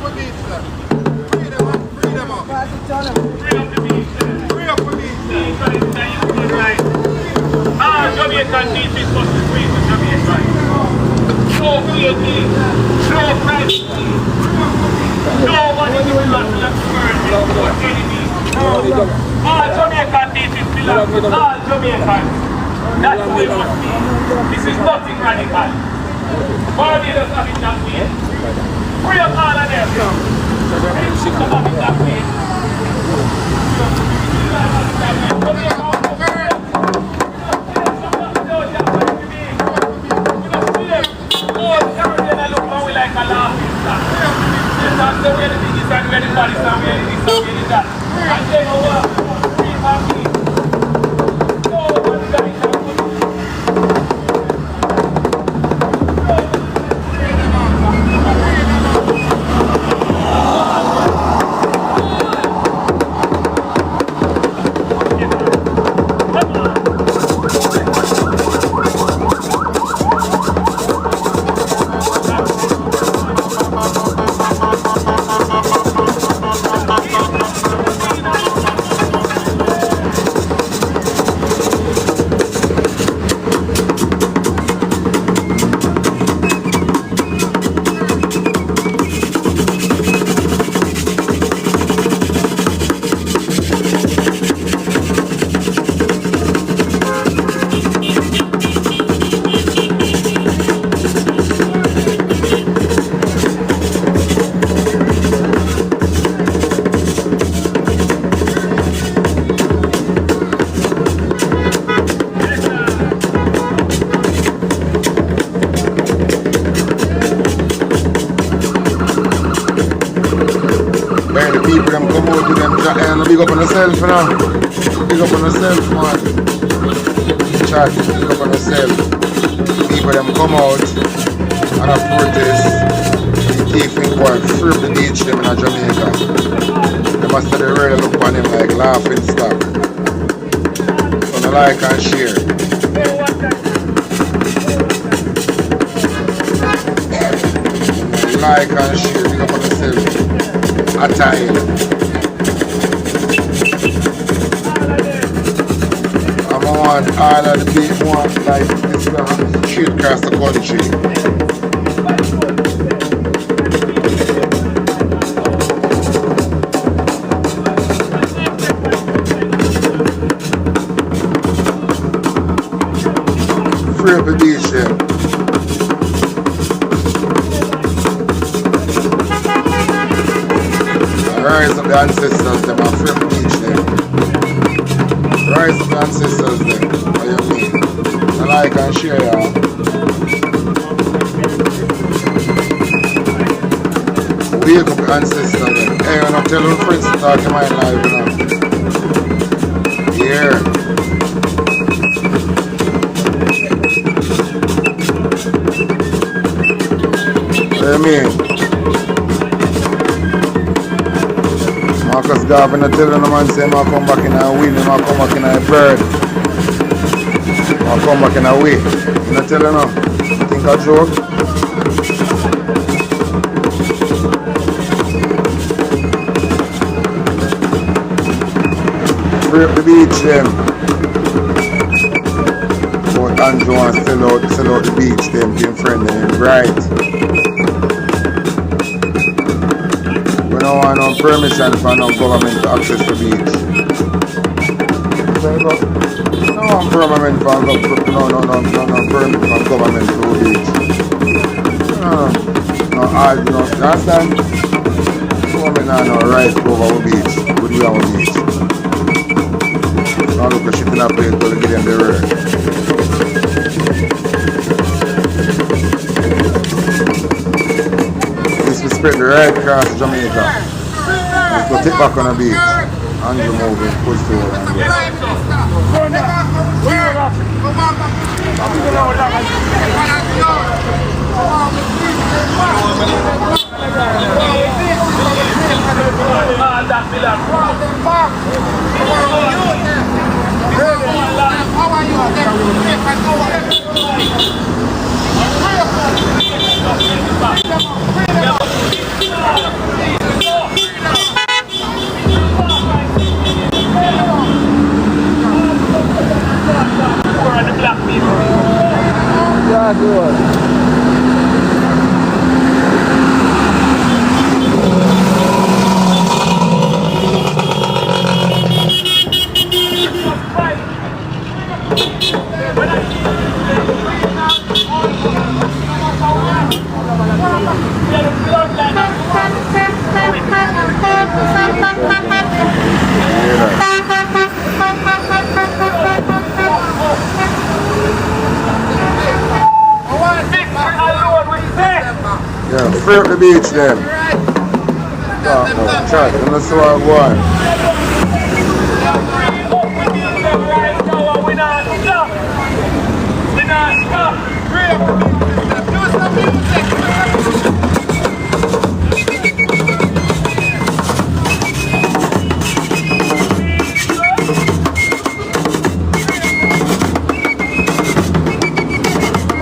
up the beach, sir. Free them up. Free them up. Free up the beach, sir. Free up the beach, sir. Right. Jamaican beaches must be free for Jamaica. No VAT, no privacy. Nobody will not let the world before any beach. All Jamaican beaches belong to all Jamaicans. That's who it must be. This is nothing radical. Barbados have it that way. Free up all of them. Mexico have it that way. Like a laughing stock. That's the way the thing is and where the body is and where the this and where the that. And then over, free family. Nobody got it. Big up on yourself, you know. Big up on yourself, man. Chat, big up on yourself. People them come out and have protest. Thieving boy, free up the beach them in Jamaica. They must have really look on him like laughing stock. So like and share. Like and share, big up on yourself. Attire. I want all of the big ones like this straight across the country. Free up the beach there. Rise of the ancestors, them are free up the beach there. Rise of the ancestors there. What you mean? I like and share, y'all. Wake up the ancestors there. Hey, I'm not telling friends to talk to my life, you know. Yeah. What you mean? Marcus Garvin not telling the man say I'll come back in a win, I'll come back in a bird. I'll come back in a way. You not telling him? You think I joke? Free up the beach them. But Andrew wants to sell out the beach them, being friendly, right? We don't want no permission for no government to access the beach. No one permit for permit from government to the beach. No, understand? Government has no right to over the beach. We do our beach. Now look at shit in a place to get them the road. This will spread right across Jamaica. Let's go take back on the beach. And you move it, push forward and go. free up the beach then. Chat, let's see what I want.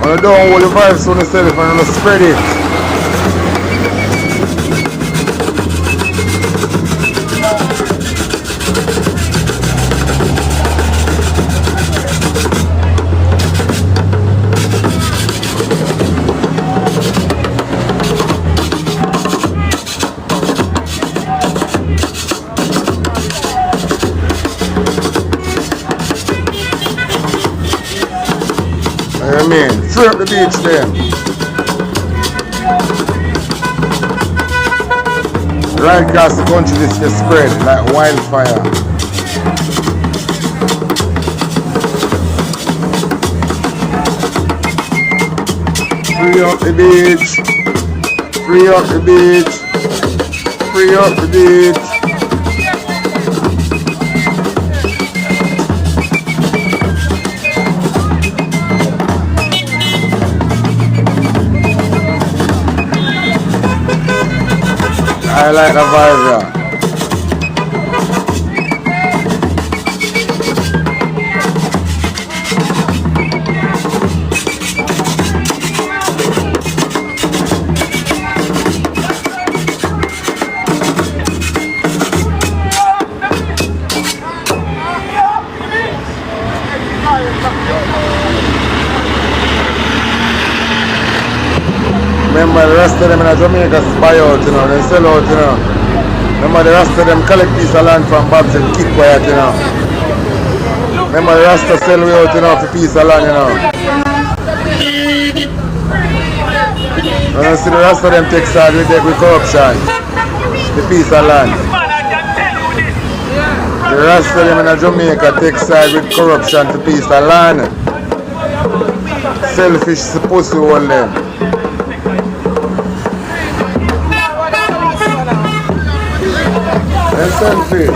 I don't hold the vibes on yourself and I spread it. I mean, free up the beach then. Right across the country this can spread like wildfire. Free up the beach. Free up the beach. Free up the beach. I like the vibe, yeah. Remember the rest of them in Jamaica buy out, you know, they sell out, you know. Remember the rest of them collect piece of land from Bobs and keep quiet, you know. Remember the rest of sell way out, you know, for piece of land, you know. And you see the rest of them take side with corruption, the piece of land. The rest of them in Jamaica take side with corruption for piece of land. Selfish supposed to hold them. And selfish.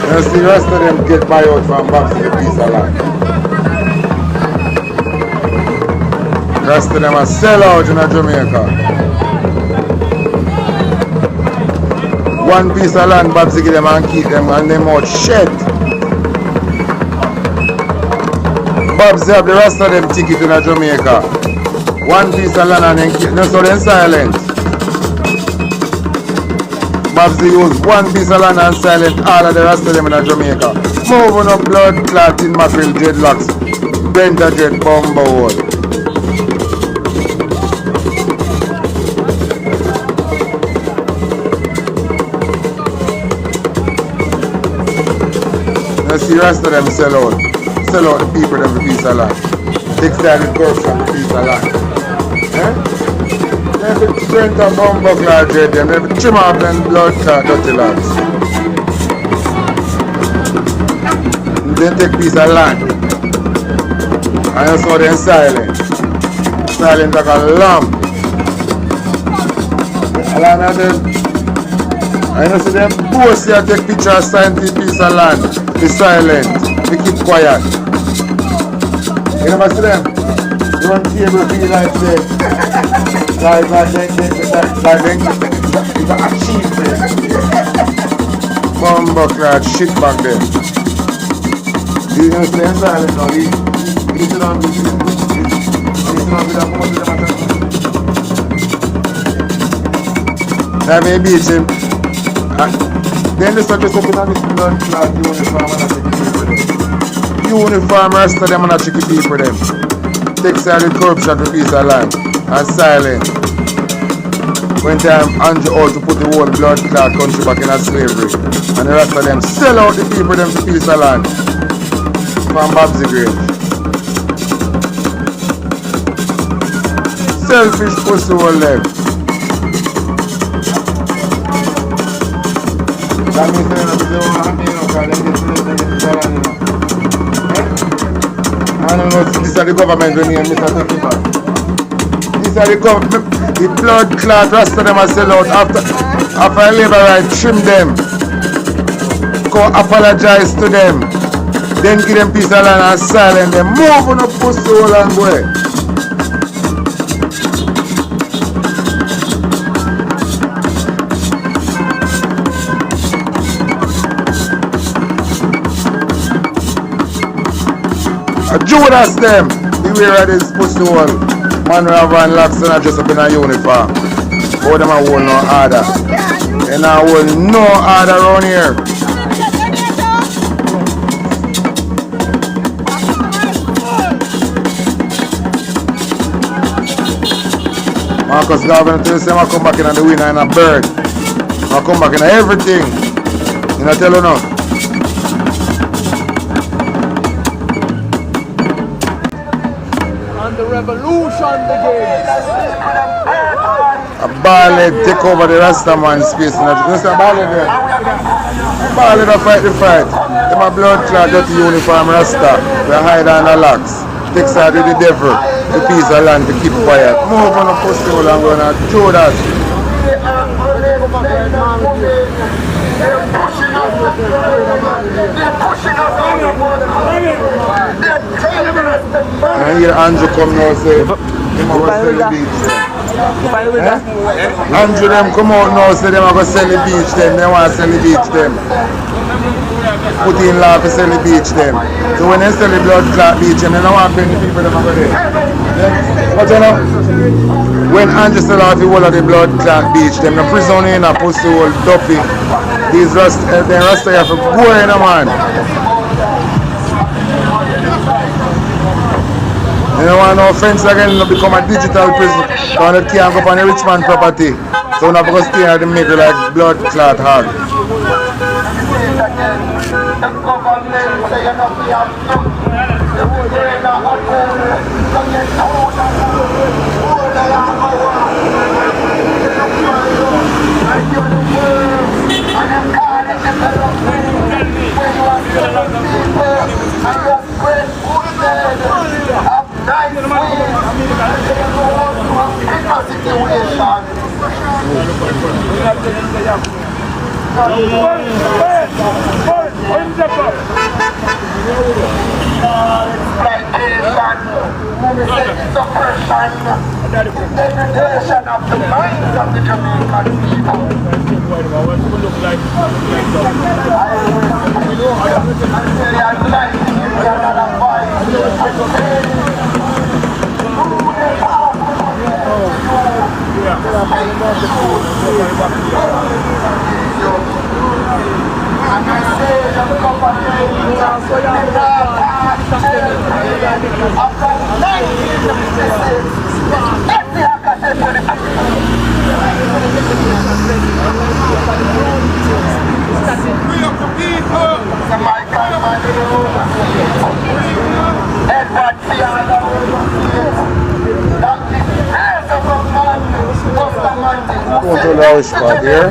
And see the rest of them get buy out from Bob's a piece of land. The rest of them are sell out in Jamaica. One piece of land Bob's give them and keep them and them out shed. Bob's have the rest of them ticket in Jamaica. One piece of land and then keep them so they're silent. Babsy use one piece of land and silent all of the rest of them in Jamaica. Moving up blood clotting mackerel dreadlocks, Brenda dread bumbo hole. You see the rest of them sell out the people them the piece of land. Take side with corruption the piece of land. Eh? Every print of bumbo cloud dread them, every trim off them blood clot dirty lads. Then take piece of land. And you saw them silent. Silent like a lamb. And you see them both here take picture of scientific piece of land. Be silent. Be keep quiet. You never see them? You want table feel like this. Like it's a achievement. Bumbo clad shit back there. You know stay silent now. You sit down with them. Now may beat him. Then they start just open on this blood clad uniform and a chicken people. Uniform rest of them and a chicken people them. Take side with corruption for piece of land. And silent. When time Andrew out to put the whole blood clot country back in a slavery. And the rest of them sell out the people them to piece of land. From Babsy grave. Selfish pussy all them. That means they're not the one happy, you know, because they get to land, you know. I don't know if this is the government when you Mr. Tucky back. piece of the blood clot rest of them I sell out after I labor right, trim them. Go apologize to them. Then give them piece of land and silence them. Move on the pussy hole and go. Judas them, beware of this pussy hole. Man we have one locks and just up in a uniform. But them a hold no order. They not hold no order around here. Marcus Garvin tell you I come back in the winner and a bird. I come back in everything. You know tell you no. The revolution begins. A ballet take over the Rastaman space. You see a ballet there? Ballet to fight the fight. Them a blood clot dirty uniform Rasta. They hide under locks. Takes out with the devil. The piece of land to keep quiet. Move on the pussy hole and go and throw that. And here Andrew come now say, him a go sell the beach them. Andrew them come out now say them a go sell the beach them, they want to sell the beach them. Put in law to sell the beach them. So when they sell the blood clot beach them, they don't want to pay the people them a go there. But you know, when Andrew sell off the whole of the blood clot beach them, the prison in a pussy hole dumping. These Rasta have to go in a man. You don't want no offense again, it'll become a digital prison. Because it can't go up on the rich man property. So we're not going to stay at the middle like blood clot hard. Degradation of the minds of the Jamaican people. Go to the house spot here.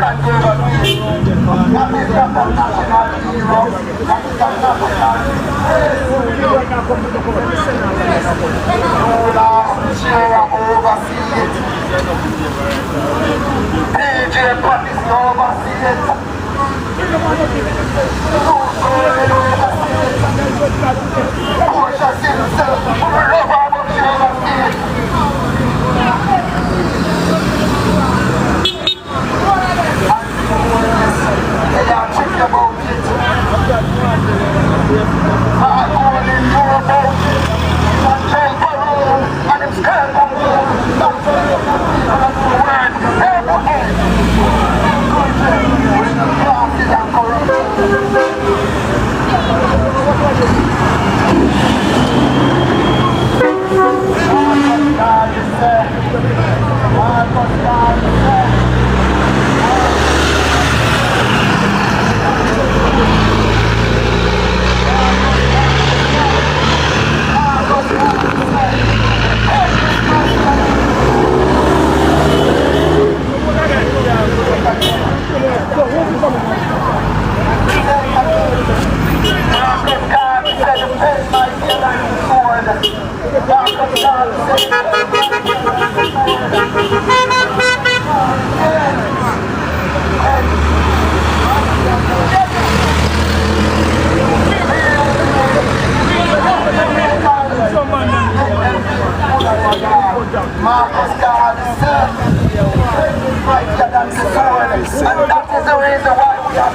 And that is the reason why we have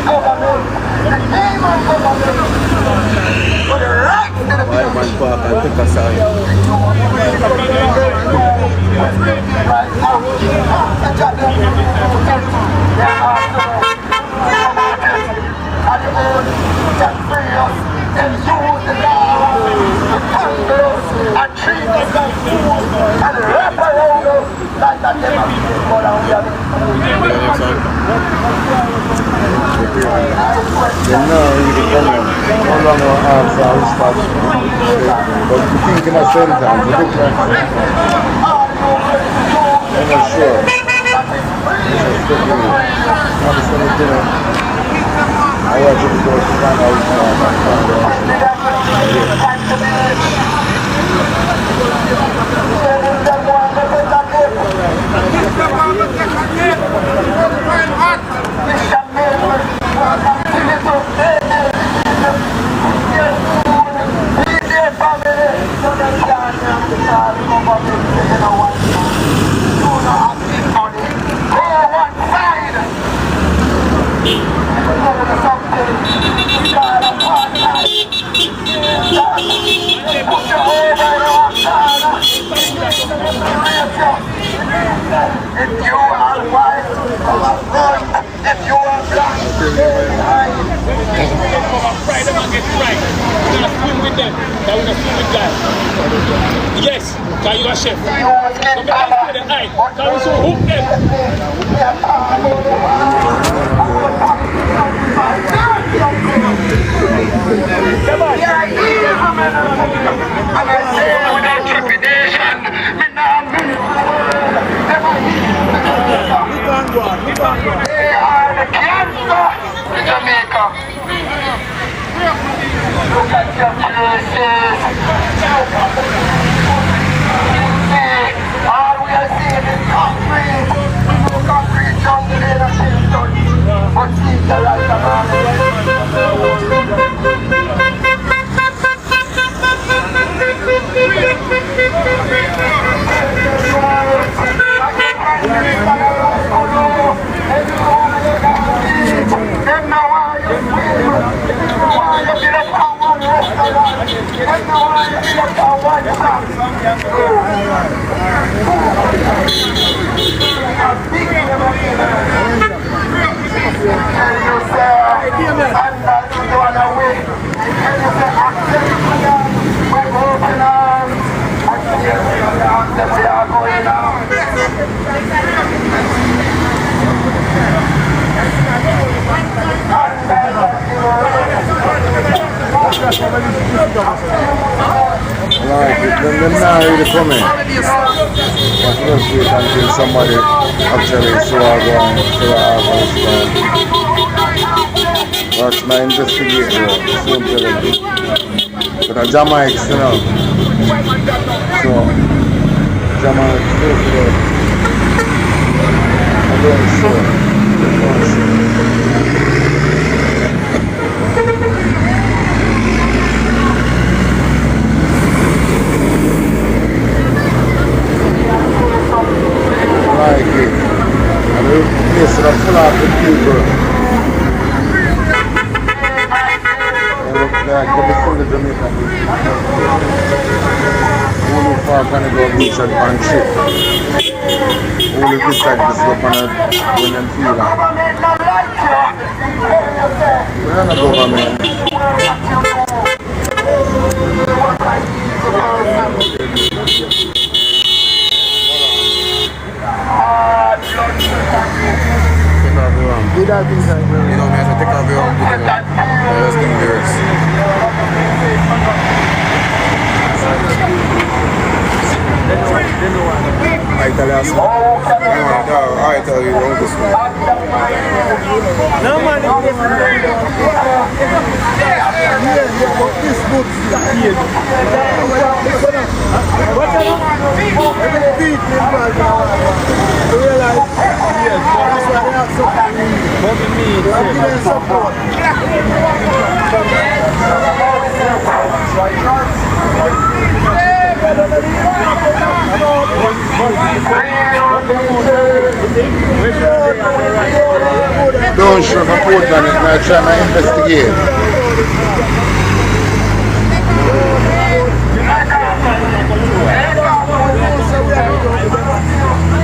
government. The aim of government for the right to the people. Man park and take a sign. Right now, the job they are and the old can free us and use the law to tangle us and treat us like fools and wrap around us like that they have been more than we have been. They know really come on. No longer ask our response. But you think in a sentence, a different sentence. I'm not sure. I watch it because to find out if you are white, if you are black, Fry them and get fried. We're gonna swim with them. Then we're gonna swim with guys. Yes, because you're a chef. Come back to the eye. Can we so hook them? And I say without trepidation, they are the cancer in Jamaica. Look at your faces. See, all we are seeing is concrete. Concrete jungle in a Kingston. But see the right like it, then they're not really coming. But let's wait until somebody actually show our going, show our house going. Watch my investigate bro, soon tell them. But a Jamaica, you know. So, Jamaica, still today. I don't see. Like it. And the place is full of the people. They look like they still the Jamaican people. Only far can they go beach and pan ship. Only this side is up on a when them feel like. We're not government. Do that inside, bro. You know, man, I take off your own video. Let's give me yours. I tell you, I tell you, don't this one. No man, But this book is here. what's that? Every beat involved. I realize, yes, but this one they have something. What do you mean? I'm giving support. Don't show for Portland, it's not trying to investigate.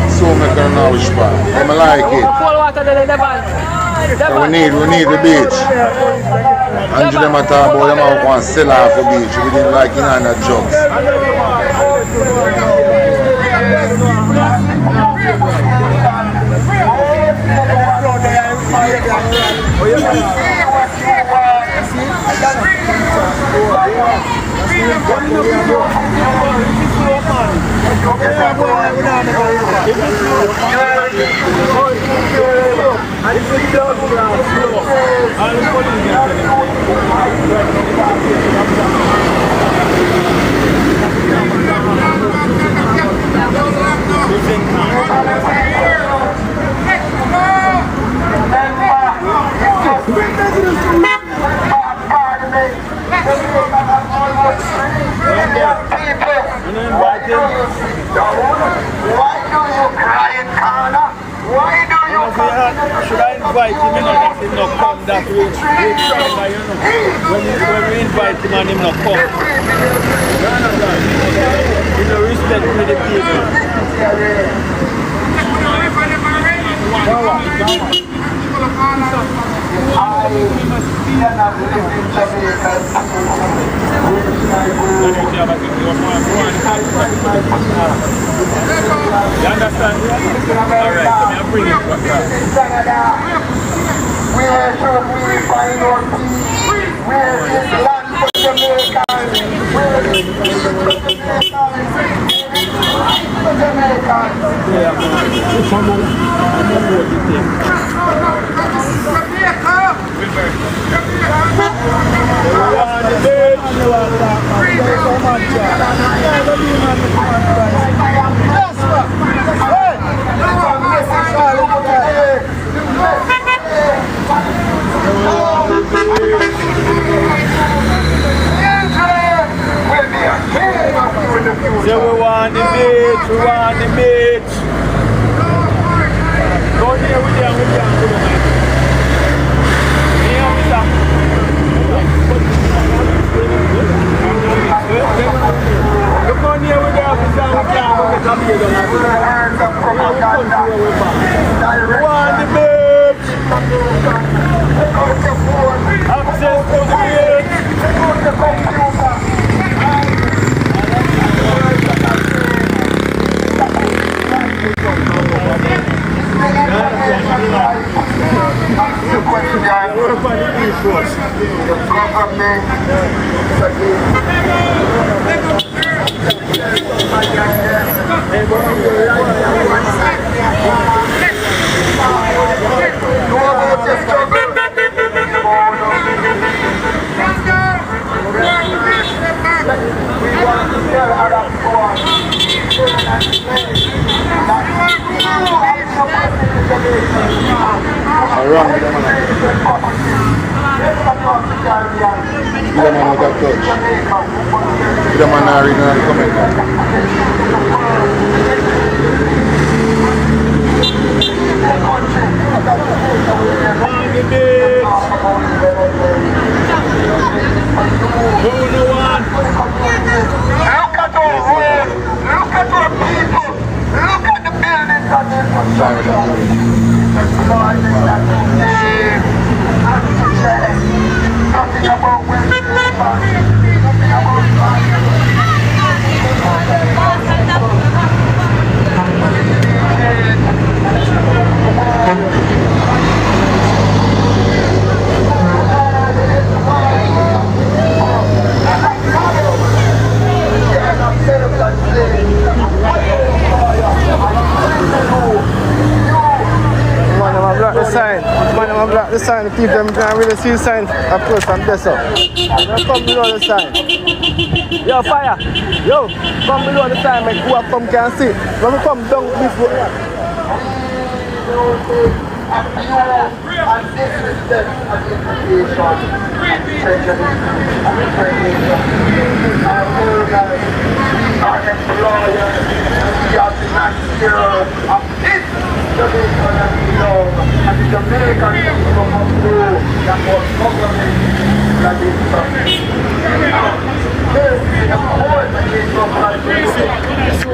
So make them know which part. Them like it. So we need the beach. And them at talk about them how to sell off the beach. We didn't like it on the jugs. Why do you cry in Canada? Why do you cry? Should I invite him and let him not come that way? When we invite him and him not come. You know, respect for the people. I cannot live in Jamaica. You understand? Alright, so I'm bringing it back. Where should we find our peace? Where is land for Jamaicans? Where is peace for Jamaicans? So we want the beach, we want the beach. Go here with them, Come on here with the officer, we can't go get a beer. We want the beach. Access to the beach. The sign, the people can really see the sign up close and bless up. Come below the sign. Yo, fire! Yo, come below the sign, make who come can see. When we come down before. And disrespect and implication and prejudice and discrimination and organized and employers, we are the master of this So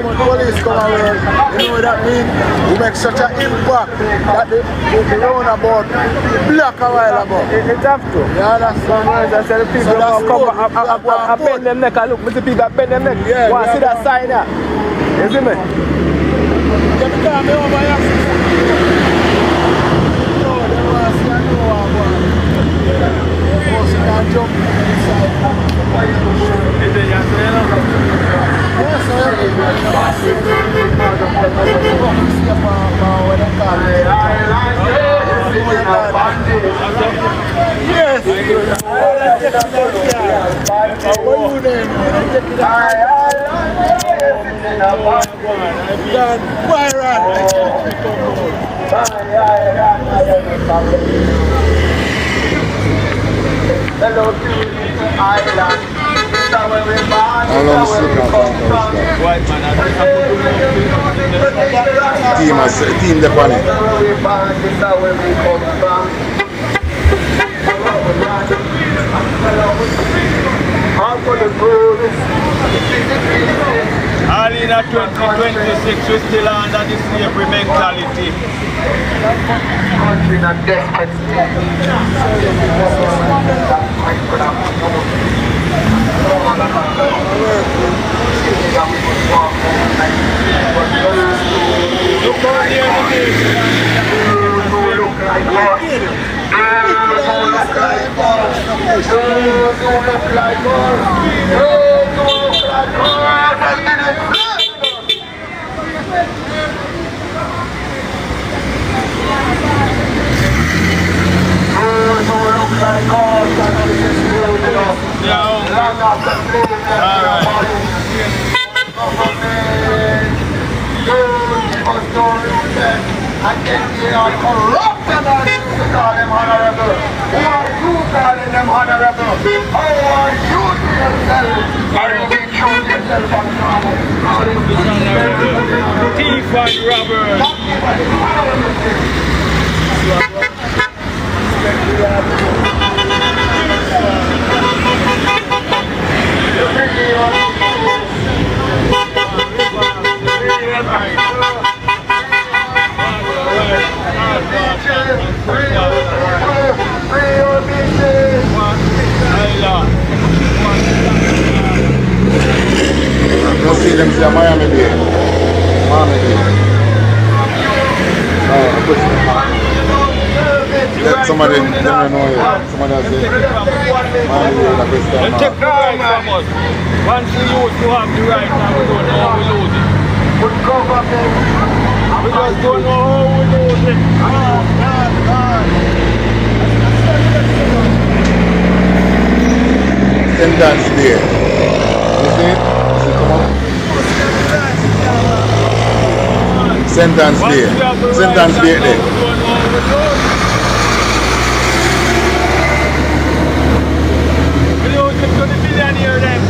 much police come around, you know what that means? We make such an impact that the roundabout block a while ago. It have to. Yeah, that's so nice. I said the people so come up bend them neck and look, the people that bend them neck. Yeah, want to see that sign there? You see me? Can you come over here? No, they want to see I know what I'm going. Oh, so I jump inside. Is it your trailer? Yes, sir. Yes. Hello to Island. How long is it now? Team the panic. All in 2026, we still under this slavery mentality. Look on the And then they are corrupt and you call them honorable. Who are you calling them honorable? How are you to yourself? Are you being true to yourself and thief and robbers. No see them say Miami Day. Miami Day. Some of them don't know yet. Some of them say Miami Day the best time. Take the right from us. Once we used to have the right, now we don't know how we lose it. We just don't know how we lose it. Sentence Day. You see it? Come on. Sentence Day. Sentence Day there. We lose it to the billionaire then.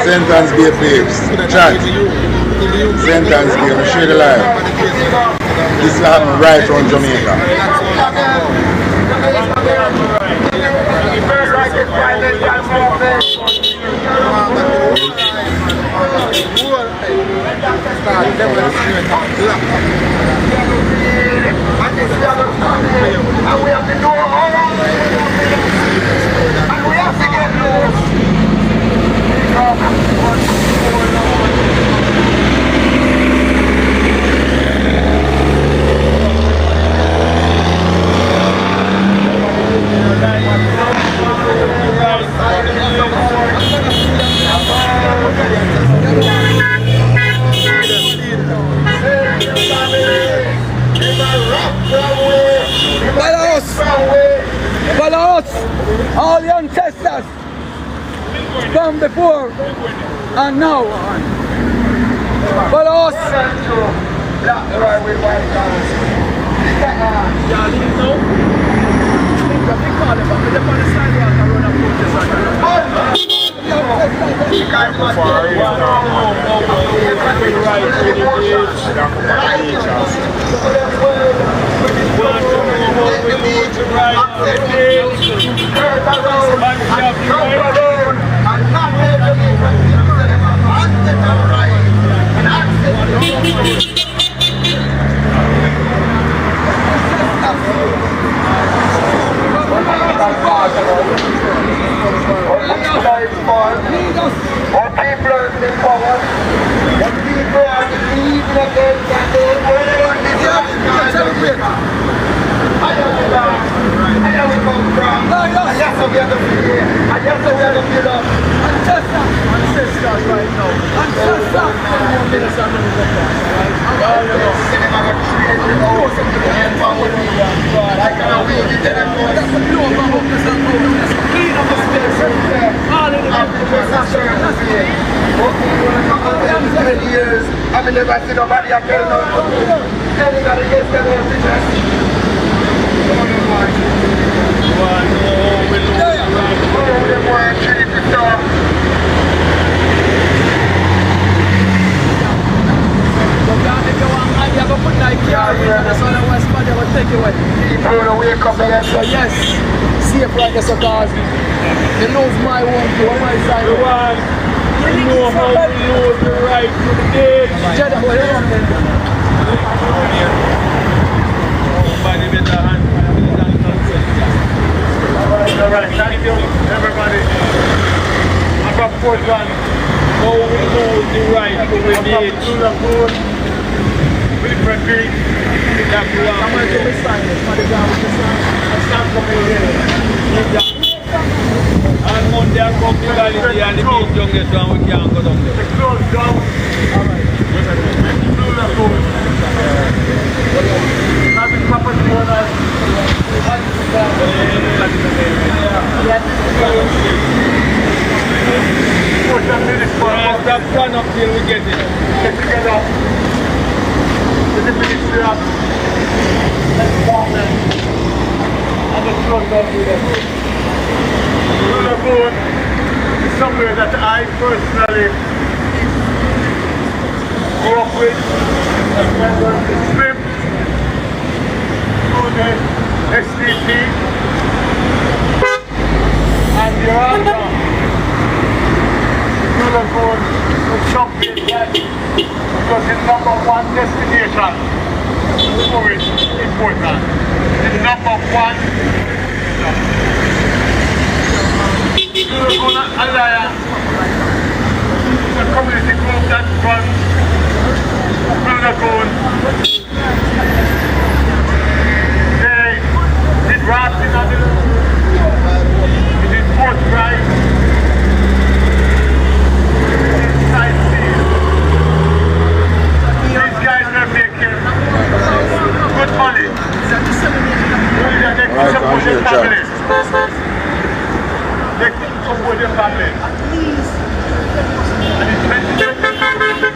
Sentence Day babes. Chat. Sentence Day. We share the life. This will happen right on Jamaica. And we have to do all of it. And we have to get loose. Family. Follow us! Follow us! All the ancestors from before and now. Follow us! I've never seen nobody up there. Anybody gets that yes, see it right there, so cause they lose my one to my side. You know how to lose the right to the gate. Somebody with a hand. Alright, thank you everybody. I'm from Portland. How we lose the right to the gate. With the country. And Monday I come to Galilee and the beach jungle so we can't go down there. Close down. Alright. Having property owners. Stop turn up till we get it. Get together. With the ministry of environment. And the close down to them. Lagoon is somewhere that I personally grew up with as members of the SWIM, through the SDP, and the other Lagoon was something that was the #1 destination for it in Portland. The #1 Lagoon Alliance, a community group that runs Blue Lagoon. They did rafting on the they did boat rides, they did sightseeing. These guys are making good money. They can support their families. They can support their families. And in 2020,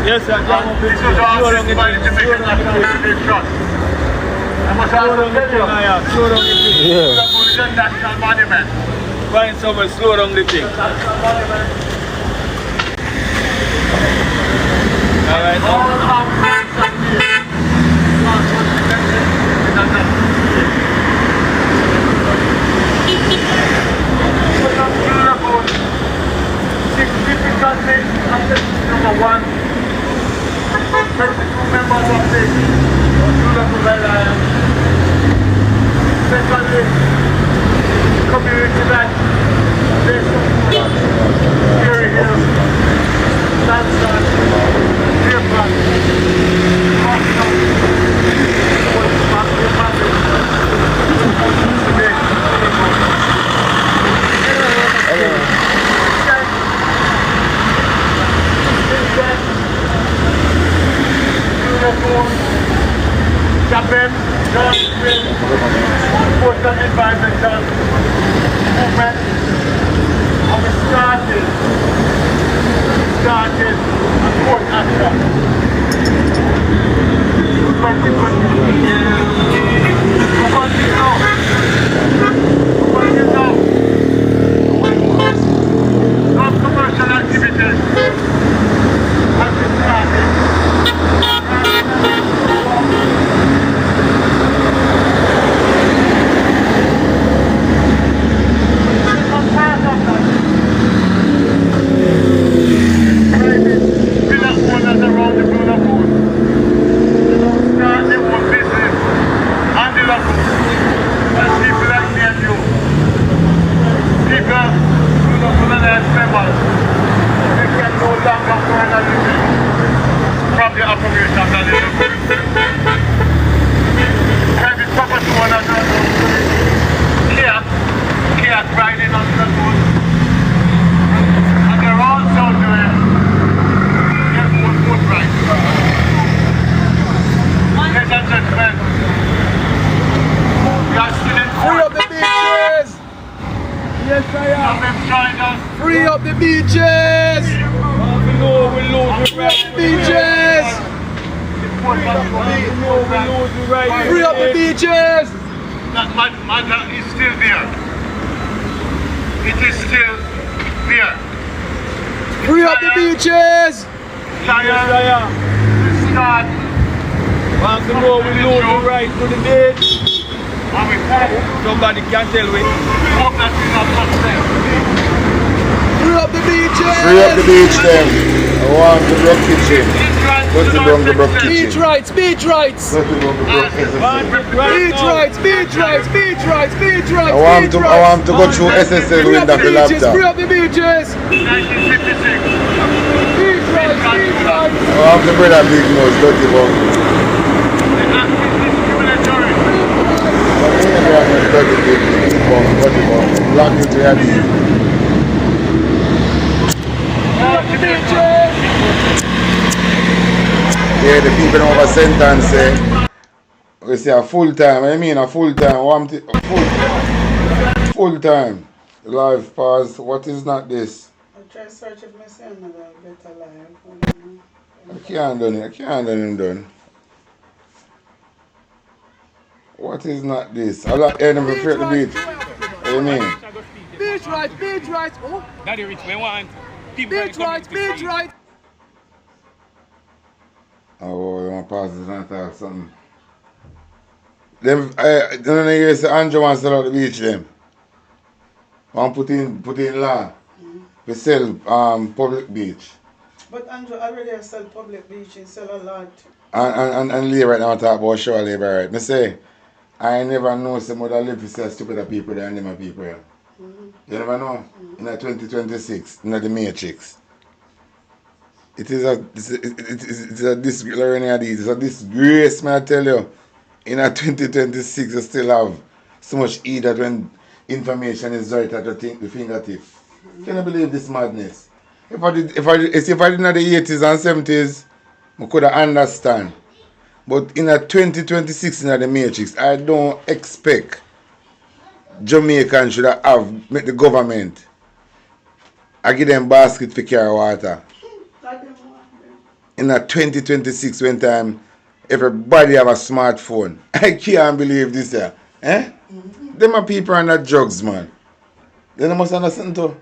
yes, sir. This was asked by the Jamaican National Heritage Trust. I must also tell you, Lagoon is a national monument. Find somewhere, slow down the thing. National monument. Alright, All our friends are here. Significantly, #1, 32 members of the Lagoon Alliance. Secondly, community that they support Kerry Hill, Lansdowne, Deerpark, Boston, join with social environmental movement. And we started a court action. But we no commercial activities have been started. Around the Blue Lagoon. Start their own business on the lagoon. And people like me and you, people who don't want to have members, they can no longer earn a living from the operation of the lagoon. Private property owners are doing kayak riding on the lagoon. And they're also doing right. Ladies and gentlemen, we are still in Free up the beaches! Yes, I am. Free up the beaches! Beaches! Free up the beaches! That matter is still there. It is still there. Free up the beaches! Lion, start. Want to know we lose the right to the beach. And we hope Somebody can tell me. that we not success. Free up the beaches! Free up the beach then. I want the block kitchen. What's the wrong the block kitchen? Beach rights, beach rights! What's the wrong the block Beach rights, beach rights, beach rights, beach rights! I want to go through SSL Free with up the the beaches, free laptop. up the beaches! 1956. Beach rights, beach rights! I want to bring that big nose, dirty bug. The act is discriminatory. Dirty bug. Black into your beef. Yeah, the people over sentence say, we say a full time. I mean a full time. Full time. Life pause. What is not this? I try to search if I see another better life. I can't done it. I can't done him done. What is not this? I like hearing them refer to the beach. What do you mean? Beach rights, beach rights! Oh! Daddy Rich, we want people Beach rights, beach rights! Oh, you want to pass this and talk something? Them, none of you say Andrew wants to sell out the beach them. Want put in law. We sell public beach. But Andrew already has sell public beach and sell a lot. And Lee right now talk about show labor right. Me say, I never know some other live to say stupid people than them people. You never know? In 2026, in the Matrix. It's a disgrace, it's a disgrace, man, I tell you. In 2026, you still have so much E that when information is right at your fingertip. Can you believe this madness? If I did in the 80s and 70s, I could understand. But in 2026 in the Matrix, I don't expect Jamaicans should have met the government. I give them basket for carry water. In 2026 when time everybody have a smartphone. I can't believe this here. Eh? Them are people are not drugs, man. They must understand too.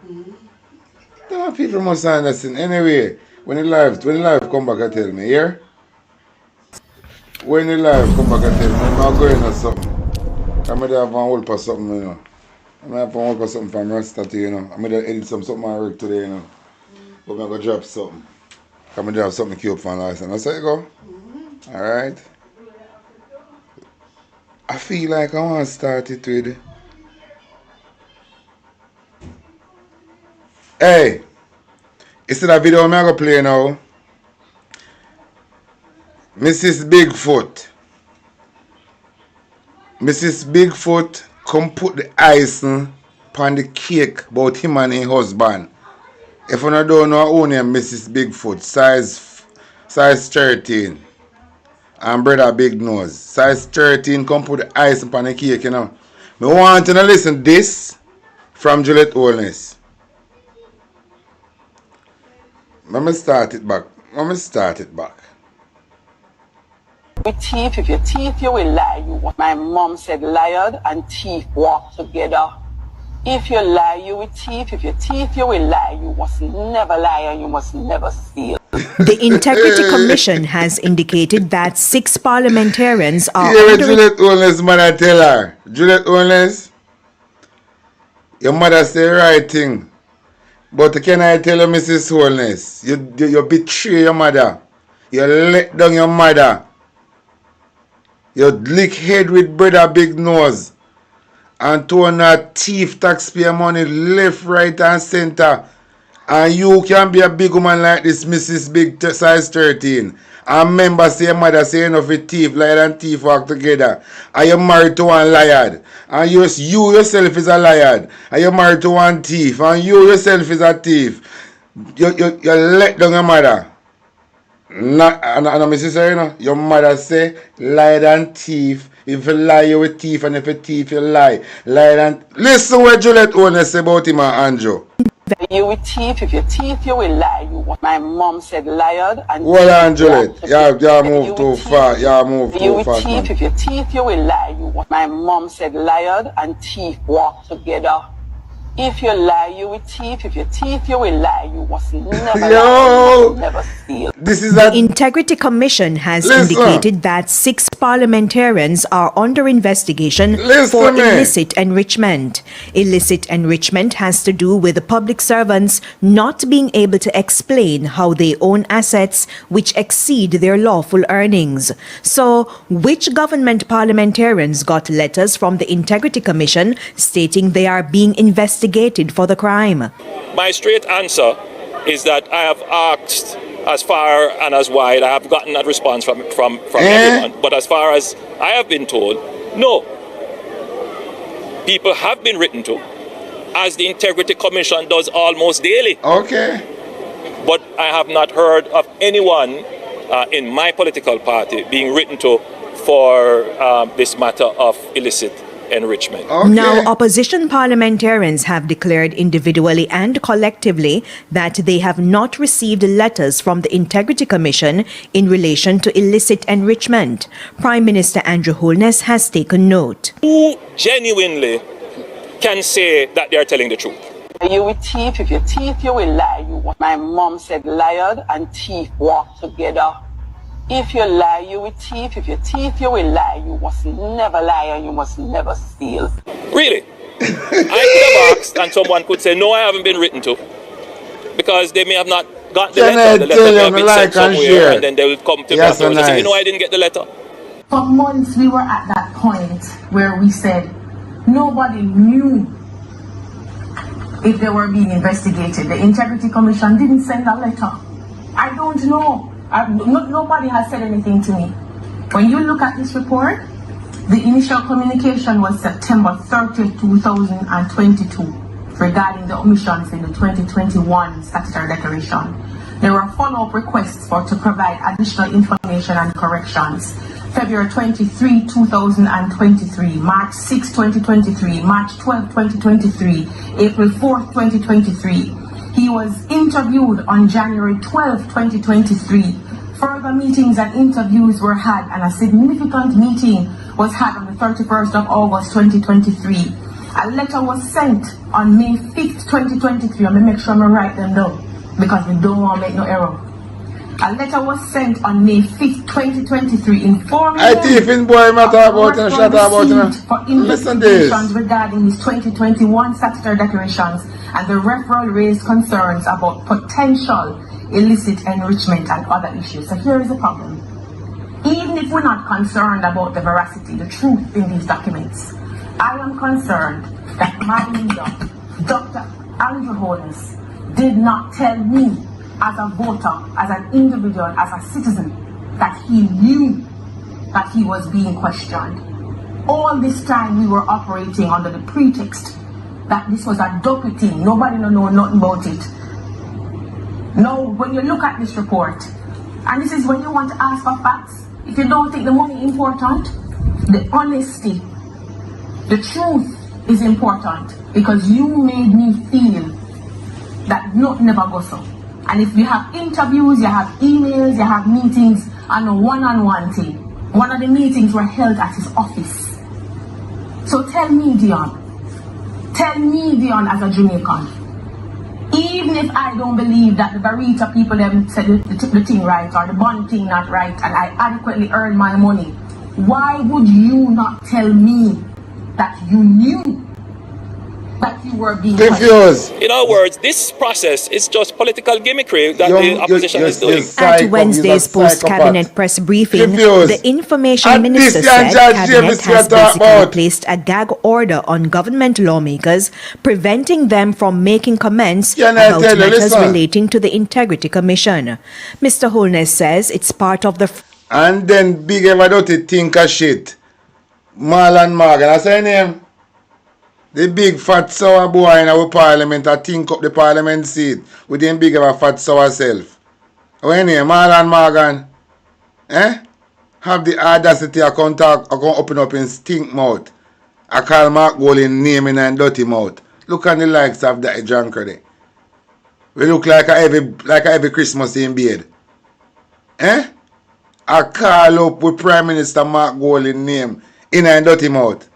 Them are people must understand. Anyway, when the life come back and tell me, here? When the life come back and tell me, I'm going or something. I'm going to have one hold for something, you know. I'm going to have one hold for something from Rasta, you know. I'm going to edit something I work today, you know. But I'm going to drop something. I'm going to have something keep up from last time. That's how you go? Alright. I feel like I want to start it with... Hey! You see that video I'm going to play now? Mrs. Bigfoot. Mrs. Bigfoot come put the icing on the cake about him and his husband. If you don't know her own name, Mrs. Bigfoot, size 13. and brother big nose. Size 13, come put the ice upon the cake, you know. Me want you to listen this from Juliet Holness. Let me start it back. With teeth, if your teeth you will lie. My mom said liar and teeth walk together. If you lie, you with teeth. If your teeth you will lie. You must never lie and you must never steal. The Integrity Commission has indicated that 6 parliamentarians are Yeah, Juliet Holness mother tell her. Juliet Holness, your mother say the right thing. But can I tell you, Mrs. Holness, you betray your mother. You let down your mother. You lick head with brother big nose. And turn that thief taxpayer money left, right and center. And you can be a big woman like this, Mrs. Big size 13. And remember, say your mother say enough with thief, liar and thief walk together. And you're married to one liar. And you yourself is a liar. And you're married to one thief. And you yourself is a thief. You let down your mother. And my sister, you know, your mother say liar and thief. If you lie, you will thief. And if you thief, you lie. Liar and... Listen what Juliet Holness say about him and Andrew. You with teeth, if your teeth you will lie. My mom said liar and hold on, Juliet. You move too far. You move you too with far. teeth, if your teeth you will lie. My mom said liar and teeth walk together. If you lie, you with teeth. If your teeth you will lie. You must never lie. You must never steal. The Integrity Commission has indicated that 6 parliamentarians are under investigation for illicit enrichment. Illicit enrichment has to do with the public servants not being able to explain how they own assets which exceed their lawful earnings. So, which government parliamentarians got letters from the Integrity Commission stating they are being investigated for the crime? My straight answer is that I have asked as far and as wide. I have gotten that response from everyone. But as far as I have been told, no. People have been written to, as the Integrity Commission does almost daily. Okay. But I have not heard of anyone in my political party being written to for this matter of illicit enrichment. Okay. Now, opposition parliamentarians have declared individually and collectively that they have not received letters from the Integrity Commission in relation to illicit enrichment. Prime Minister Andrew Holness has taken note. Who genuinely can say that they are telling the truth? You with teeth, if your teeth you will lie. My mom said liar and teeth walk together. If you lie, you with teeth. If your teeth you will lie. You must never lie and you must never steal. Really? I could have asked and someone could say, no, I haven't been written to. Because they may have not got the letter. The letter may have been sent somewhere and then they will come to me afterwards and say, you know, I didn't get the letter. For months we were at that point where we said nobody knew if they were being investigated. The Integrity Commission didn't send a letter. I don't know. Nobody has said anything to me. When you look at this report, the initial communication was September 30, 2022 regarding the omissions in the 2021 statutory declaration. There were follow-up requests to provide additional information and corrections. February 23, 2023, March 6, 2023, March 12, 2023, April 4, 2023. He was interviewed on January 12, 2023. Further meetings and interviews were had, and a significant meeting was had on the 31st of August, 2023. A letter was sent on May 5th, 2023. I'm going to make sure I write them down because we don't want to make no error. A letter was sent on May 5th, 2023, informing them for investigations regarding his 2021 statutory declarations, and the referral raised concerns about potential illicit enrichment and other issues. So here is the problem. Even if we're not concerned about the veracity, the truth in these documents, I am concerned that my leader, Dr. Andrew Holness, did not tell me as a voter, as an individual, as a citizen, that he knew that he was being questioned. All this time we were operating under the pretext that this was a dopey thing. Nobody know nothing about it. Now, when you look at this report, and this is when you want to ask for facts, If you don't think the money important, the honesty, the truth is important, because you made me feel that nothing never goes so. And if you have interviews, you have emails, you have meetings, and a one-on-one thing. One of the meetings were held at his office. So tell me, Dion as a Jamaican, even if I don't believe that the Barita people them said the thing right or the bond thing not right, and I adequately earn my money, why would you not tell me that you knew that you were being confused? In other words, this process is just political gimmickry that the opposition is doing. At Wednesday's post-cabinet press briefing, the information minister said cabinet has basically placed a gag order on government lawmakers, preventing them from making comments about matters relating to the Integrity Commission. Mr. Holness says it's part of the... And then big ever dirty think of shit. Marlon Morgan, that's her name. The big fat sour boy in our parliament, I think up the parliament seat with them big ever fat sour self. What name? Marlon Morgan. Have the audacity to come talk, or come open up in stink mouth. I call Mark Golin naming and dirty mouth. Look at the likes of that drunkard. We look like a every Christmas in bed. I call up with Prime Minister Mark Golin name in and dirty mouth.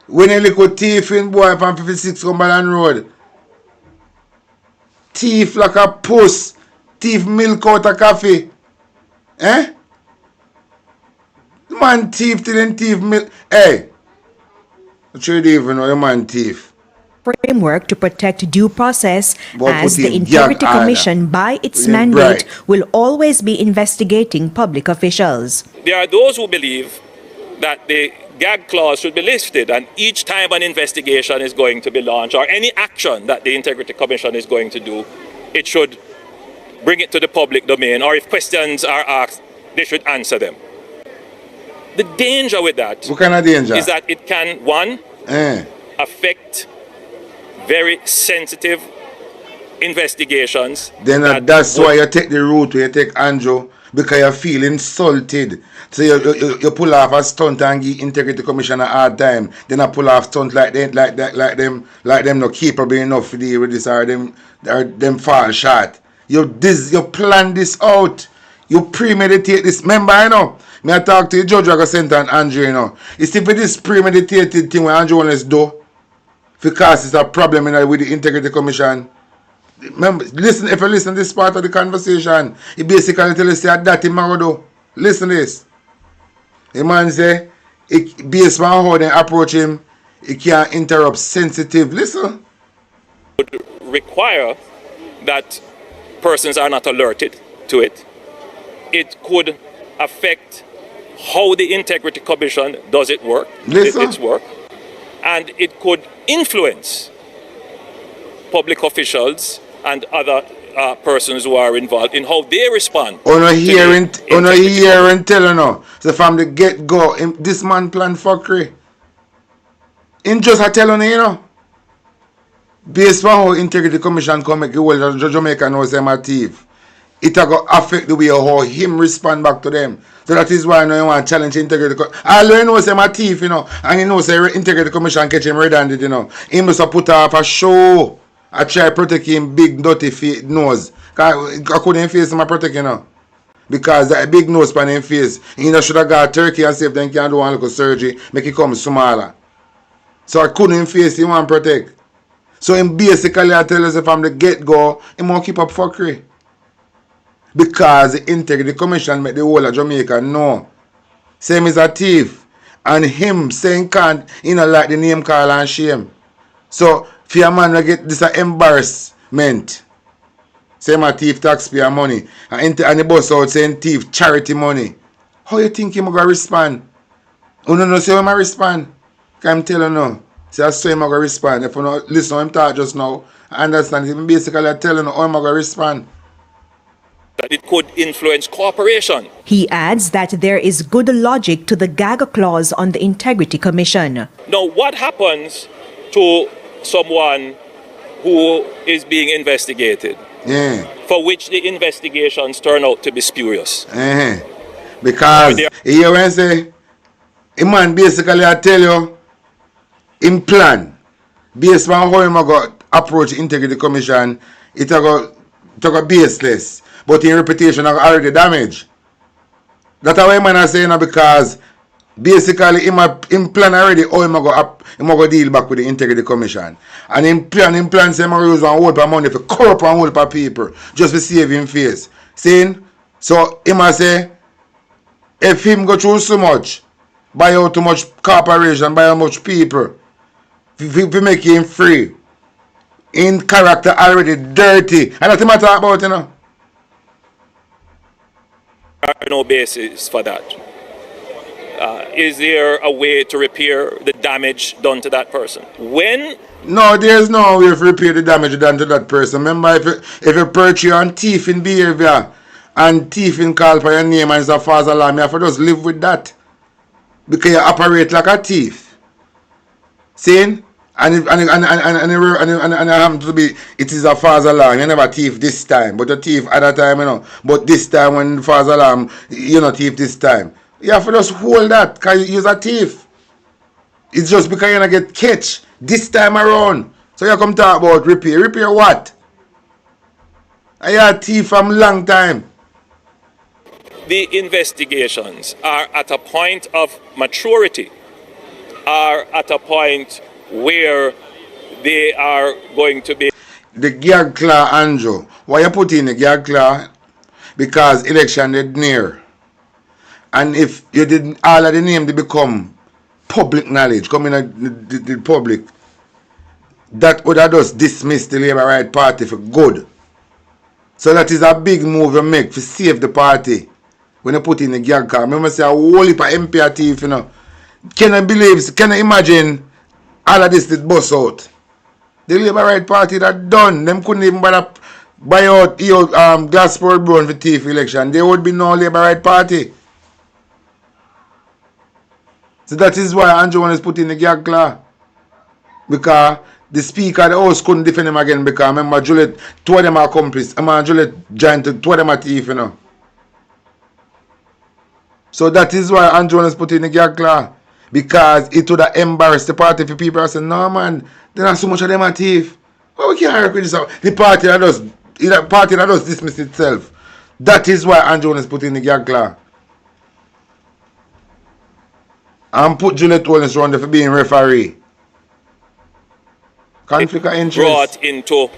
When a little thief in boy from 56 Cumberland Road. Thief like a puss. Thief milk out of coffee. Man thief till then thief milk. Hey. You should even know your man thief. Framework to protect due process, as the Integrity Commission, by its mandate, will always be investigating public officials. There are those who believe that the gag clause should be lifted, and each time an investigation is going to be launched or any action that the Integrity Commission is going to do, it should bring it to the public domain, or if questions are asked, they should answer them. The danger with that what kind of danger? Is that it can, one, affect very sensitive investigations. Then that's why you take the route where you take Andrew, because you feel insulted. So you pull off a stunt and give Integrity Commission a hard time. Then I pull off stunt like them not capable enough to deal with this, or them fall short. You plan this out. You premeditate this. Remember, I know. Me I talk to the judge I go sentence Andrew, you know. It's if this premeditated thing when Andrew wants to do, because it's a problem with the Integrity Commission. Remember, listen, if you listen to this part of the conversation, he basically tell us that him go do. Listen to this. The man say, based on how they approach him, he can't interrupt sensitive. Listen. Would require that persons are not alerted to it. It could affect how the Integrity Commission does its work. And it could influence public officials and other persons who are involved in how they respond. Hear and tell you now. So from the get-go, this man plan fuckery. In just I tell you, you know. Based on how Integrity Commission come make the whole Jamaica knows them a thief, it will affect the way how him respond back to them. So that is why now you want to challenge Integrity Commission. All you know them a thief, you know, and you know say Integrity Commission catch him red-handed, you know. He must have put up a show. I try to protect him big dirty nose. I couldn't face him I protect, you know. Because that big nose on him face. You know should have got Turkey and see if they can do one little surgery, make it come smaller. So I couldn't face him and protect. So him basically I tell us from the get-go, he won't keep up fuckery. Because the Integrity Commission make the whole of Jamaica know. Same as a thief. And him saying can't, you know, like the name call and shame. So for a man to get this embarrassment. Same a thief taxpayer money. And the boss out saying thief charity money. How you think him going to respond? You don't know say him respond? Can I tell you now? See, I saw him going to respond. If you don't listen to him talk just now, I understand. Him basically telling you how him going to respond. That it could influence cooperation. He adds that there is good logic to the gag clause on the Integrity Commission. Now, what happens to someone who is being investigated for which the investigations turn out to be spurious. Because you when say, a man basically I tell you, in plan, based on how him go approach Integrity Commission, it go baseless. But in reputation are already damaged. That's why man I say because basically in plan already how him go deal back with the Integrity Commission. And in plan say him use one whole money for corrupt and whole people just to save him face. Saying so him I say if him go through so much, buy out too much corporation, buy out much people, if we make him free, in character already dirty. And that's what I'm talking about, you know. There are no basis for that. Is there a way to repair the damage done to that person? No, there's no way to repair the damage done to that person. Remember, if you perch you on thieving behavior and thieving call for your name and it's a false alarm, you have to just live with that. Because you operate like a thief. See? And it happens to be, it is a false alarm. You never thief this time, but you thief other time, you know. But this time when the false alarm, you know, thief this time. You have to just hold that because you're a thief. It's just because you're going to get catch this time around. So you come talk about repair. Repair what? You're a thief from a long time. The investigations are at a point of maturity, are at a point where they are going to be. The gag claw, Andrew. Why you put in the gag claw? Because election is near. And if you didn't, all of the name they become public knowledge, coming the public, that would have just dismissed the Labour Right Party for good. So that is a big move you make to save the party. When you put in the gag claw. Remember say a whole heap of MP thief, you know. Can you imagine all of this did bust out? The Labour Right Party that done. Them couldn't even buy out Glassport Brown for thief election. There would be no Labour Right Party. So that is why Andrew is put in the gag claw. Because the Speaker of the House couldn't defend him again because remember Juliet, two of them are accomplices. Juliet joined to two of them are thief, you know. So that is why Andrew is put in the gag claw. Because it would have embarrassed the party for people. I said, no man, there are so much of them are thief. Well, we can't argue with this. The party that does dismiss itself. That is why Andrew is put in the gag claw. And put Juliet Holness around there for being referee. Conflict of interest. Brought into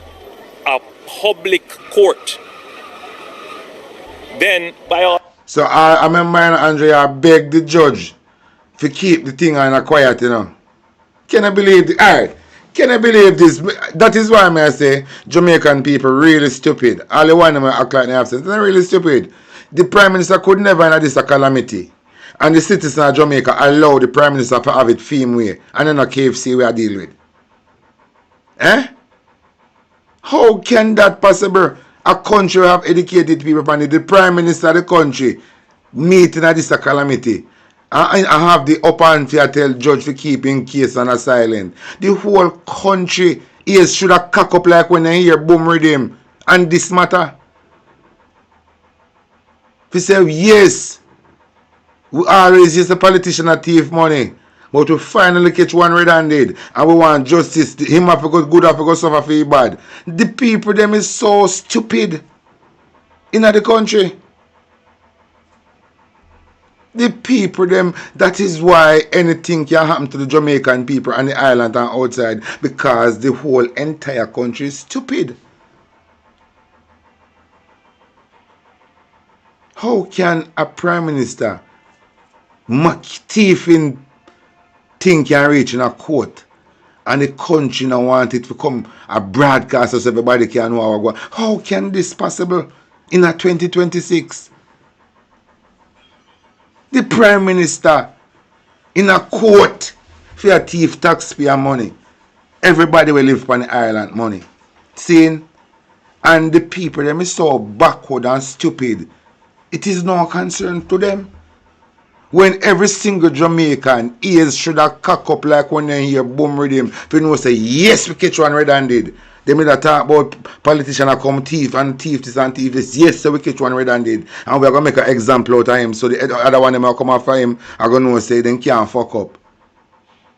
a public court. Then by all. So I remember Andrea begged the judge to keep the thing on a quiet, you know. Can I believe this? Alright. Can I believe this? That is why I say Jamaican people really stupid. All the one of them act like they have sense. They're really stupid. The Prime Minister could never have this a calamity. And the citizens of Jamaica allow the Prime Minister to have it theme way. And then a KFC we are dealing with. Eh? How can that possible? A country have educated people and the Prime Minister of the country meeting at this a calamity. I have the upper hand to tell judge to keep in case on a silent. The whole country ears should have cock up like when they hear boom rhythm and this matter. If you say yes, we always use the politician to thief money. But we finally catch one red-handed and we want justice. Him have to go good, have to go suffer for bad. The people them is so stupid in the country. The people them, that is why anything can happen to the Jamaican people and the island and outside, because the whole entire country is stupid. How can a Prime Minister thieving thing can reach in a court and the country now want it to become a broadcast so everybody can know how go? How can this possible in a 2026? The Prime Minister in a court for a thief taxpayer money. Everybody will live on the island money. Seeing? And the people them is so backward and stupid. It is no concern to them. When every single Jamaican ears should have cock up like when they hear boom rhythm, if you know say yes we catch one red-handed. They made a talk about politicians that come thief and thief this and thief this. Yes, so we catch one red and did. And we're going to make an example out of him. So the other one them will come after him. I'm going to say they can't fuck up.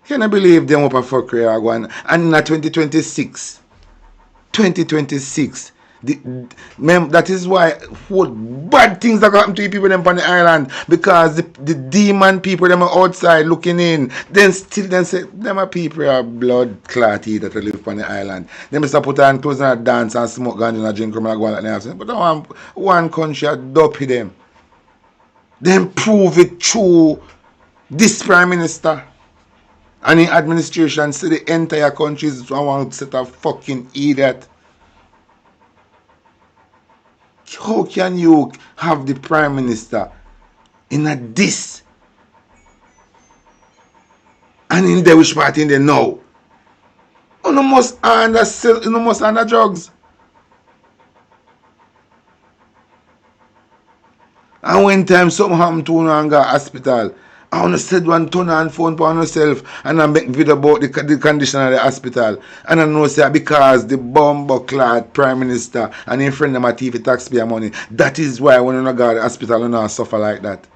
Can I believe them up a fuckery are going? And in 2026, that is why what bad things are happening to people them on the island, because the demon people them are outside looking in. Then still then say them are people are blood clotty that live on the island. Them just put on clothes and dance and smoke gun and drink rum and go like that. But one country are dopey them. Then prove it through this Prime Minister and the administration. See the entire country is one set of fucking idiot. How can you have the Prime Minister in a this and in the which part in the no? You must under drugs. And when time something happened to you and go hospital, I want to said one turn on phone for yourself and I make video about the condition of the hospital. And I know say because the bomb-clad Prime Minister and his friend them a thief taxpayer money. That is why when you go to the hospital you don't suffer like that.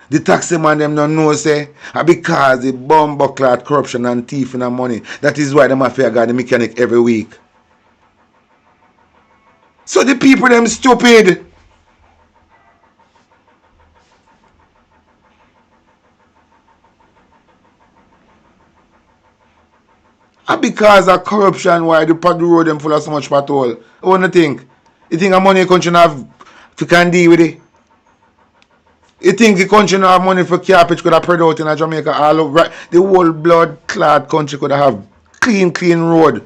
The taxi man them don't know say because the bomb-clad corruption and thief in money. That is why them have to go the mechanic every week. So the people them stupid. And because of corruption, why the road them full of so much patrol? What do you think? You think a money country have to can deal with it? You think the country have money for carpet could have spread out in Jamaica all over? The whole blood clad country could have clean road.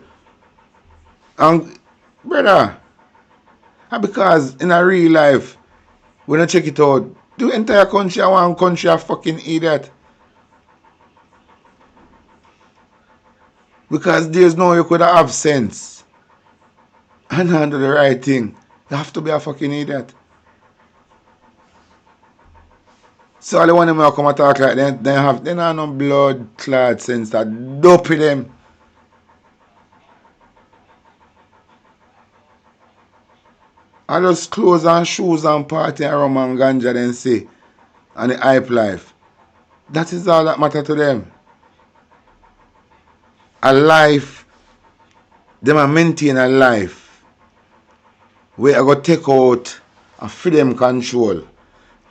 And brother, and because in a real life, when you check it out, the entire country one country a fucking idiot. Because there's no you could have sense and handle the right thing. You have to be a fucking idiot. So all the one them come and talk like that, they have no blood clad sense that dopey them. I just clothes and shoes and party and rum and ganja then say and the hype life. That is all that matter to them. A life, them are maintain a life where I go take out a freedom control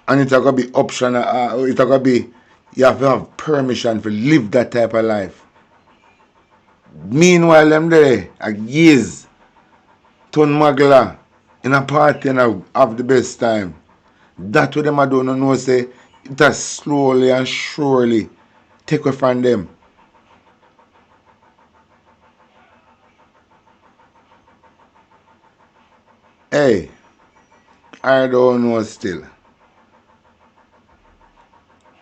and it's going to be optional, it's going to be, you have to have permission to live that type of life. Meanwhile, them there, a gaze, turn magla in a party and have the best time. That's what them I don't know, say, it has slowly and surely take away from them. Hey, I don't know still.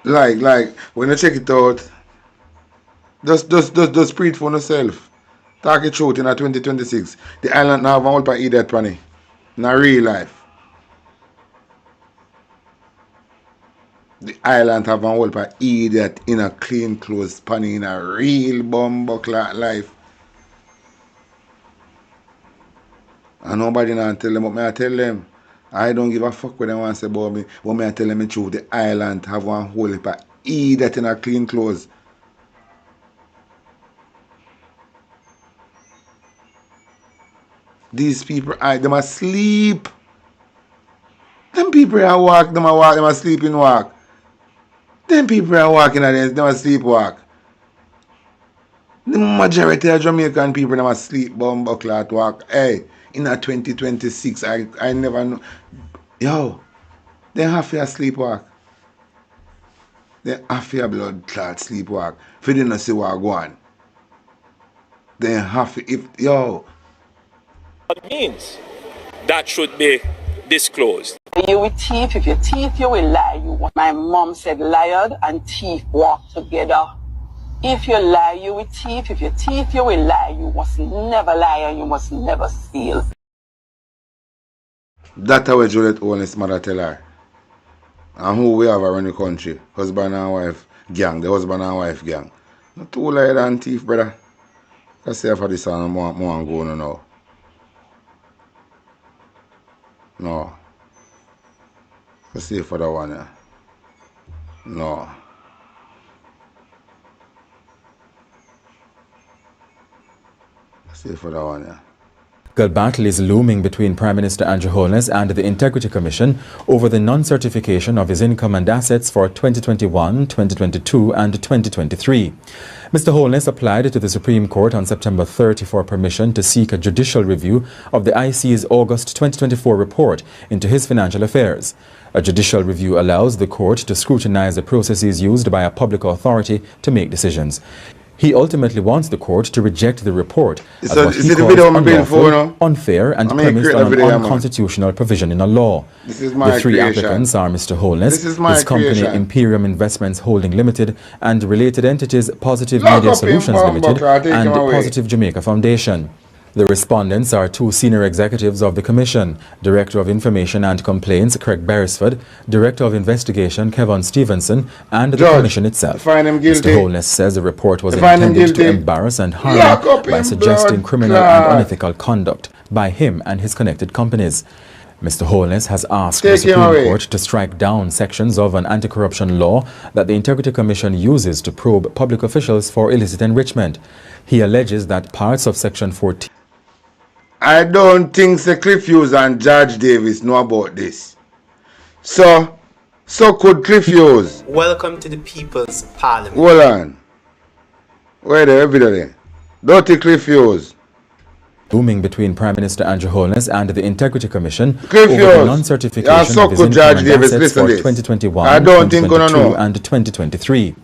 Like when you check it out, just preach for yourself. Talk it truth in 2026. The island now have a whole part idiot panny. In a real life. The island have a whole part idiot in a clean clothes panny in a real bumbuckler life. And nobody now tell them, but me I tell them, I don't give a fuck what they want to say about me. But me I tell them the truth, the island have one whole heap of idiot in a clean clothes. These people, them asleep. Them people are walk, them are sleeping walk. Them people are walking at them sleep walk. The majority of Jamaican people them asleep bumbuckler at walk. Hey. In a 2026, I never know. Yo, they have to sleepwalk. They have to blood clot sleepwalk. If they don't see what go on. They have to, What means that should be disclosed. You will thief, if you thief, you will lie. My mom said liar and thief walk together. If you lie, you will thief. If you thief, you will lie. You must never lie and you must never steal. That's how Juliet Holness mother tell her. And who we have around the country? Husband and wife gang. The husband and wife gang. Not too liar than thief, brother. Let's see for this one more go now. No. Let's see for that one. Yeah. No. Let's see for that one. Yeah. Political battle is looming between Prime Minister Andrew Holness and the Integrity Commission over the non-certification of his income and assets for 2021, 2022 and 2023. Mr. Holness applied to the Supreme Court on September 30 for permission to seek a judicial review of the IC's August 2024 report into his financial affairs. A judicial review allows the court to scrutinize the processes used by a public authority to make decisions. He ultimately wants the court to reject the report as what he calls unlawful, unfair and premised on an unconstitutional provision in a law. The three applicants are Mr. Holness, his company Imperium Investments Holding Limited, and related entities Positive Media Solutions Limited and Positive Jamaica Foundation. The respondents are two senior executives of the Commission, Director of Information and Complaints Craig Beresford, Director of Investigation Kevin Stevenson, and the Commission itself. Mr. Holness says the report was intended to embarrass and harm by suggesting criminal and unethical conduct by him and his connected companies. Mr. Holness has asked the Supreme Court to strike down sections of an anti-corruption law that the Integrity Commission uses to probe public officials for illicit enrichment. He alleges that parts of Section 14... I don't think the Cliff Hughes and Judge Davis know about this. So could Cliff Hughes. Welcome to the People's Parliament. Hold on. Wait there, everybody. Dirty Cliff Hughes. Looming between Prime Minister Andrew Holness and the Integrity Commission Cliff over Hughes. the non-certification of his income and assets for 2021, 2022 and 2023.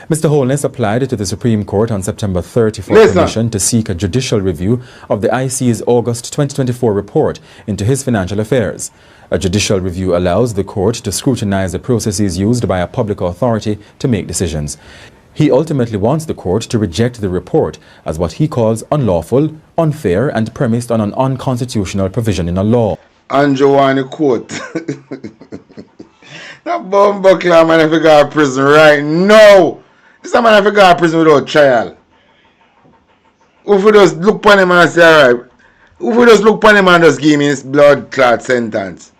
Mr. Holness applied to the Supreme Court on September 30 for permission to seek a judicial review of the IC's August 2024 report into his financial affairs. A judicial review allows the court to scrutinize the processes used by a public authority to make decisions. He ultimately wants the court to reject the report as what he calls unlawful, unfair and premised on an unconstitutional provision in a law. Andrew want to quote. That bomb buckler man if he go to prison right now. This man if he go to prison without trial. If we just look upon him and say, alright, if we just look upon him and just give him his blood clot sentence.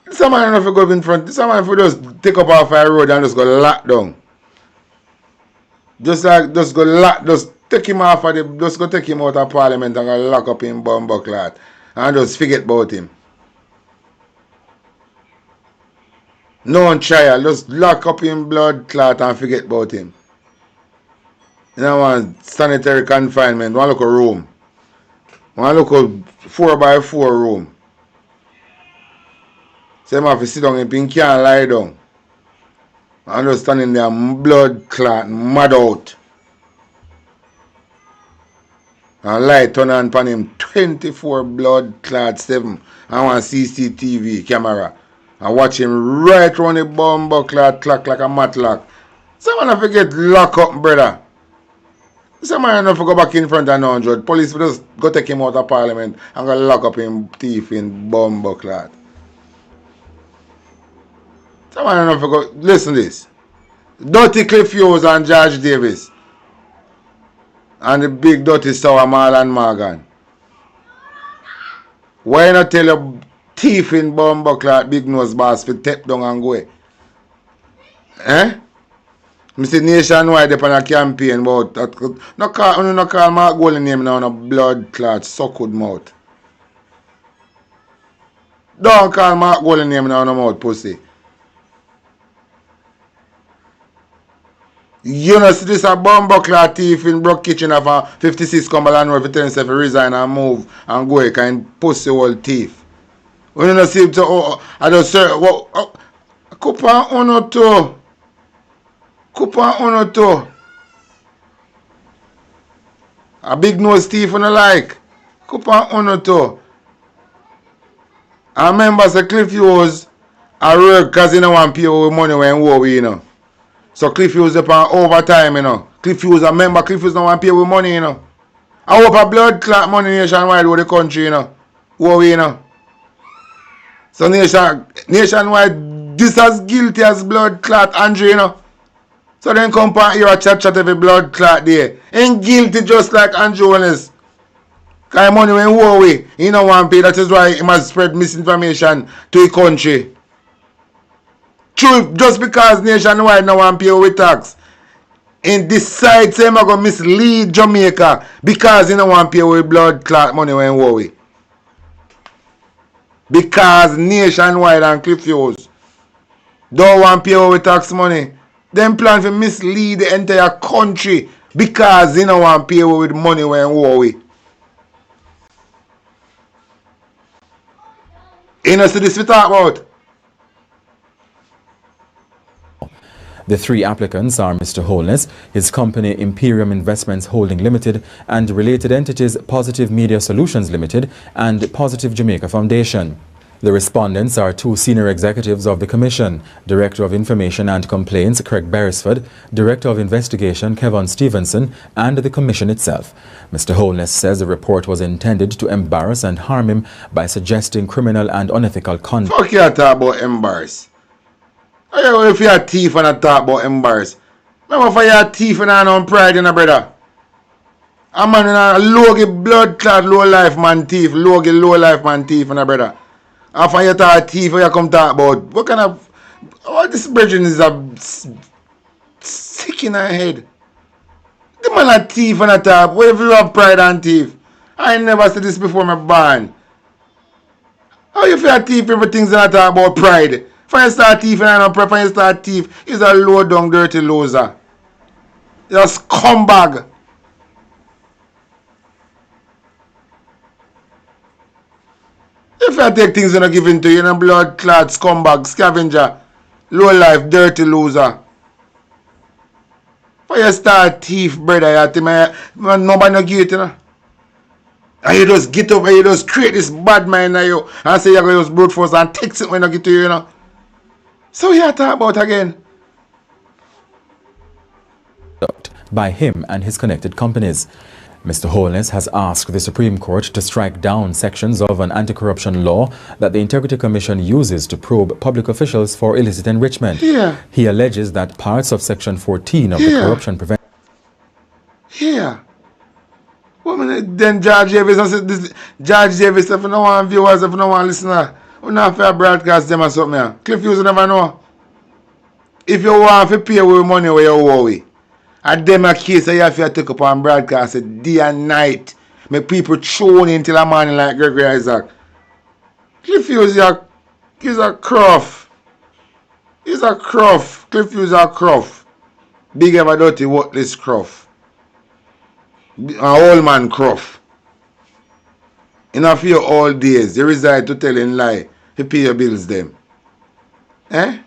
This man if he go in front, this man if we just take up off our road and just go lock down. Just go lock, just take him off of the, just go take him out of Parliament and go lock up him bomb clot and just forget about him. No trial, just lock up him blood clot and forget about him. You know, one sanitary confinement, one look a room. One look a 4x4 room. So him have to sit down and he can't lie down. And just standing there blood clot, mad out. And light turn on upon him 24 blood clot 7. And one CCTV camera. And watch him right round the bomb clock like a matlock. Someone have to get locked up, brother. Someone have to go back in front of 100. Police will just go take him out of Parliament and go lock up him thief in bomb clock. Someone have to go. Listen to this. Dirty Cliff Hughes and George Davis. And the big dirty sour Marlon Morgan. Why not tell you thief in bomb clock big nose boss for step down and go? Eh? I see nationwide upon a campaign about that. No call Mark Golden name now on a blood clot suckled mouth. Don't call Mark Golden name now on a mouth pussy. You know, see this a bomb clot thief in Brook Kitchen of a 56 Cumberland Road for telling himself to resign and move and go a kind pussy old thief. When you don't see him to, I just say, Coupon uno to. Coupon uno to. A big nose thief on the like. Coupon uno to. I remember say Cliff Hughes I work because he don't want to pay with money when we you know. So Cliff Hughes upon overtime, you know. Cliff Hughes, I remember Cliff Hughes don't want to pay with money, you know. I hope a blood clot money nationwide with the country, you know. We you know. So nationwide, this as guilty as blood clot Andrew, you know. So then come back here and chat every blood clot there. Ain't guilty just like Andrew Holness. Because money went away. He don't want to pay. That is why he must spread misinformation to the country. True, just because nationwide no want to pay with tax. And decide say I'm going to mislead Jamaica because he don't want to pay with blood clot money went away. Because nationwide and Cliffuse don't want to pay with tax money. Them plan to mislead the entire country because they don't want to pay with money when away. You know, so this we talk about. The three applicants are Mr. Holness, his company Imperium Investments Holding Limited, and related entities Positive Media Solutions Limited and Positive Jamaica Foundation. The respondents are two senior executives of the Commission, Director of Information and Complaints Craig Beresford, Director of Investigation Kevin Stevenson, and the Commission itself. Mr. Holness says the report was intended to embarrass and harm him by suggesting criminal and unethical conduct. Fuck you talk about embarrass. If you're a thief and I talk about embarrass. Remember if you're a thief and I know pride in a brother. A man in a low blood clot low life man thief, low life man thief and a brother. After you talk thief, you come talk about what kind of this brethren is a sick in her head. The man a thief and a talk. What if you have pride and thief? I never said this before my born. How you feel a thief everything's not talk about pride? If you start thief and I don't pride, if you start thief, he's a low down dirty loser. He's a scumbag. If you take things that are given to you, a blood clot, scumbag, scavenger, low life, dirty loser. If you start thief, brother, you think nobody no get it, you know. And you just get up and you just create this bad mind in you and say you're going to use brute force and text it when you get to you, you know. So you talk about again. By him and his connected companies. Mr. Holness has asked the Supreme Court to strike down sections of an anti-corruption law that the Integrity Commission uses to probe public officials for illicit enrichment. Yeah. He alleges that parts of Section 14 of the Corruption Prevention... Yeah. Then Judge Davis, Judge Davis, if you don't want viewers, if you don't want listeners, you not fair broadcast them or something. Cliff, you never know. If you want to pay with money where you owe it. And them a case you have to take up and broadcast it day and night. Make people tune in till a man like Gregory Isaac. Cliff is a cruff. He's a cruff. Cliff is a cruff. Big ever dirty worthless cruff. An old man cruff. In a few old days, you reside to tell in lie. To pay your bills them. Eh?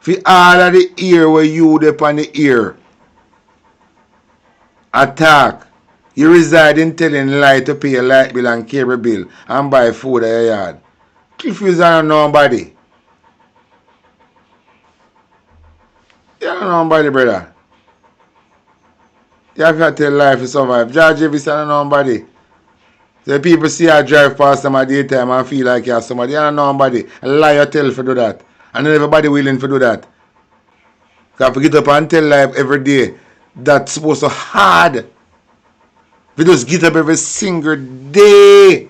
For all of the ear where you up on the ear. Attack. You reside in telling lie to pay your light bill and cable bill and buy food at your yard. Cliff is on nobody. You don't know nobody, brother. You have to tell life to survive. George Davis on nobody. The people see you drive past them at daytime and feel like you're somebody. You don't know nobody. A lie you tell for do that. And then everybody willing to do that. Because if you get up and tell life every day, that's supposed to hard. If you just get up every single day,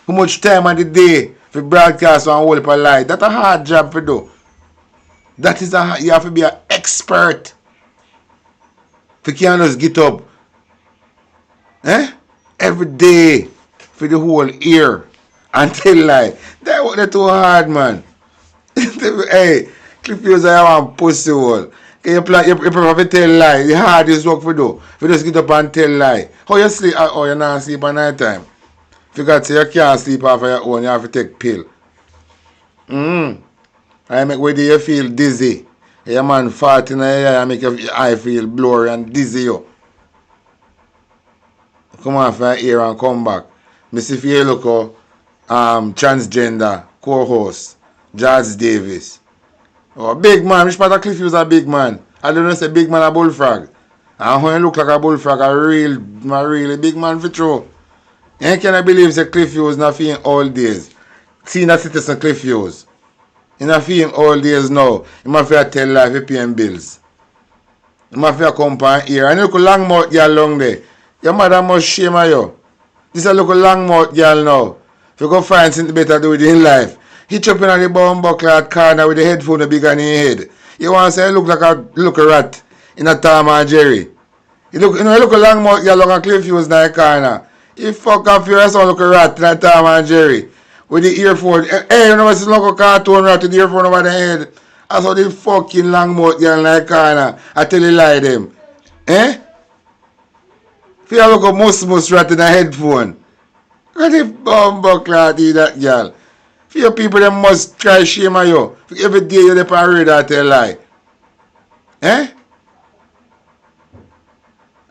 how much time of the day for broadcast and hold up a lie, that's a hard job to do. That is you have to be an expert. If you can't just get up every day for the whole year and tell lie, that's too hard, man. Hey, Cliff is a one pussy hole. You prefer to tell lie. The hardest work for do. If you just get up and tell lie. How you sleep? Oh, you not sleep at night time. If you got to say you can't sleep off of your own, you have to take pill. I make whether you feel dizzy. Your man fart in the air and make your eye feel blurry and dizzy you. Come off your ear and come back. Miss if you look transgender co-host George Davis. Oh, big man, which part of Cliff is a big man? I don't know say big man a bullfrog. And when you look like a bullfrog, a really big man for true. You can't believe that Cliff Hughes not feeling all days. Senior citizen Cliff Hughes. He not feeling all days now. He must have tell life he paying bills. Mafia come pan here. And you look long mouth girl long there. Your mother must shame of you. This a look long mouth girl now. If you go find something better do it in life. Hitch up in the bum buckler corner with the headphone bigger in your head. You want to say you look like a rat in a Tom and Jerry. You look a long mouth girl look a cliff use in the corner. You fuck off your ass look a rat in a Tom and Jerry. With the earphone. Hey, you know what's like a cartoon rat with the earphone over the head. That's how the fucking long mouth girl in the corner. I tell you lie them. Eh? Feel look a mus rat in a headphone. What the bumbuckler that girl? Few people them must try shame of you. Every day you dey parade that tell lie. Eh?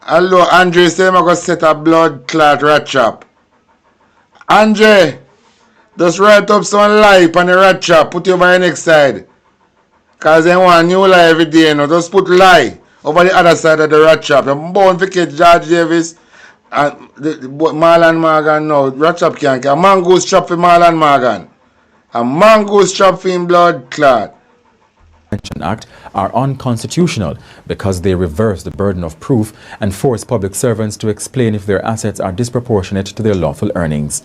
Hello, Andre say I'm gonna set a blood clot rat trap. Andre, just write up some lie on the rat trap, put it over the next side. Cause they want new lie every day, you know. Just put lie over the other side of the rat trap. I'm born to catch George Davis and Marlon Morgan now. Rat trap can't get a mangoes trap for Marlon Morgan. A mangoes trap for him blood clot. Act are unconstitutional because they reverse the burden of proof and force public servants to explain if their assets are disproportionate to their lawful earnings.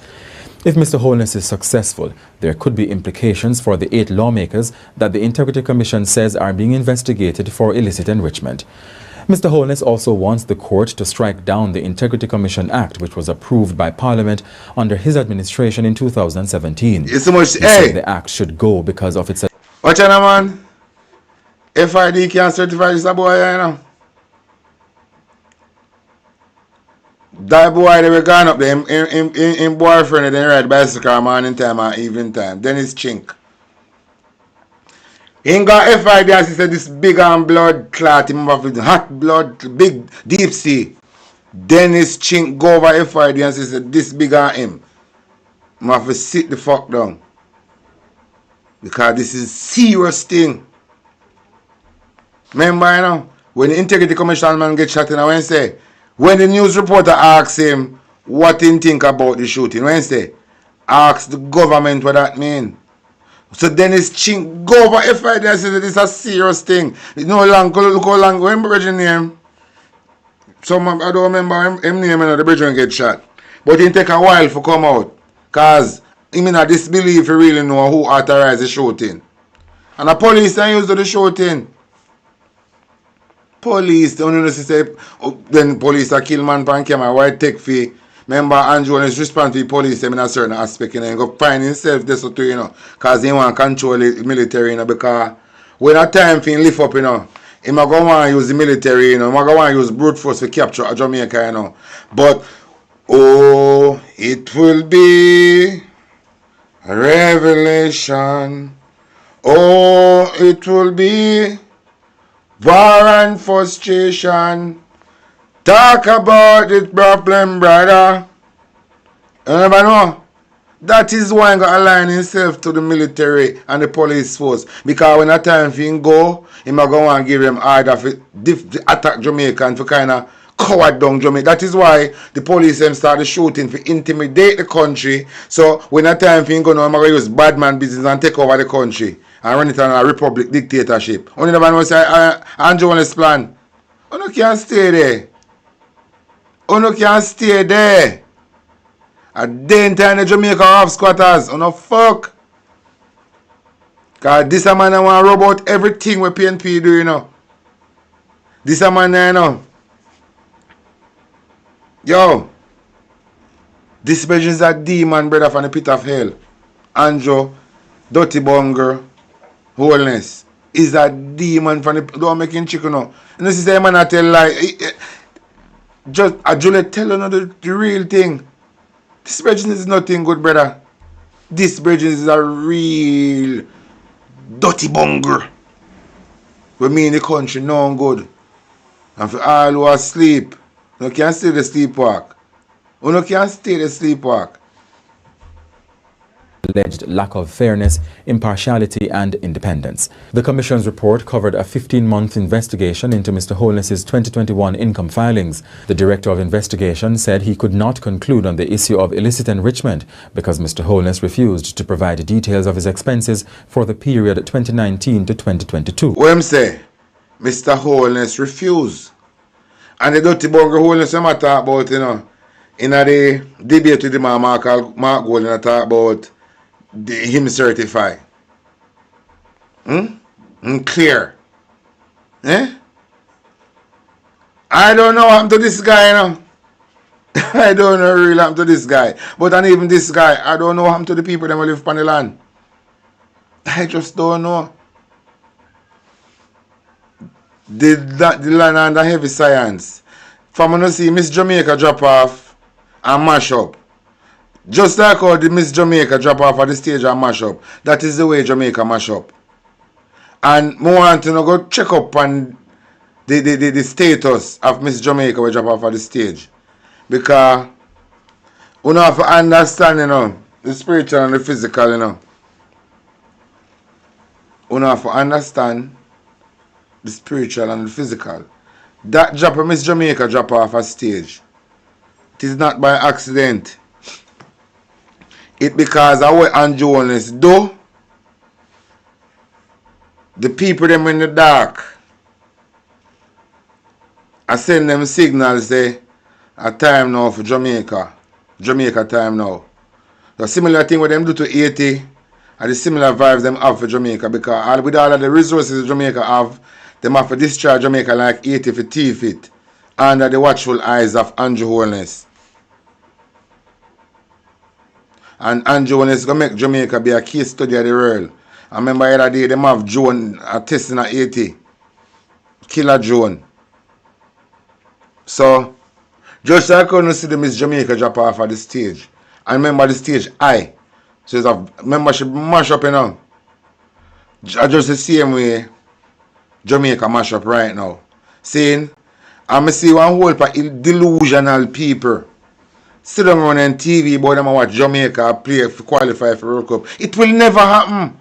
If Mr. Holness is successful, there could be implications for the 8 lawmakers that the Integrity Commission says are being investigated for illicit enrichment. Mr. Holness also wants the court to strike down the Integrity Commission Act, which was approved by Parliament under his administration in 2017. He said the act should go because of its... Watch out, man. FID can't certify this boy, you know. That boy, they were gone up there. In boyfriend, they ride bicycle morning time and evening time. Dennis Chink. He ain't got FID as he said this big and blood clot. Him with hot blood, big deep sea. Dennis Chink go over FID and said this big on him. I'm have to sit the fuck down. Because this is serious thing. Remember, you know, when the Integrity Commission man get shot in Wednesday, when the news reporter asks him what he think about the shooting, Wednesday, ask the government what that mean. So Dennis Chink go over FID and say that this is a serious thing. It's no longer, look how long, remember Bridget name? Some, I don't remember him name, you know, the Bridget get shot. But it take a while for come out. Because he may not disbelieve he really know who authorized the shooting. And the police are used to the shooting. Police, the only say, then police are kill man pan camera, white take fee. Remember, Andrew is respond to the police in a certain aspect, and then go find himself this or two, you know, because he want to control the military, you know, because when a time for him lift up, you know, he might go want to use the military, you know, he might go want to use brute force to capture Jamaica, you know. But, oh, it will be a revelation. Oh, it will be war and frustration. Talk about it problem, brother. You never know. That is why he got align himself to the military and the police force. Because when that time for him go, he might go and give them order for attack Jamaica and for kind of coward down Jamaica. That is why the police them started shooting for intimidate the country. So when that time for him go, I'm going to use bad man business and take over the country and run it on a republic dictatorship. Only never know say Andrew on his plan. You can't stay there. You can't stay there. At the time the Jamaica have squatters. You fuck. Because this a man I want to rub out everything what PNP do, you know. This a man I know. Yo. This person is a demon, brother, from the pit of hell. Andrew, dirty bunger, holness. Is a demon from the... Don't make him chicken now. And this is a man I tell lie. Just a Juliet tell you the real thing. This bridging is nothing good, brother. This bridging is a real dirty bunger. We mean the country no good. And for all who are asleep, you can't stay the sleepwalk. You can't stay the sleepwalk. Alleged lack of fairness, impartiality and independence. The Commission's report covered a 15-month investigation into Mr. Holness's 2021 income filings. The Director of Investigation said he could not conclude on the issue of illicit enrichment because Mr. Holness refused to provide details of his expenses for the period 2019 to 2022. What I'm saying, Mr. Holness refused. And the dirty bungle Holness I'm talk about, you know, in the debate with the man Mark Golden, I talk about him certify. Clear. Eh? I don't know what happened to this guy, you know. I don't know really what happened to this guy. But and even this guy, I don't know what happened to the people that live on the land. I just don't know. The land under heavy science. From when you see Miss Jamaica drop off and mash up. Just like how the Miss Jamaica drop off at the stage and mash up. That is the way Jamaica mash up. And I want to go check up on the status of Miss Jamaica we drop off at the stage. Because we have to understand, you know, the spiritual and the physical, you know. We have to understand the spiritual and the physical. That drop of Miss Jamaica drop off a stage. It is not by accident. It because of what Andrew Holness do. The people them in the dark, I send them signals say a time now for Jamaica. Jamaica time now. The similar thing what them do to Haiti and the similar vibes them have for Jamaica, because with all of the resources Jamaica have, them have to discharge Jamaica like Haiti for thief it under the watchful eyes of Andrew Holness. And Andrew Holness gonna make Jamaica be a case study of the world. I remember the other day them have drone testing at 80. Killer drone. So just like when you see the Miss Jamaica drop off at the stage. And remember the stage high. So it's a membership mash up, you know. Just the same way Jamaica mash up right now. Saying, I see one whole delusional people sit down on TV about them and watch Jamaica play to qualify for World Cup. It will never happen.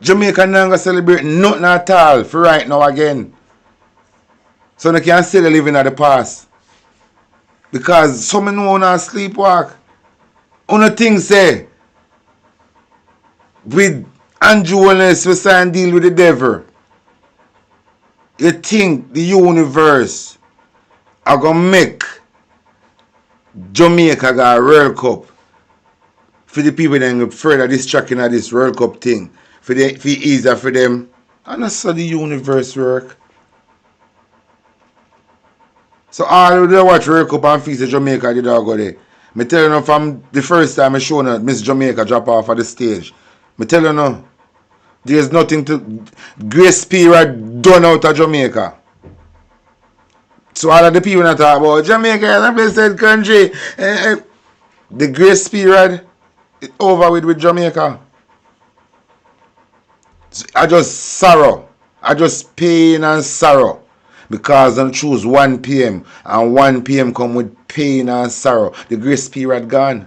Jamaica not going to celebrate nothing at all for right now again. So they can still live in the past. Because some know on sleepwalk. On the thing say, with Andrew Holness we sign deal with the devil. You think the universe are going to make Jamaica got a World Cup for the people that go further distracting at this World Cup thing. For easier for them. And that's how the universe work. So all of them watch World Cup and feast Jamaica the dog go there. Me tell you now from the first time I show you Miss Jamaica drop off at the stage. Me tell you now, there's nothing to grace period done out of Jamaica. So all of the people that talk about Jamaica is a blessed country. The grace period is over with Jamaica. I just sorrow. I just pain and sorrow. Because I choose 1 p.m. and 1 p.m. come with pain and sorrow. The grace period gone.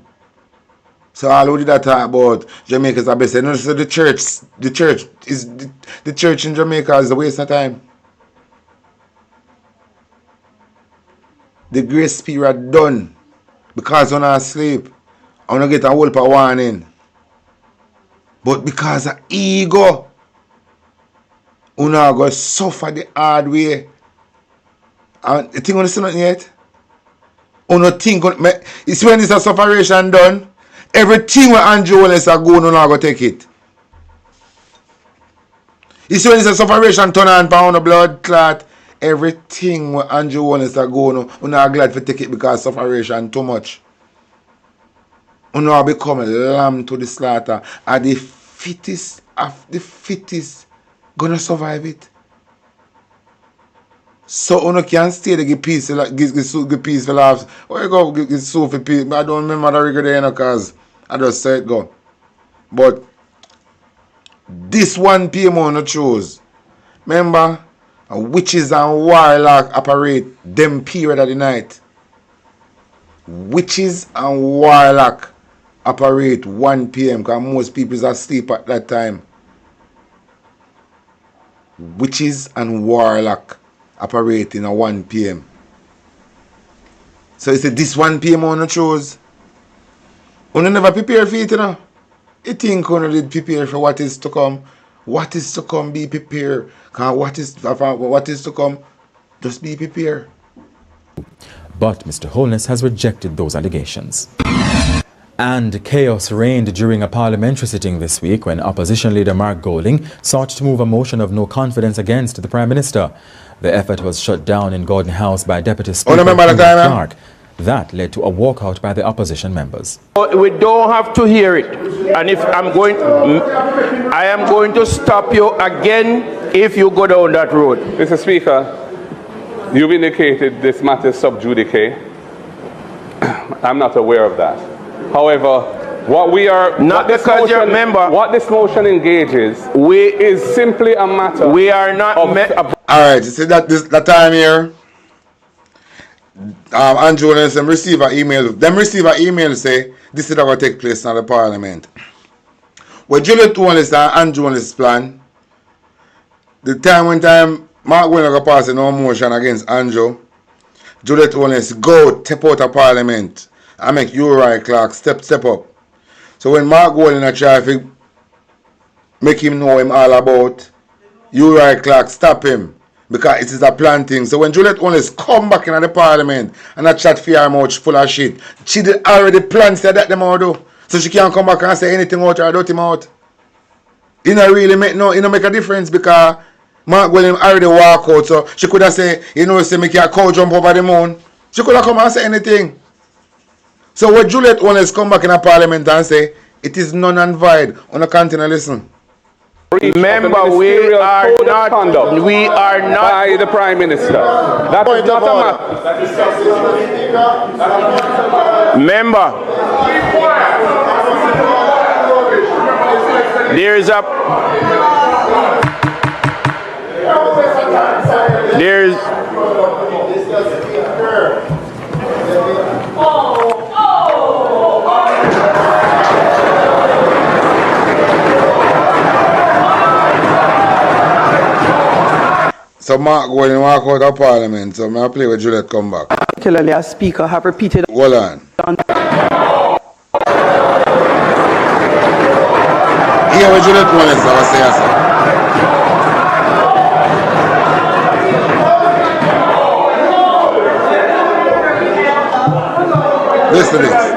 So all we did that talk about Jamaica is a blessed. No, so the church in Jamaica is a waste of time. The grace period done. Because when I sleep, I want to get a whole per warning. But because of ego, you are going to suffer the hard way. And you think you see nothing yet? You don't think, it's when this sufferation done, everything where Andrew Holness are going, you are going to take it. It's when this sufferation turn on pound of blood clot, everything where Andrew Holness are going, you are glad to take it because sufferation too much. You are become a lamb to the slaughter. And the fittest of the fittest gonna survive it. So you can stay there, give peace, give peace for laughs. Where you go, give soup for peace. But I don't remember the rigor there, because I just said go. But this 1 p.m. on the choose. Remember, witches and warlock operate them period of the night. Witches and warlock operate 1 p.m. because most people are asleep at that time. Witches and warlock operate in a 1 p.m. So you say this 1 p.m. on the choose. You never prepare for it, you know. You think you did prepare for what is to come. What is to come, be prepared. What is to come, just be prepared. But Mr. Holness has rejected those allegations. And chaos reigned during a parliamentary sitting this week when opposition leader Mark Golding sought to move a motion of no confidence against the Prime Minister. The effort was shut down in Gordon House by Deputy Speaker Clark. That led to a walkout by the opposition members. We don't have to hear it. And if I am going to stop you again if you go down that road. Mr. Speaker, you've indicated this matter is sub judice. I'm not aware of that. However, what we are not because you remember what this motion engages is simply a matter. We are not. All right, you see that time here. Andrew and them receive an email. Them receive an email say this is going to take place in the Parliament. When Juliet Holness and Andrew Holness plan, the time when Mark Golding going to pass no motion against Andrew, Juliet Holness go step out of Parliament and make Uriah Clark step up. So when Mark Golding try to make him know him all about, Uriah Clark stop him. Because it is a plan thing. So when Juliet Holness come back in the Parliament and a chat for her mouth full of shit, she did already plan to that them out do. So she can't come back and say anything out or dirty mouth. It don't really make make a difference because Mark Golding already walk out. So she could have said, say make your cow jump over the moon. She could have come and say anything. So when Juliet Holness come back in the Parliament and say, it is none and void, on the continue listen. Remember, we are not by the Prime Minister. That is not a matter. Remember, there's So Mark Golding walk out of Parliament, so I play with Juliet come back. Particularly as Speaker have repeated. Hold on. Here with Juliet Holness, I say, listen to this.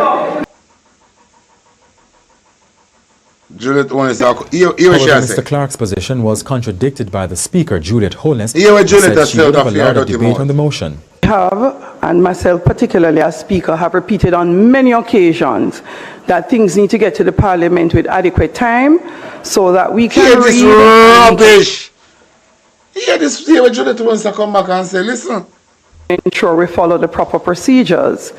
Juliet Holness, However, Mr. Clark's position was contradicted by the Speaker, Juliet Holness, who said she would have allowed a debate on the motion. Have, and myself particularly as Speaker, have repeated on many occasions that things need to get to the Parliament with adequate time so that we can hear this rubbish. Hear this, hear what Juliet Holness come back and say, listen. Ensure we follow the proper procedures.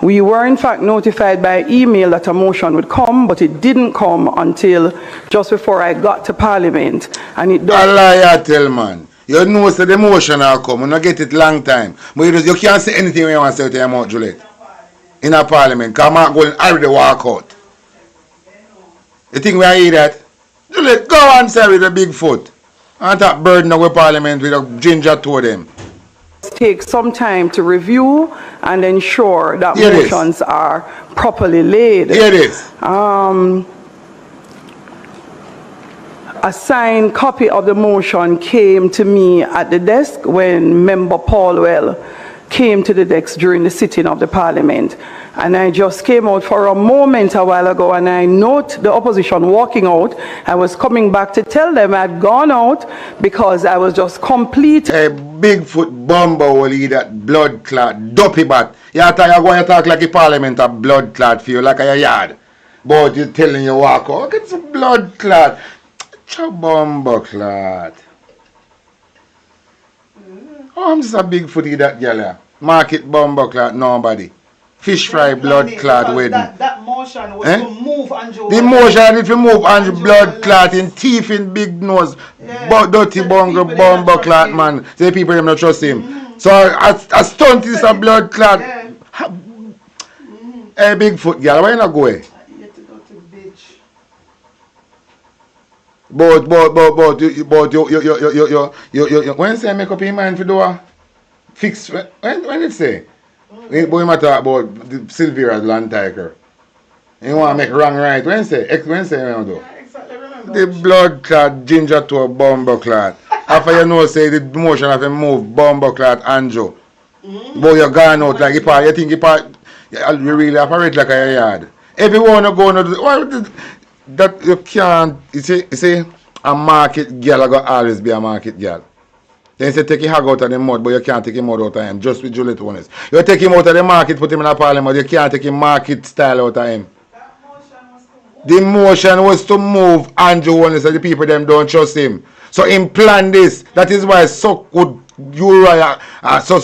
We were in fact notified by email that a motion would come, but it didn't come until just before I got to Parliament. And it does. A liar tell man. You know so the motion will come, you don't get it long time. But you can't say anything when you want to say to your mouth, Juliet. In a Parliament, because Mark Golding already walk out. You think we hear that? Juliet, go and say with a big foot. And that burden of Parliament with a ginger to them. Take some time to review and ensure that motions are properly laid. Here it is. A signed copy of the motion came to me at the desk when Member Paulwell came to the desk during the sitting of the Parliament. And I just came out for a moment a while ago and I note the opposition walking out. I was coming back to tell them I'd gone out because I was just complete. A Bigfoot bumbo will eat that blood clot, dopey bat. You're going to talk like a Parliament a blood clot for you, like a yard. But you're telling you walk out, it's a blood clot. It's a bumbo clot. Oh, I'm just a Bigfoot eat that girl. Market bumbo clot, nobody. Fish fry blood clot wedding. That motion was to move Andrew. The motion if you move Andrew blood clot in teeth in big nose, dirty bungle bumbo clot man. Say people them not trust him. So I stunt is a blood clot. Hey Bigfoot girl, why you not go away? But you when say make up your mind for do a fix when it say? We might talk about the Sylvia land tiger. You want to make wrong right. When say you want to do? The blood clot ginger to a bumble clot. After you know say the motion of him move bumble clot Andrew. But you're gone out like you think you really operate like a yard. If you wanna go that you can't you see a market girl going always be a market girl. Then you say take your hog out of the mud, but you can't take him out of him, just with Juliet Holness. You take him out of the market, put him in a parliament, you can't take him market style out of him. The motion was to move Andrew Holness and the people them don't trust him. So him plan this. That is why so good Uriah so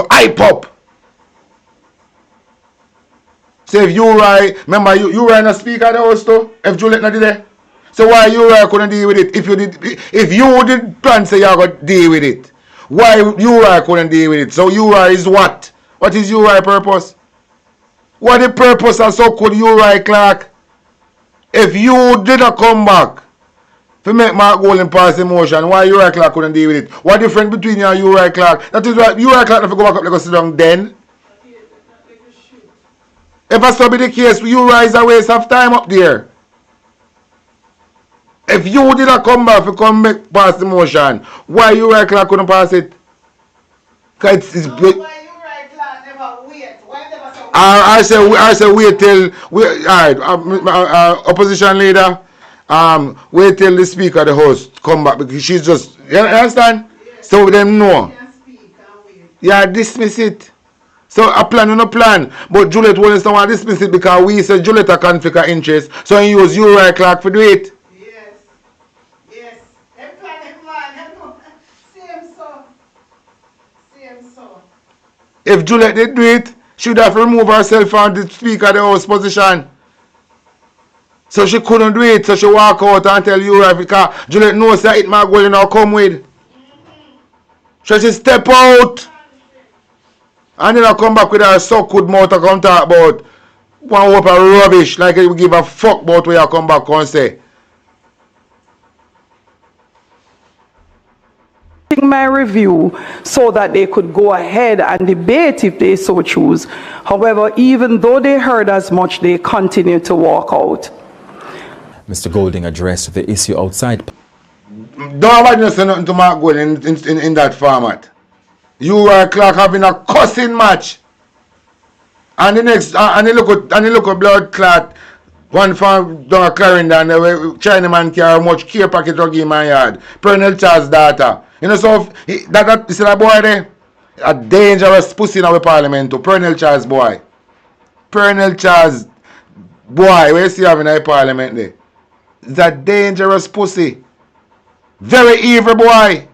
hype up. So if Uriah, remember Uriah not speak at the house too? If Juliet not did there? So why Uriah couldn't deal with it? If you did plan say you're gonna deal with it, why Uriah couldn't deal with it? So Uriah is what? What is Uriah purpose? What the purpose of so could Uriah Clark? If you did not come back to make Mark Golden pass the motion, why Uriah Clark couldn't deal with it? What difference between you and Uriah Clark? That is why Uriah Clark never go back up like a sit down then. If that's to be the case, Uriah is a waste of time up there. If you did not come back to come make pass the motion, why Uriah Clark couldn't pass it? Because it's I say wait till opposition leader wait till the speaker of the house come back because she's just you understand? So them know. Yeah, dismiss it. So a plan or no plan. But Juliet Holness don't want to dismiss it because we say Juliet a conflict of interest. So he use Uriah Clark for do it. Yes. Them plan him man. Same so. If Juliet did do it, she would have removed herself from the Speaker of the House position. So she couldn't do it. So she walk out and tell Uriah because Juliet knows that it might go in or come with. So she step out. And then I come back with her so good mouth to come talk about one hope of rubbish like you give a fuck about where you come back and say. My review so that they could go ahead and debate if they so choose. However, even though they heard as much, they continue to walk out. Mr. Golding addressed the issue outside. Nobody say nothing to Mark Golding in that format. Uriah Clark having a cussing match. And the next and they look at blood clot. One from down Clarendon, Chinaman carry much care packet to give my yard. Pernell Charles' daughter. You know, so that is a boy there. A dangerous pussy in our parliament to Pernell Charles boy. Pernell Charles boy, where you see having a parliament there? It's a dangerous pussy. Very evil boy.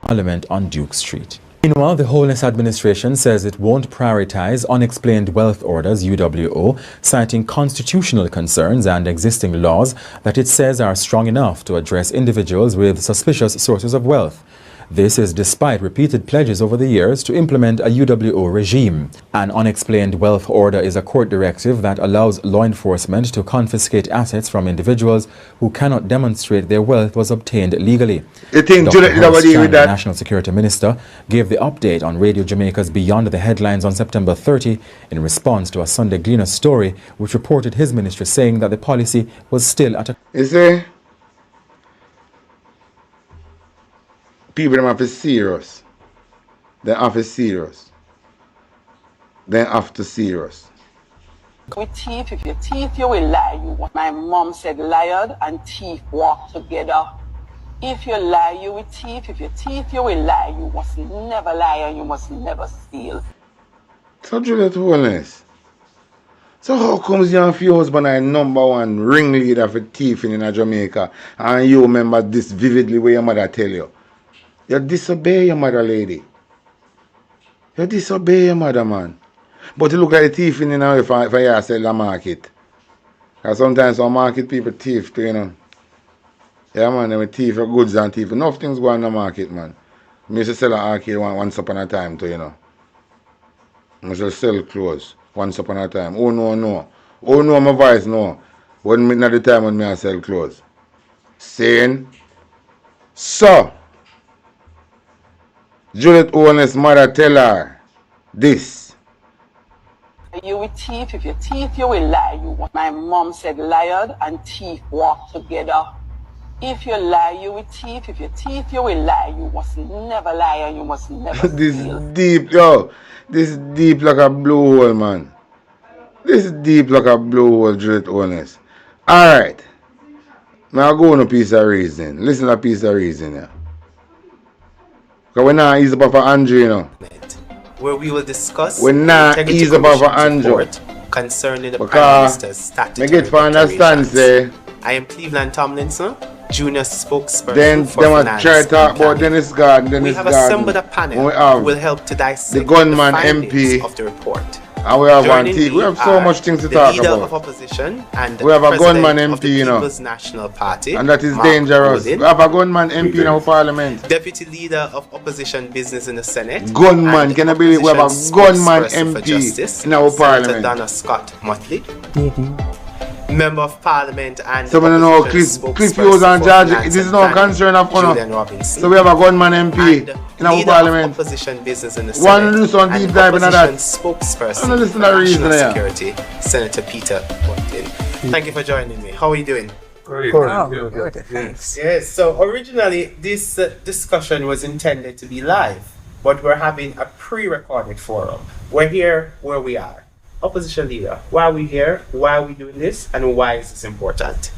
Parliament on Duke Street. Meanwhile, the Holness administration says it won't prioritize unexplained wealth orders UWO, citing constitutional concerns and existing laws that it says are strong enough to address individuals with suspicious sources of wealth. This is despite repeated pledges over the years to implement a UWO regime. An unexplained wealth order is a court directive that allows law enforcement to confiscate assets from individuals who cannot demonstrate their wealth was obtained legally. Dr. Horace Chan, the National Security Minister, gave the update on Radio Jamaica's Beyond the Headlines on September 30 in response to a Sunday Gleaner story which reported his ministry saying that the policy was still at a... You see? People them have to serious. They have to serious. They have to serious. With teeth, if you teeth, you will lie. My mom said liar and teeth walk together. If you lie, you will teeth. If you teeth, you will lie. You must never lie and you must never steal. So Juliet Holness. So how comes you and your husband are #1 ringleader for thieving in Jamaica and you remember this vividly where your mother tell you? You disobey your mother, lady. You disobey your mother, man. But you look like the thief in the for you sell the market. Because sometimes some market people thief too, you know. Yeah, man, they thief for goods and thief. Enough things go on the market, man. I used to sell an arcade once upon a time too, you know. I used to sell clothes once upon a time. Oh, no. Oh, no, my voice, no. When not the time when I sell clothes. Saying, so, Juliet Holness' mother tell her this. you with thief. If you're thief, you will lie. You want. My mom said liar and thief walk together. If you lie, you will thief. If you're thief, you will lie. You must never lie and you must never This steal. deep, yo. This is deep like a blue hole, man. This is deep like a blue hole, Dread Honest. Alright. Now I go on a piece of reason. Listen to a piece of reason here. Because we're not easy up for Andrew, you know. Where we will discuss we're not easy up for Andrew. Concerning the Prime Minister's statutory get for understand, say. I am Cleveland Tomlinson, junior spokesperson then for Then finance. we try to talk about Dennis Garden. We have assembled a panel who will help to dissect the gunman the findings MP of the report. And we have one team. We have so much things to talk the leader about. of opposition and we have a gunman of the MP, you know. People's National Party, and that is Mark dangerous. Golden. We have a gunman MP in our parliament. Deputy leader of opposition business in the Senate. Gunman, can I believe we have a gunman MP in our parliament? Donna Scott Motley. Member of Parliament and so we don't know Cliff Hughes and George. This is no concern of honor. So we have a gunman MP in our parliament. Opposition business in the Senate. One do some deep dive in that. Spokesperson listen to the reason National Security, Senator Peter Bunting. Thank you for joining me. How are you doing? Great. Good. Thanks. Yes. So originally this discussion was intended to be live, but we're having a pre-recorded forum. We're here where we are. Opposition leader, why are we here? Why are we doing this? And why is this important?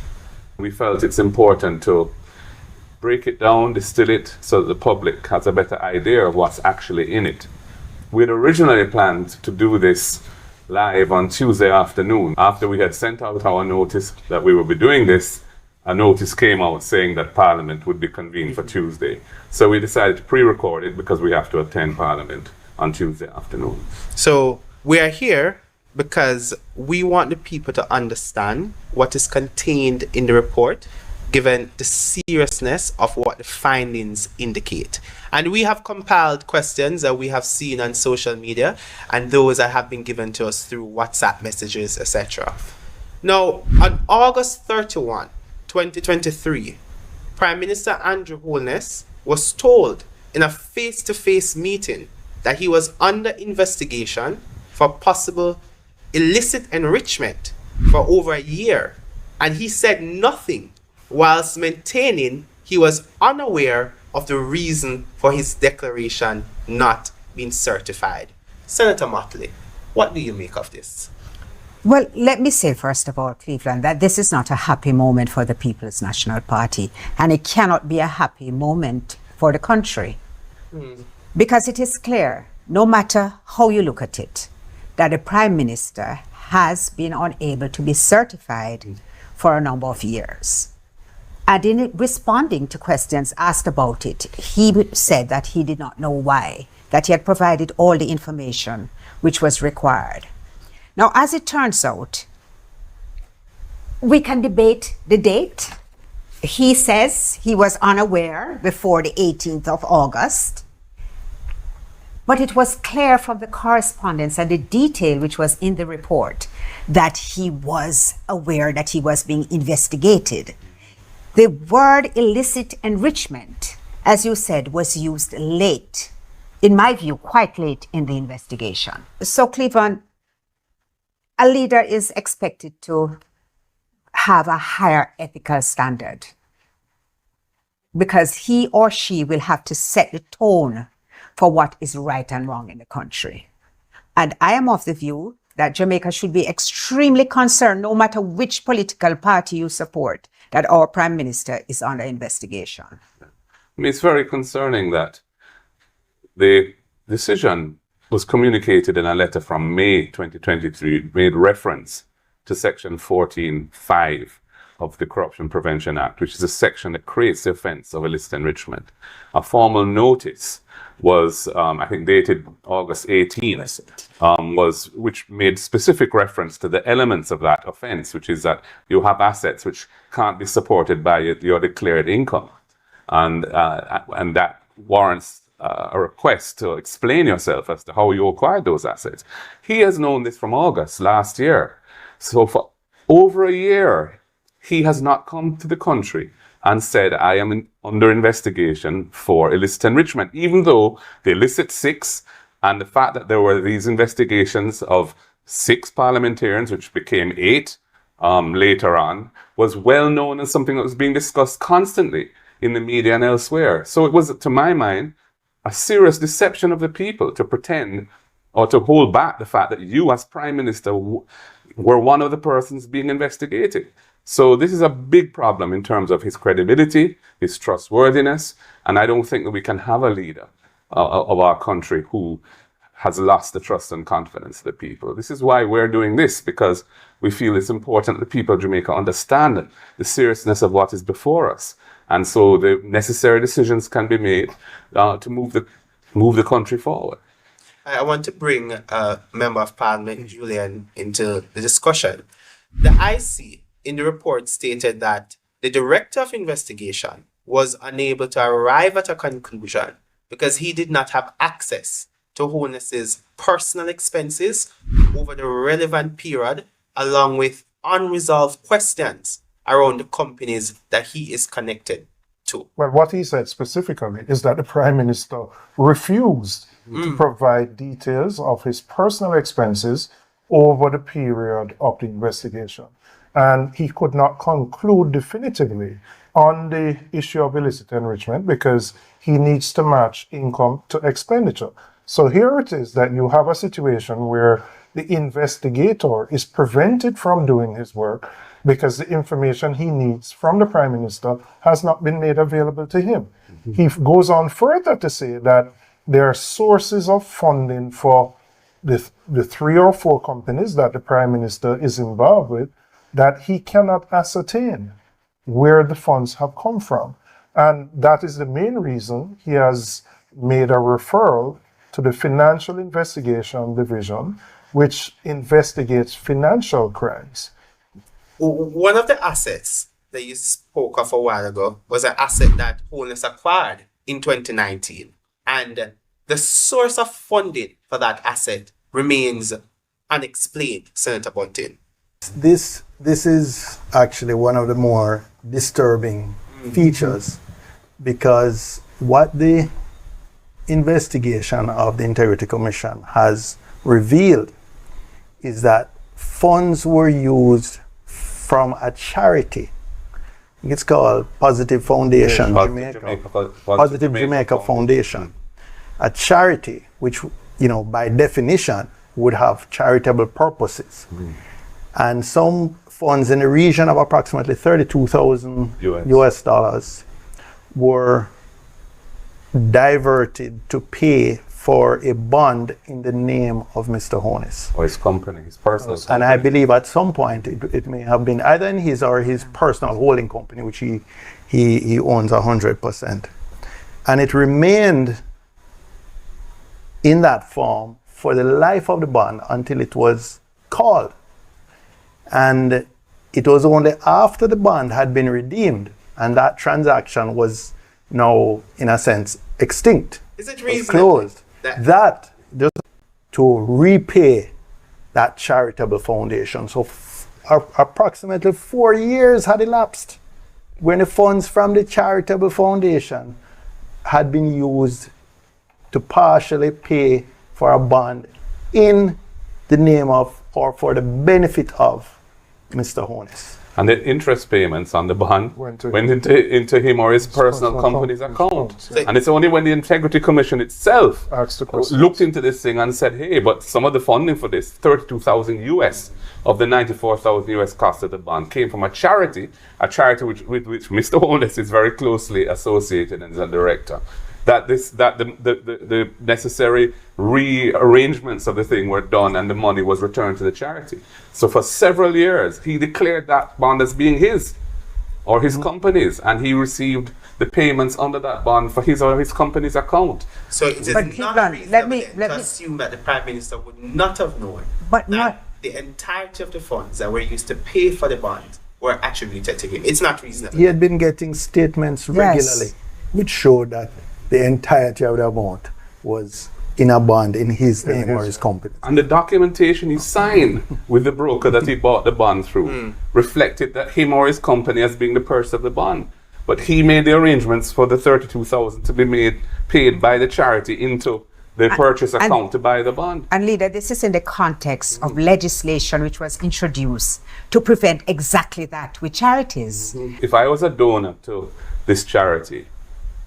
We felt it's important to break it down, distill it, so that the public has a better idea of what's actually in it. We had originally planned to do this live on Tuesday afternoon. After we had sent out our notice that we would be doing this, a notice came out saying that Parliament would be convened for Tuesday. So we decided to pre-record it because we have to attend Parliament on Tuesday afternoon. So we are here because we want the people to understand what is contained in the report, given the seriousness of what the findings indicate. And we have compiled questions that we have seen on social media and those that have been given to us through WhatsApp messages, etc. Now, on August 31, 2023, Prime Minister Andrew Holness was told in a face-to-face meeting that he was under investigation for possible illicit enrichment for over a year, and he said nothing whilst maintaining he was unaware of the reason for his declaration not being certified. Senator Motley, what do you make of this? Well, let me say first of all, Cleveland, that this is not a happy moment for the People's National Party, and it cannot be a happy moment for the country. Because it is clear, no matter how you look at it, that the Prime Minister has been unable to be certified for a number of years. And in responding to questions asked about it, he said that he did not know why, that he had provided all the information which was required. Now, as it turns out, we can debate the date. He says he was unaware before the 18th of August. But it was clear from the correspondence and the detail which was in the report that he was aware that he was being investigated. The word illicit enrichment, as you said, was used late, in my view, quite late in the investigation. So, Cleveland, a leader is expected to have a higher ethical standard because he or she will have to set the tone for what is right and wrong in the country. And I am of the view that Jamaica should be extremely concerned, no matter which political party you support, that our Prime Minister is under investigation. I mean, it's very concerning that the decision was communicated in a letter from May 2023, made reference to Section 14(5) of the Corruption Prevention Act, which is a section that creates the offence of illicit enrichment. A formal notice was, I think, dated August 18th, which made specific reference to the elements of that offence, which is that you have assets which can't be supported by your declared income, and that warrants a request to explain yourself as to how you acquired those assets. He has known this from August last year. So for over a year, he has not come to the country and said, I am under investigation for illicit enrichment, even though the illicit 6 and the fact that there were these investigations of 6 parliamentarians, which became 8 later on, was well known as something that was being discussed constantly in the media and elsewhere. So it was, to my mind, a serious deception of the people to pretend or to hold back the fact that you as Prime Minister were one of the persons being investigated. So this is a big problem in terms of his credibility, his trustworthiness, and I don't think that we can have a leader of our country who has lost the trust and confidence of the people. This is why we're doing this, because we feel it's important that the people of Jamaica understand the seriousness of what is before us. And so the necessary decisions can be made to move the country forward. I want to bring Member of Parliament Julian into the discussion. The IC in the report stated that the Director of Investigation was unable to arrive at a conclusion because he did not have access to Holness's personal expenses over the relevant period, along with unresolved questions around the companies that he is connected to. Well, what he said specifically is that the Prime Minister refused to provide details of his personal expenses over the period of the investigation. And he could not conclude definitively on the issue of illicit enrichment because he needs to match income to expenditure. So here it is that you have a situation where the investigator is prevented from doing his work because the information he needs from the Prime Minister has not been made available to him. He goes on further to say that there are sources of funding for the 3 or 4 companies that the Prime Minister is involved with that he cannot ascertain where the funds have come from. And that is the main reason he has made a referral to the Financial Investigation Division, which investigates financial crimes. One of the assets that you spoke of a while ago was an asset that Holness acquired in 2019. And the source of funding for that asset remains unexplained, Senator Bunting. This is actually one of the more disturbing features, because what the investigation of the Integrity Commission has revealed is that funds were used from a charity. It's called Positive Foundation, Positive Jamaica Foundation, a charity which, by definition, would have charitable purposes. And some funds in the region of approximately $32,000 US dollars were diverted to pay for a bond in the name of Mr. Holness. Or his company, his personal company. And I believe at some point it may have been either in his or his personal holding company, which he owns 100%. And it remained in that form for the life of the bond until it was called. And it was only after the bond had been redeemed and that transaction was now, in a sense, extinct. Is it reasonable closed? That just to repay that charitable foundation. So approximately 4 years had elapsed when the funds from the charitable foundation had been used to partially pay for a bond in the name of or for the benefit of Mr. Holness. And the interest payments on the bond went into him or his personal company's account. And it's only when the Integrity Commission itself looked into this thing and said, hey, but some of the funding for this, $32,000 US of the $94,000 US cost of the bond, came from a charity with which Mr. Holness is very closely associated and is a director. That the necessary rearrangements of the thing were done and the money was returned to the charity. So for several years, he declared that bond as being his or his company's, and he received the payments under that bond for his or his company's account. So it is not reasonable to assume that the Prime Minister would not have known that the entirety of the funds that were used to pay for the bond were attributed to him. It's not reasonable. He had been getting statements regularly, which showed that the entirety of the amount was in a bond in his name or his company. And the documentation he signed with the broker that he bought the bond through reflected that him or his company as being the purchaser of the bond. But he made the arrangements for the $32,000 to be paid by the charity into the purchase account to buy the bond. And leader, this is in the context of legislation which was introduced to prevent exactly that with charities. If I was a donor to this charity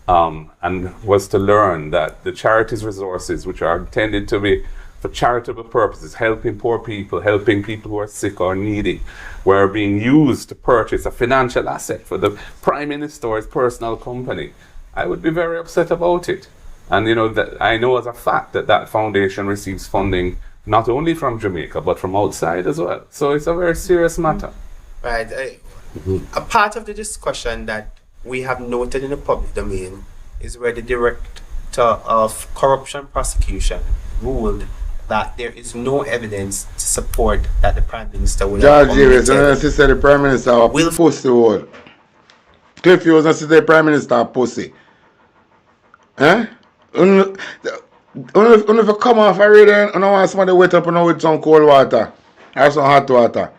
and was to learn that the charity's resources, which are intended to be for charitable purposes, helping poor people, helping people who are sick or needy, were being used to purchase a financial asset for the Prime Minister or his personal company, I would be very upset about it. And you know, that I know as a fact that that foundation receives funding not only from Jamaica but from outside as well. So it's a very serious matter. Right. A part of the discussion that we have noted in the public domain is where the Director of Corruption Prosecution ruled that there is no evidence to support that the Prime Minister will have George Davis, the Prime Minister a pussy wall. Cliff, you was not the Prime Minister a pussy. Eh? Only if you come off a radio and I want somebody wet up and with some cold water or some hot water.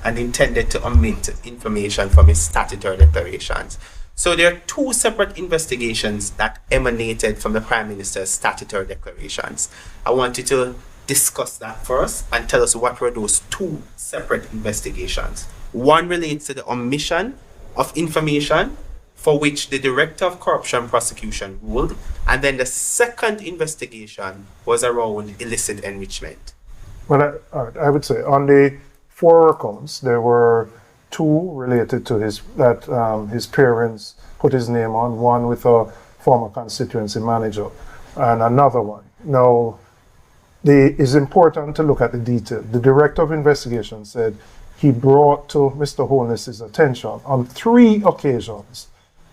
And intended to omit information from his statutory declarations. So there are two separate investigations that emanated from the Prime Minister's statutory declarations. I want you to discuss that first and tell us what were those two separate investigations. One relates to the omission of information for which the Director of Corruption Prosecution ruled, and then the second investigation was around illicit enrichment. Well, I would say on the 4 accounts, there were 2 related to his parents put his name on, one with a former constituency manager, and another one. Now, it's important to look at the detail. The Director of Investigation said he brought to Mr. Holness's attention on 3 occasions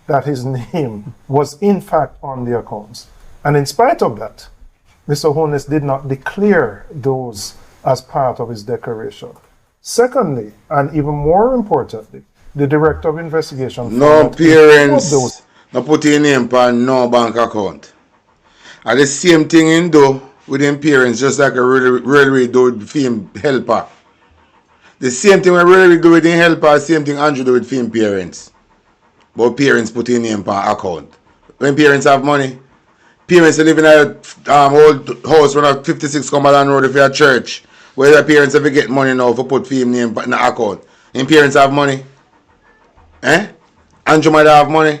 that his name was in fact on the accounts. And in spite of that, Mr. Holness did not declare those as part of his declaration. Secondly, and even more importantly, the Director of Investigation... No parents, no put your name on no bank account. And the same thing in do with him parents, just like a railway do with film helper. The same thing when railway do with him helper, same thing Andrew do with film parents. But parents put in name on account. When parents have money, parents live in a old house on 56 Cumberland Road if you're a church, where the parents ever get money now for put film name in the account. And parents have money. Eh? Andrew might have money.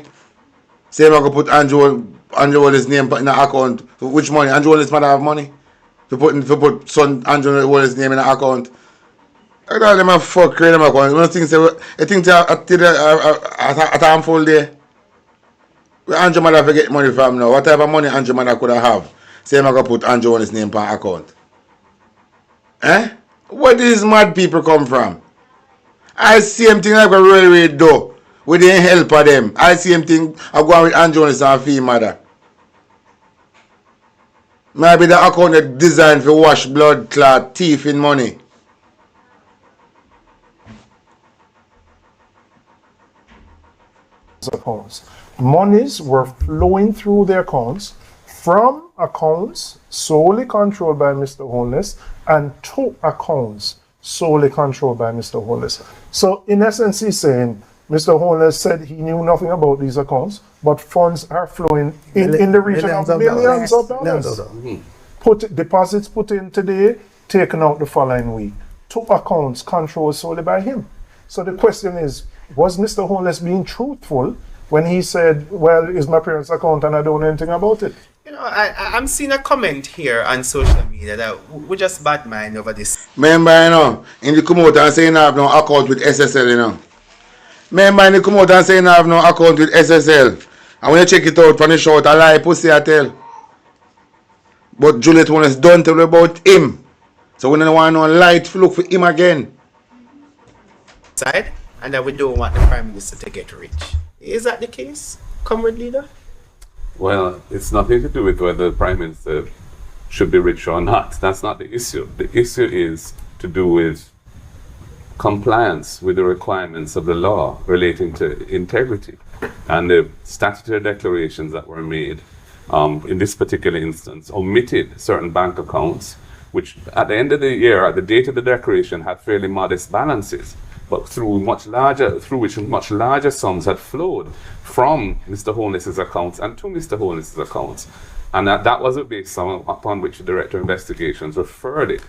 Same I go put Andrew Wallace's name in the account. For which money? Andrew Wallace might have money. For put son Andrew Wallace's name in the account. I don't them a fuck crazy them account. One thing say I think at a full day. Andrew might have to get money from now. What type of money Andrew might could have? Same I go put Andrew Wallace's name in account. Eh? Where these mad people come from? I same thing like a railway do. We didn't help of them. I same thing I go on with Andrew Wallace and fee mother. Maybe the account is designed for wash blood clot, thief in money. Accounts. Monies were flowing through their accounts from accounts solely controlled by Mr. Holness and to accounts solely controlled by Mr. Holness. So in essence, he's saying Mr. Holness said he knew nothing about these accounts, but funds are flowing in the region of millions of dollars. Deposits put in today, taken out the following week. 2 accounts controlled solely by him. So the question is, was Mr. Holness being truthful when he said, well, it's my parents' account and I don't know anything about it? You know, I'm seeing a comment here on social media that we just bad mind over this. Remember, you know, in the come out and say you have no account with SSL, you know. Remember, in the come out and say you have no account with SSL. And when you check it out, punish out, a lie, pussy, I tell. But Juliet Holness don't tell about him. So we don't want no light to look for him again. Side, and that we don't want the Prime Minister to get rich. Is that the case, comrade leader? Well, it's nothing to do with whether the Prime Minister should be rich or not. That's not the issue. The issue is to do with compliance with the requirements of the law relating to integrity and the statutory declarations that were made in this particular instance omitted certain bank accounts which at the end of the year, at the date of the declaration, had fairly modest balances, but through which much larger sums had flowed from Mr. Holness's accounts and to Mr. Holness's accounts. And that was a basis upon which the Director of Investigations referred it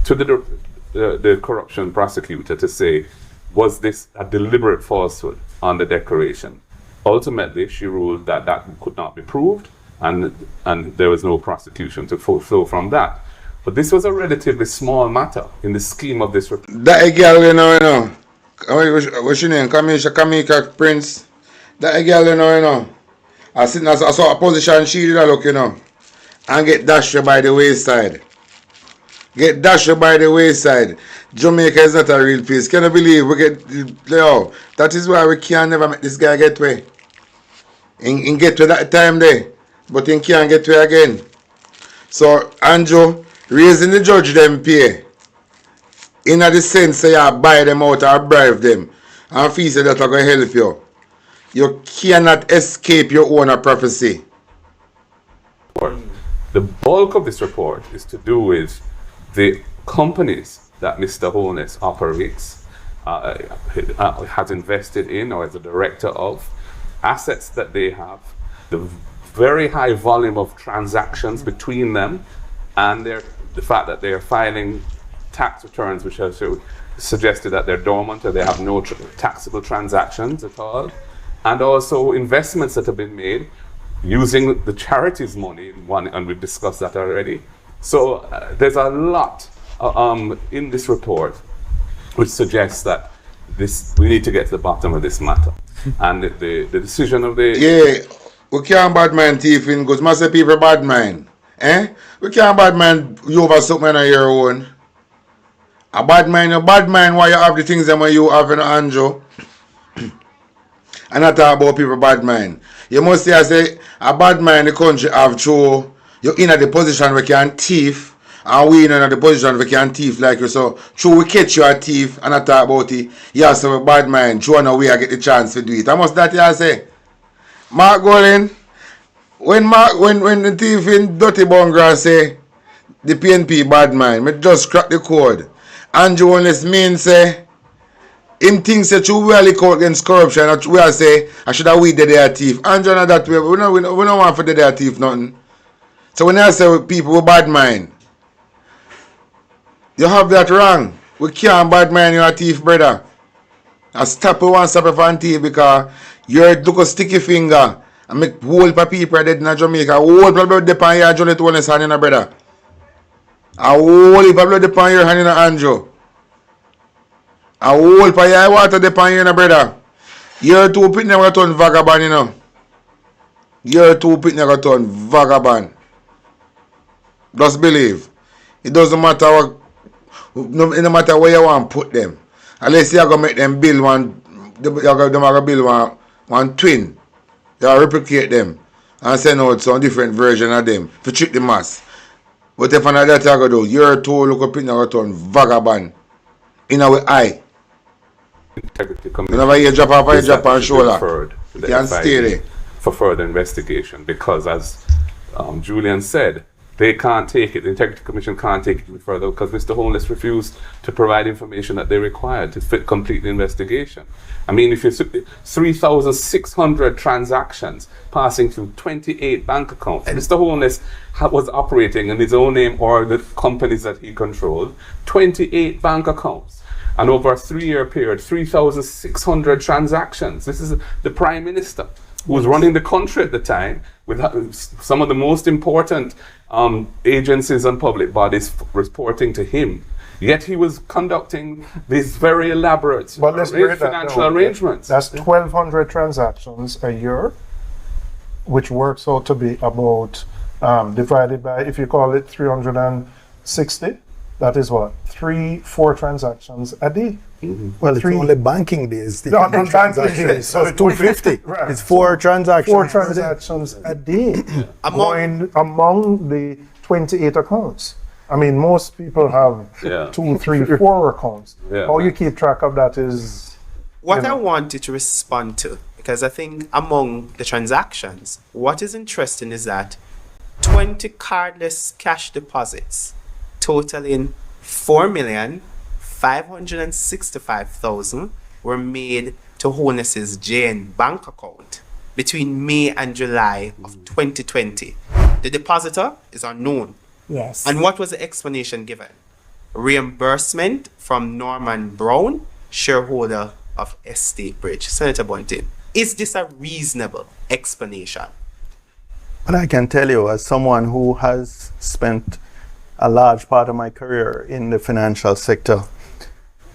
to the corruption prosecutor to say, was this a deliberate falsehood on the declaration? Ultimately, she ruled that that could not be proved, and there was no prosecution to flow from that. But this was a relatively small matter in the scheme of this report. That girl, you know. What's your name? Kamika Prince. That girl, you know. I saw a position she did look, you know, and get dashed by the wayside. Get dashed by the wayside. Jamaica is not a real place. Can you believe we get, Leo? That is why we can never make this guy get way. In get to that time there, but he can't get way again. So Andrew, raising the judge them pay. In the sense say you buy them out or bribe them, and feel say that are going to help you. You cannot escape your own prophecy. The bulk of this report is to do with the companies that Mr. Holness operates, has invested in, or is a director of, assets that they have, the very high volume of transactions between them, and the fact that they are filing tax returns which have suggested that they're dormant or they have no taxable transactions at all. And also investments that have been made using the charities money, and we've discussed that already. So there's a lot in this report which suggests that we need to get to the bottom of this matter. And the decision of the... Yeah, we can't bad mind thieving because most of the people bad mind. We can't bad mind you over something on your own. A bad mind why you have the things that you have in Andrew. And not talk about people bad mind. You must say a bad mind the country have true. You're in the position where you can thief, and we in the position where we can thief like you. So true we catch you a thief and not talk about it. You have some bad mind. True no way I get the chance to do it. I must that you say. Mark Golden, when the thief in Dirty Bungra say the PNP bad mind, me just crack the code. Andrew Holness means say him thinks that you really call against corruption. We are say I should have weed the thief. Andrew not that way. We don't want for the thief nothing. So when I say people with bad mind, you have that wrong. We can't bad mind you a thief, brother. I stop you one step from thief because you're look a sticky finger and make whole people dead in Jamaica. Whole blood depend your Johnny Holness hand in a brother. A whole blood depend your hand in a Andrew. A whole pa your water depend you in a brother. You're two pit never turn vagabond, you know. You're two pit never turn vagabond. Just believe. It doesn't matter what, no matter where you want to put them. Unless you're going to make them build one twin. You replicate them and send out some different version of them to trick the mass. But if another that you're going to do, you're two look up in your turn vagabond. In our eye. You never hear drop off your drop on shoulder. You can stay there. For further investigation, because as Julian said, they can't take it. The Integrity Commission can't take it any further because Mr. Holness refused to provide information that they required to complete the investigation. I mean, if you 3,600 transactions passing through 28 bank accounts, Mr. Holness was operating in his own name or the companies that he controlled, 28 bank accounts. And over a 3-year period, 3,600 transactions. This is the Prime Minister who was running the country at the time with some of the most important agencies and public bodies reporting to him. Yet he was conducting these very elaborate financial arrangements. That's 1,200 transactions a year, which works out to be about, divided by, if you call it 360, that is what? 3-4 transactions a day. Mm-hmm. Well, it's only banking days. No, not banking days. So it's 250. Right. It's 4 transactions. 4 transactions a day. Among the 28 accounts. I mean, most people have 2, 3, 4 accounts. Yeah. How you keep track of that is... What I wanted to respond to, because I think among the transactions, what is interesting is that 20 cardless cash deposits totaling 4,565,000 were made to Holness's Jane bank account between May and July of 2020. The depositor is unknown. Yes. And what was the explanation given? Reimbursement from Norman Brown, shareholder of Estate Bridge. Senator Boynton, is this a reasonable explanation? But I can tell you, as someone who has spent a large part of my career in the financial sector,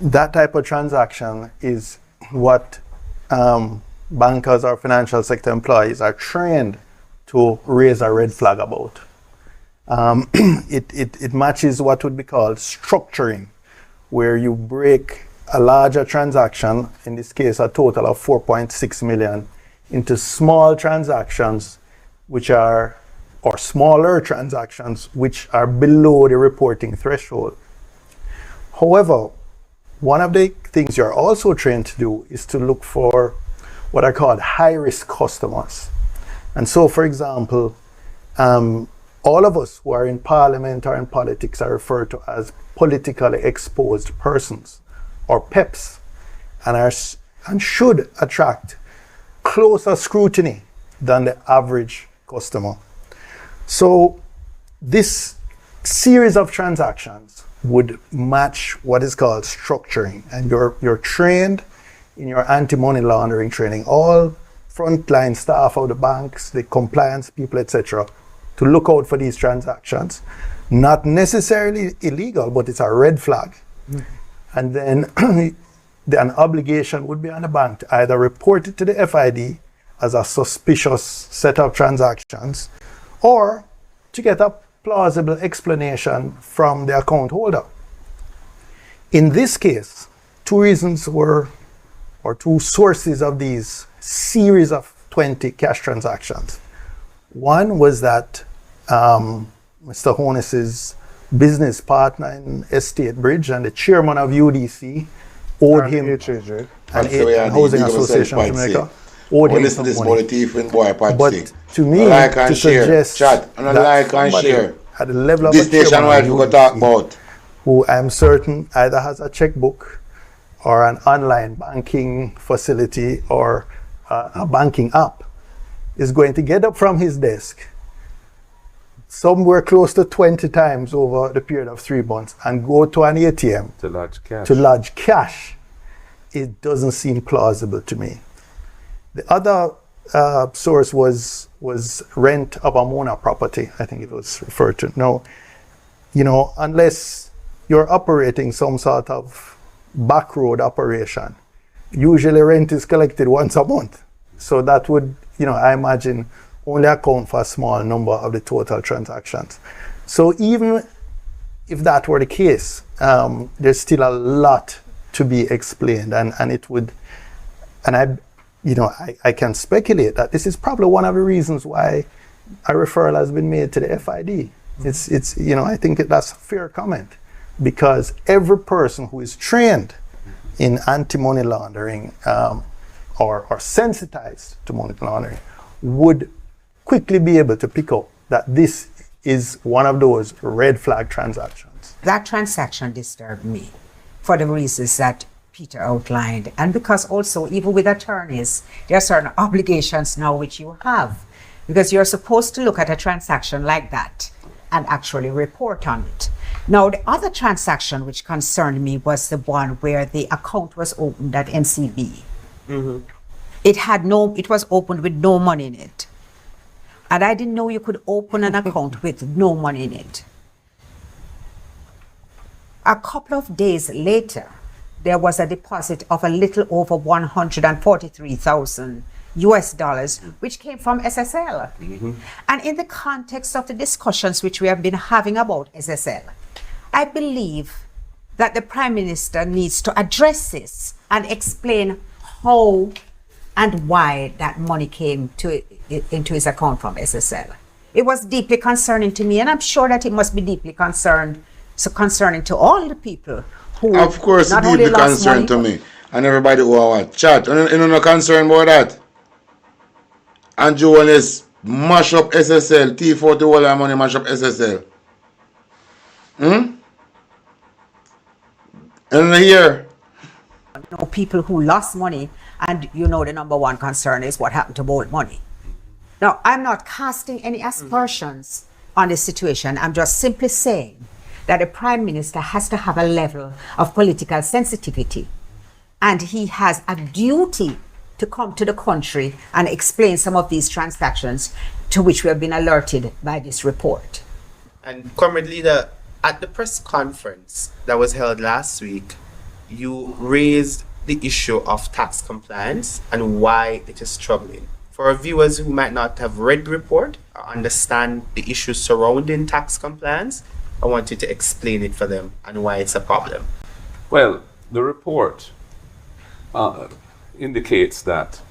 that type of transaction is what bankers or financial sector employees are trained to raise a red flag about. It matches what would be called structuring, where you break a larger transaction, in this case a total of 4.6 million, into small transactions which are, or smaller transactions which are below the reporting threshold. However, one of the things you're also trained to do is to look for what are called high-risk customers. And so, for example, all of us who are in parliament or in politics are referred to as politically exposed persons, or PEPs, and should attract closer scrutiny than the average customer. So this series of transactions would match what is called structuring, and you're trained in your anti-money laundering training, all frontline staff of the banks, the compliance people, etc., to look out for these transactions. Not necessarily illegal, but it's a red flag. And then an obligation would be on the bank to either report it to the FID as a suspicious set of transactions, or to get a plausible explanation from the account holder. In this case, two sources of these series of 20 cash transactions. One was that Mr. Holness's business partner in Estate Bridge and the chairman of UDC owed him, and Housing Association of Jamaica owed him some money. But to me, to suggest that somebody at the level of a chairman of UDC, who I'm certain either has a checkbook or an online banking facility or a banking app, is going to get up from his desk somewhere close to 20 times over the period of 3 months and go to an ATM to lodge cash, it doesn't seem plausible to me. The other source was rent of a Mona property, I think it was referred to. No, unless you're operating some sort of back road operation, usually rent is collected once a month. So that would, I imagine, only account for a small number of the total transactions. So even if that were the case, there's still a lot to be explained, and it would, and I can speculate that this is probably one of the reasons why a referral has been made to the FID. It's I think that's a fair comment, because every person who is trained in anti-money laundering or sensitized to money laundering would quickly be able to pick up that this is one of those red flag transactions. That transaction disturbed me for the reasons that Peter outlined, and because also, even with attorneys, there are certain obligations now which you have, because you're supposed to look at a transaction like that and actually report on it. Now, the other transaction which concerned me was the one where the account was opened at NCB. It was opened with no money in it. And I didn't know you could open an account with no money in it. A couple of days later, there was a deposit of a little over $143,000 US, which came from SSL. And in the context of the discussions which we have been having about SSL, I believe that the Prime Minister needs to address this and explain how and why that money came into his account from SSL. It was deeply concerning to me, and I'm sure that it must be deeply concerning to all the people who, of course, not deeply concerned to me and everybody who are chat. And you know, concerned about that. And you want to mash up SSL, T40 all money mash up SSL. And here, people who lost money, and the number one concern is what happened to borrowed money. Now, I'm not casting any aspersions on the situation. I'm just simply saying that the Prime Minister has to have a level of political sensitivity, and he has a duty to come to the country and explain some of these transactions to which we have been alerted by this report. And Comrade Leader, at the press conference that was held last week, you raised the issue of tax compliance and why it is troubling. For our viewers who might not have read the report or understand the issues surrounding tax compliance, I want you to explain it for them and why it's a problem. Well, the report indicates that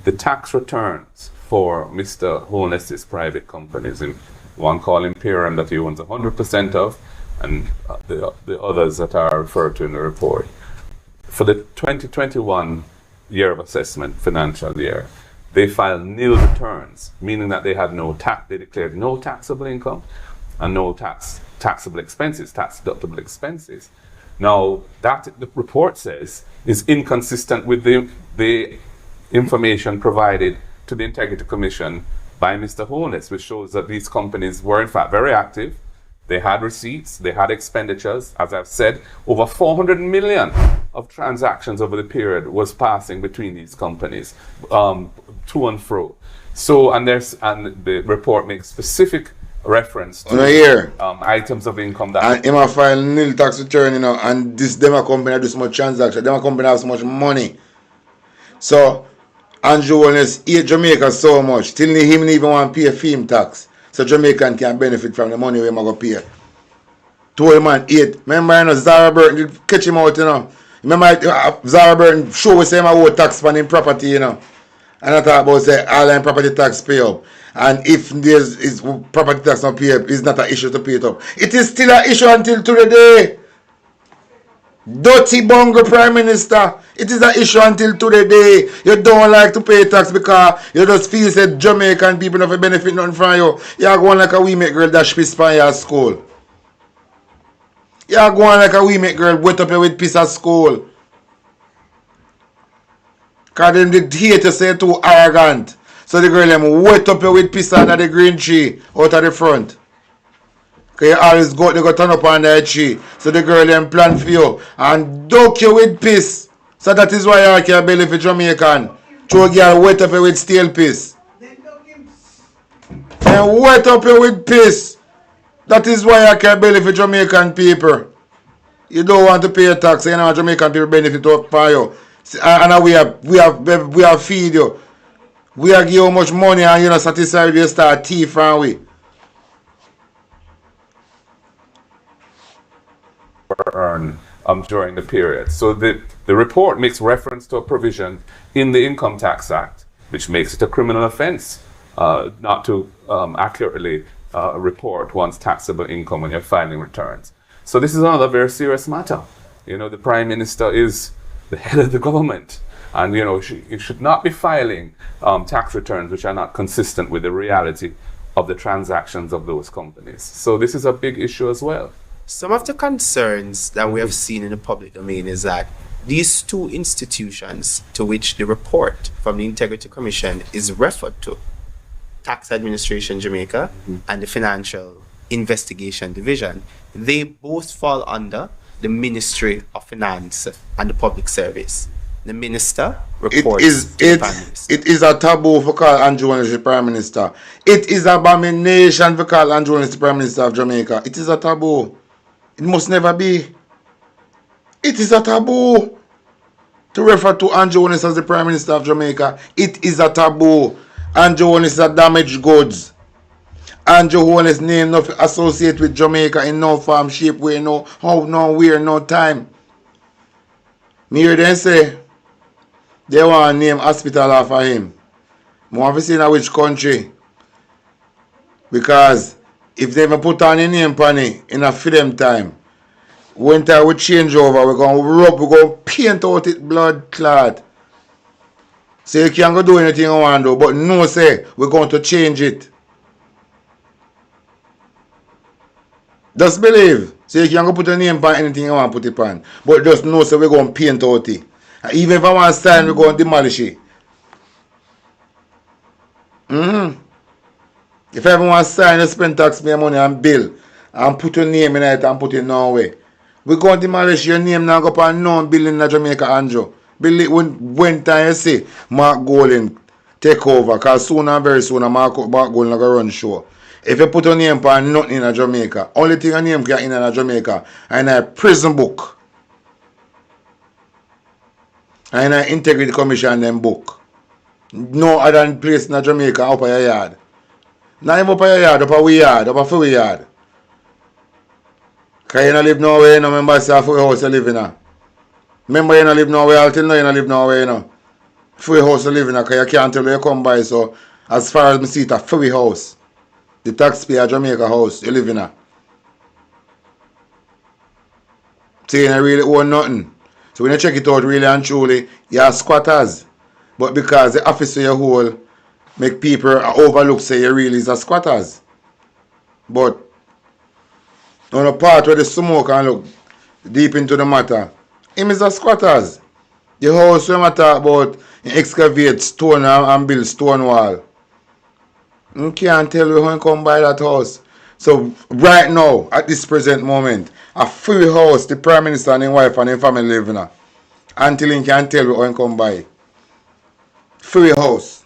the tax returns for Mr. Holness's private companies, in one called Imperium that he owns 100% of, and the others that are referred to in the report, for the 2021 year of assessment financial year, they filed nil returns, meaning that they had no tax. They declared no taxable income and no taxable expenses, tax deductible expenses. Now, that the report says is inconsistent with the information provided to the Integrity Commission by Mr. Holness, which shows that these companies were in fact very active. They had receipts, they had expenditures. As I've said, over 400 million of transactions over the period was passing between these companies, to and fro. So, and the report makes specific reference to items of income that. And him a file nil tax return, you know, and this them a company do so much transaction, them a company have so much money. So Andrew Holness hate Jamaica so much, till him even want to pay film tax. So Jamaican can benefit from the money we go pay. Told man 8. Remember, you know, Zara Burton did catch him out, you know. Remember Zara Burton show us him a owe tax on him property, you know. And I talk about say all them property tax pay up. And if there's is property tax not pay up, it's not an issue to pay it up. It is still an issue until today. Dirty bungle Prime Minister. It is an issue until today. You don't like to pay tax because you just feel that Jamaican people don't benefit nothing from you. You are going like a wee mate girl dash piss from your school. You are going like a wee mate girl wet up with piss at school. Because them did hate to say too arrogant. So the girl them wet up with piss under the green tree out of the front. Because you always go, they go turn up on that tree. So the girl them plan for you and duck you with piss. So that is why you can belly for Jamaican. Throw girl wet up with stale piss. And wet up with piss. That is why you can belly for Jamaican people. You don't want to pay a tax, you know Jamaican people benefit from you. And we have feed you. We have give you much money and you're not satisfied with your start thief from we. Earn during the period. So the report makes reference to a provision in the Income Tax Act, which makes it a criminal offense not to accurately report one's taxable income when you're filing returns. So this is another very serious matter. You know, the Prime Minister is the head of the government, and you know, you should not be filing tax returns which are not consistent with the reality of the transactions of those companies. So this is a big issue as well. Some of the concerns that we have seen in the public domain is that these two institutions to which the report from the Integrity Commission is referred to, Tax Administration Jamaica and the Financial Investigation Division, they both fall under the Ministry of Finance and the Public Service. The Minister reports to the Prime Minister. It is a taboo for call Andrew Holness the Prime Minister. It is abomination for call Andrew Holness the Prime Minister of Jamaica. It is a taboo. It must never be. It is a taboo to refer to Andrew Holness as the Prime Minister of Jamaica. It is a taboo. Andrew Holness is a damaged goods. Andrew Holness name not associate with Jamaica in no form, shape, way, no how, no where, no time. Me hear them say they want to name hospital after him. I want to see in which country. Because if they ever put on a name on it in a film time, when time we change over, we're going to rub, we're going to paint out it blood clot. So you can't go do anything you want to do, but no say, we're going to change it. Just believe. So you can't go put a name on anything you want to put it on. But just know say we're going to paint out it. And even if I want to sign, we're going to demolish it. If everyone sign to spend taxpayer money and bill and put your name in it and put it Norway, we go and demolish your name now go up and known building in Jamaica, Andrew. Build it when time you see Mark Golding take over, because soon and very soon Mark Golding going to run show. If you put your name for nothing in Jamaica, only thing your name can in Jamaica and a prison book. And an integrity commission them book. No other place in Jamaica up at your yard. Not even up at your yard, up at we yard, up at free yard. Because you don't live nowhere, you know, remember it's a free house you live in. Remember you don't live nowhere, until now you don't live nowhere, you know. Free house you live in, because you can't tell where you come by, so as far as I see it, a free house. The taxpayer Jamaica house you live in. So you don't really own nothing. So when you check it out really and truly, you are squatters. But because the office you hold make people overlook say you really is a squatters. But on the part where the smoke and look deep into the matter, him is a squatters. The house we talk about excavate stone and build stone wall. You can't tell you when you come by that house. So right now, at this present moment, a free house the Prime Minister and his wife and his family live in. Until he can tell you when you come by. Free house.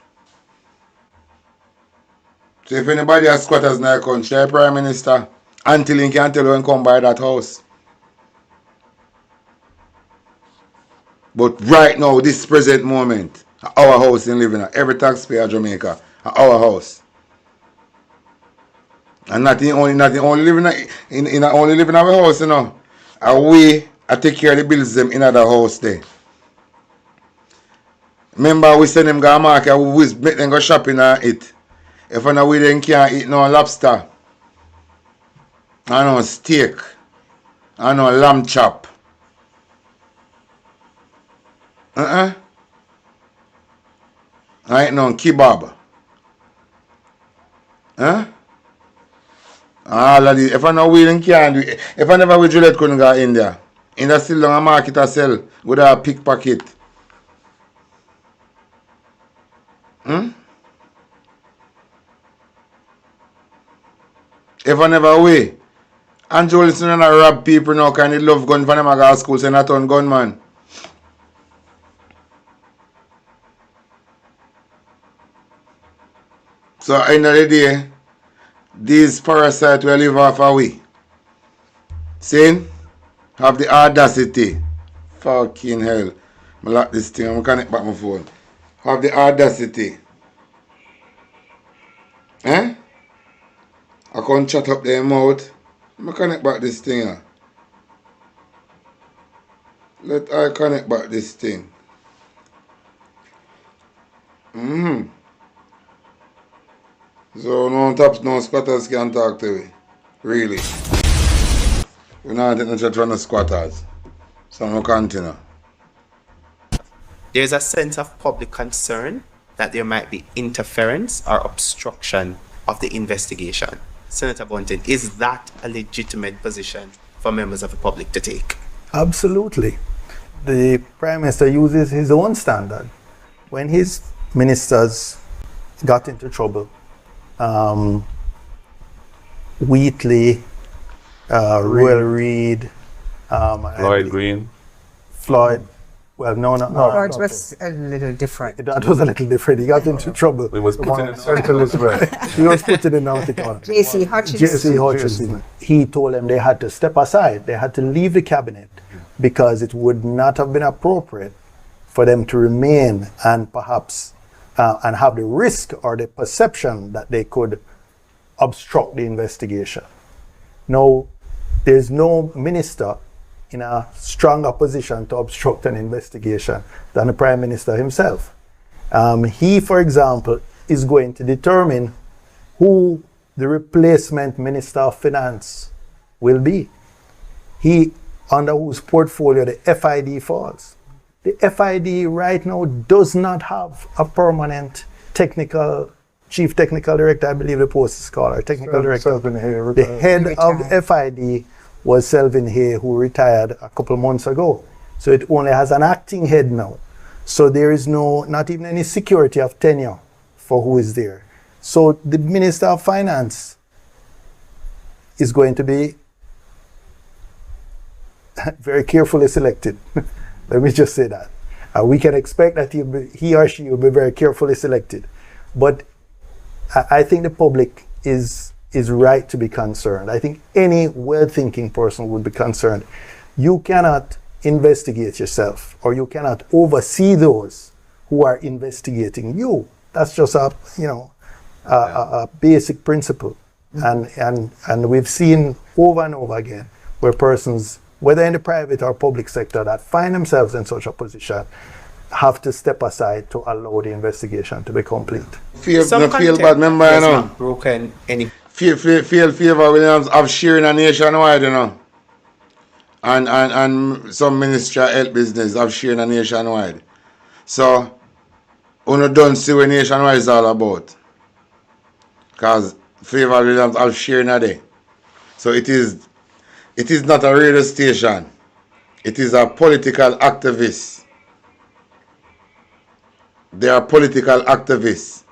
So if anybody has squatters in the country, Prime Minister, until he can tell you when you come by that house. But right now, this present moment, our house in living, every taxpayer Jamaica, our house. And not only living in only living in our house, you know. And we take care of the bills them in other house there. Remember we send them go to market, we make them go shopping and eat. If I know we then can't eat no lobster, and no steak, and no lamb chop. I ain't no kebab. All of these. If I know we then can't do it. If I never with Juliet couldn't go to India. India still down a market to sell with a pickpocket. If I never way. And Jolison and rob people now kind of love gun for them go to school so not on gunman. So at the end of the day, these parasites will live off away. See? Have the audacity. Fucking hell. I lock this thing. I'm connect back my phone. Have the audacity. I can't chat up their mouth. I'm connect back this thing. Let I connect back this thing. So no squatters can talk to me. Really. We're not in the chat from the squatters. So I'm continue. There's a sense of public concern that there might be interference or obstruction of the investigation. Senator Bunting, is that a legitimate position for members of the public to take? Absolutely. The Prime Minister uses his own standard. When his ministers got into trouble, Wheatley, Royal Reid, Floyd Green. Floyd. Well, no. Floyd was a little different. That was a little different. He got into trouble. We was put in St. Elizabeth. He was put in an article. J.C. Hutchinson. He told them they had to step aside. They had to leave the cabinet because it would not have been appropriate for them to remain and perhaps and have the risk or the perception that they could obstruct the investigation. Now, there's no minister in a stronger position to obstruct an investigation than the Prime Minister himself. He, for example, is going to determine who the replacement Minister of Finance will be. He, under whose portfolio the FID falls. The FID right now does not have a permanent chief technical director, I believe the post is called, or technical director. The head of the FID was Selvin Hay, who retired a couple months ago. So it only has an acting head now. So there is not even any security of tenure for who is there. So the Minister of Finance is going to be very carefully selected. Let me just say that. We can expect that he or she will be very carefully selected. But I think the public is right to be concerned. I think any well-thinking person would be concerned. You cannot investigate yourself, or you cannot oversee those who are investigating you. That's just a basic principle. And we've seen over and over again where persons, whether in the private or public sector, that find themselves in such a position have to step aside to allow the investigation to be complete. Feel bad, member, you know. Broken any. Feel Williams of sharing a nationwide, you know. And some Ministry of Health business of sharing a nationwide. So, we don't see what nationwide is all about. Because Favor Williams of sharing a day. So it is not a radio station. It is a political activist. They are political activists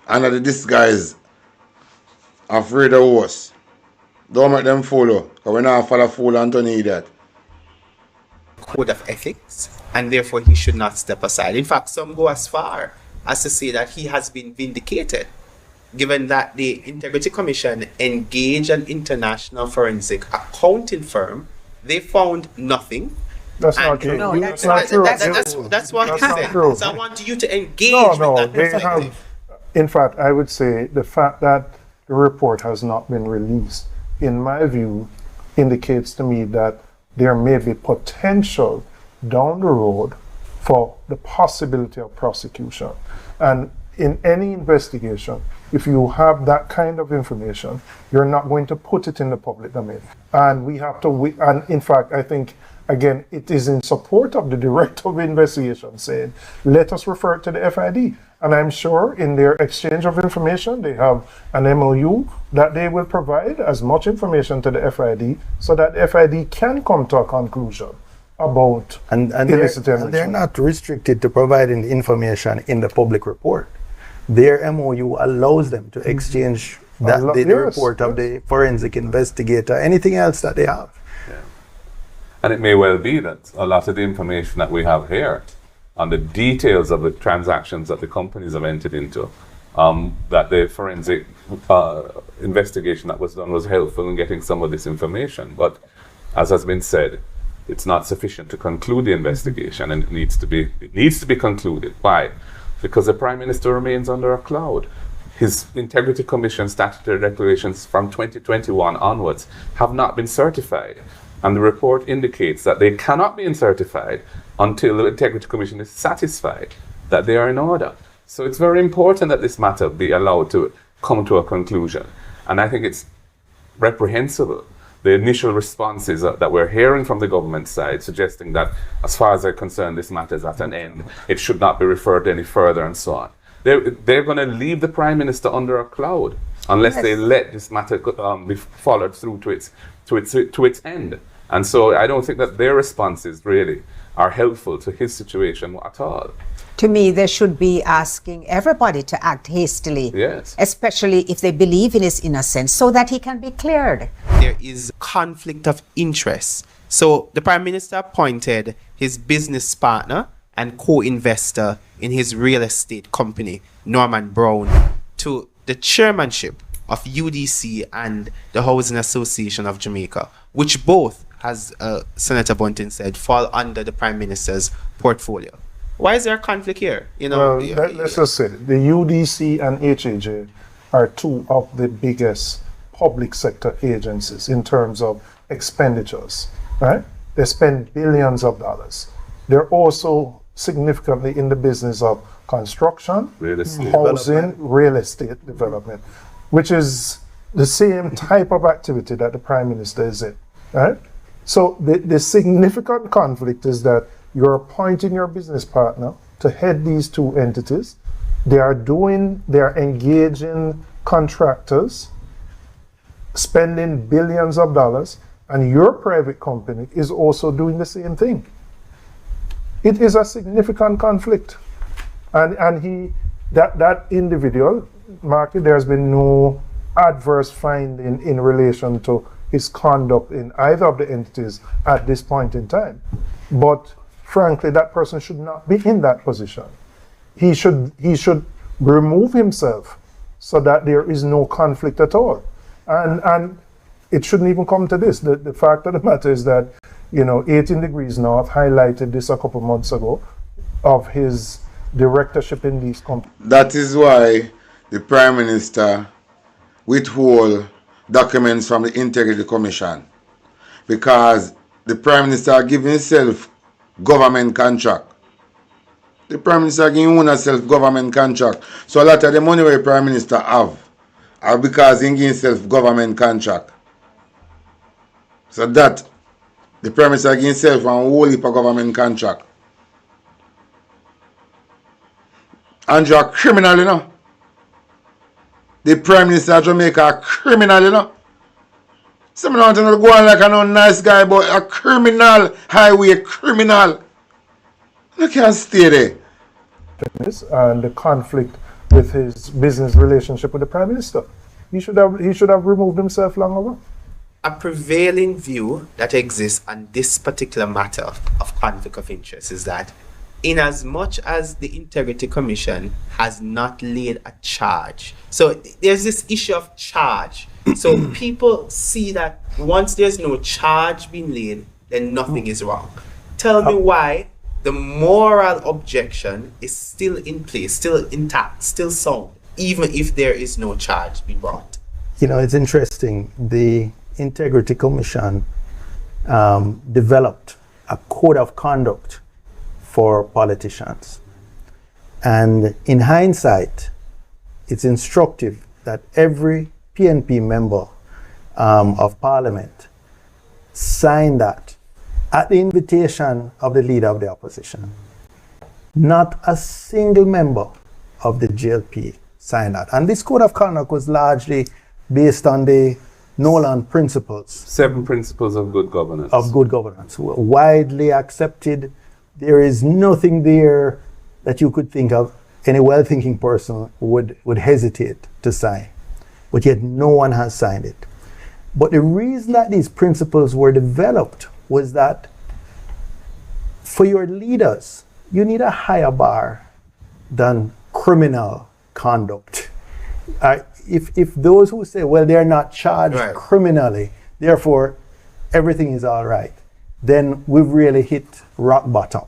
under the disguise of radio hosts. Don't make them follow, because we're not follow fool and don't need that. Code of ethics, and therefore he should not step aside. In fact, some go as far as to say that he has been vindicated, given that the Integrity Commission engaged an international forensic accounting firm. They found nothing. That's not true. No, that's not true. That's what he said. True. So I want you to engage with that they perspective. have. In fact, I would say the fact that the report has not been released, in my view, indicates to me that there may be potential down the road for the possibility of prosecution. And in any investigation, if you have that kind of information, you're not going to put it in the public domain. And we have to, and in fact, I think, again, it is in support of the Director of Investigation saying, let us refer it to the FID. And I'm sure in their exchange of information, they have an MOU that they will provide as much information to the FID so that the FID can come to a conclusion about illicit enrichment. And they're not restricted to providing the information in the public report. Their MOU allows them to exchange the report of the forensic investigator, anything else that they have. Yeah. And it may well be that a lot of the information that we have here on the details of the transactions that the companies have entered into, that the forensic investigation that was done was helpful in getting some of this information. But as has been said, it's not sufficient to conclude the investigation, and it needs to be concluded. Why? Because the Prime Minister remains under a cloud. His Integrity Commission statutory declarations from 2021 onwards have not been certified. And the report indicates that they cannot be certified until the Integrity Commission is satisfied that they are in order. So it's very important that this matter be allowed to come to a conclusion. And I think it's reprehensible, the initial responses that we're hearing from the government side, suggesting that as far as they're concerned, this matter is at an end. It should not be referred any further and so on. They're going to leave the Prime Minister under a cloud unless they let this matter be followed through to its end. And so I don't think that their responses really are helpful to his situation at all. To me, they should be asking everybody to act hastily, yes, especially if they believe in his innocence, so that he can be cleared. There is conflict of interest. So the Prime Minister appointed his business partner and co-investor in his real estate company, Norman Brown, to the chairmanship of UDC and the Housing Association of Jamaica, which both, as Senator Bunting said, fall under the Prime Minister's portfolio. Why is there a conflict here? Let's just say the UDC and HAJ are two of the biggest public sector agencies in terms of expenditures, right? They spend billions of dollars. They're also significantly in the business of construction, housing, real estate development, which is the same type of activity that the Prime Minister is in, right? So the significant conflict is that you're appointing your business partner to head these two entities. They are engaging contractors, spending billions of dollars, and your private company is also doing the same thing. It is a significant conflict. And that individual, Marky, there's been no adverse finding in relation to his conduct in either of the entities at this point in time. But frankly, that person should not be in that position. He should remove himself so that there is no conflict at all. And it shouldn't even come to this. The fact of the matter is that, 18 Degrees North highlighted this a couple months ago of his directorship in these companies. That is why the Prime Minister withhold documents from the Integrity Commission, because the Prime Minister giving himself government contract. The Prime Minister giving himself government contract. So a lot of the money where the Prime Minister have are because he give himself government contract. So that the Prime Minister give himself a whole heap of government contract. And you're a criminal, you know. The Prime Minister of Jamaica a criminal, you know. Some don't want to go on like a no nice guy, but a criminal, highway criminal. You can't stay there. And the conflict with his business relationship with the Prime Minister. He should have removed himself long ago. A prevailing view that exists on this particular matter of conflict of interest is that in as much as the Integrity Commission has not laid a charge. So there's this issue of charge. So people see that once there's no charge being laid, then nothing is wrong. Tell me why the moral objection is still in place, still intact, still sound, even if there is no charge being brought. It's interesting. The Integrity Commission developed a code of conduct for politicians. And in hindsight, it's instructive that every PNP member of Parliament sign that at the invitation of the leader of the opposition. Not a single member of the GLP signed that. And this code of conduct was largely based on the Nolan principles. 7 principles of good governance. Of good governance, widely accepted. There is nothing there that you could think of any well-thinking person would hesitate to sign. But yet no one has signed it. But the reason that these principles were developed was that for your leaders, you need a higher bar than criminal conduct. If those who say, well, they're not charged criminally, therefore everything is all right, then we've really hit rock bottom.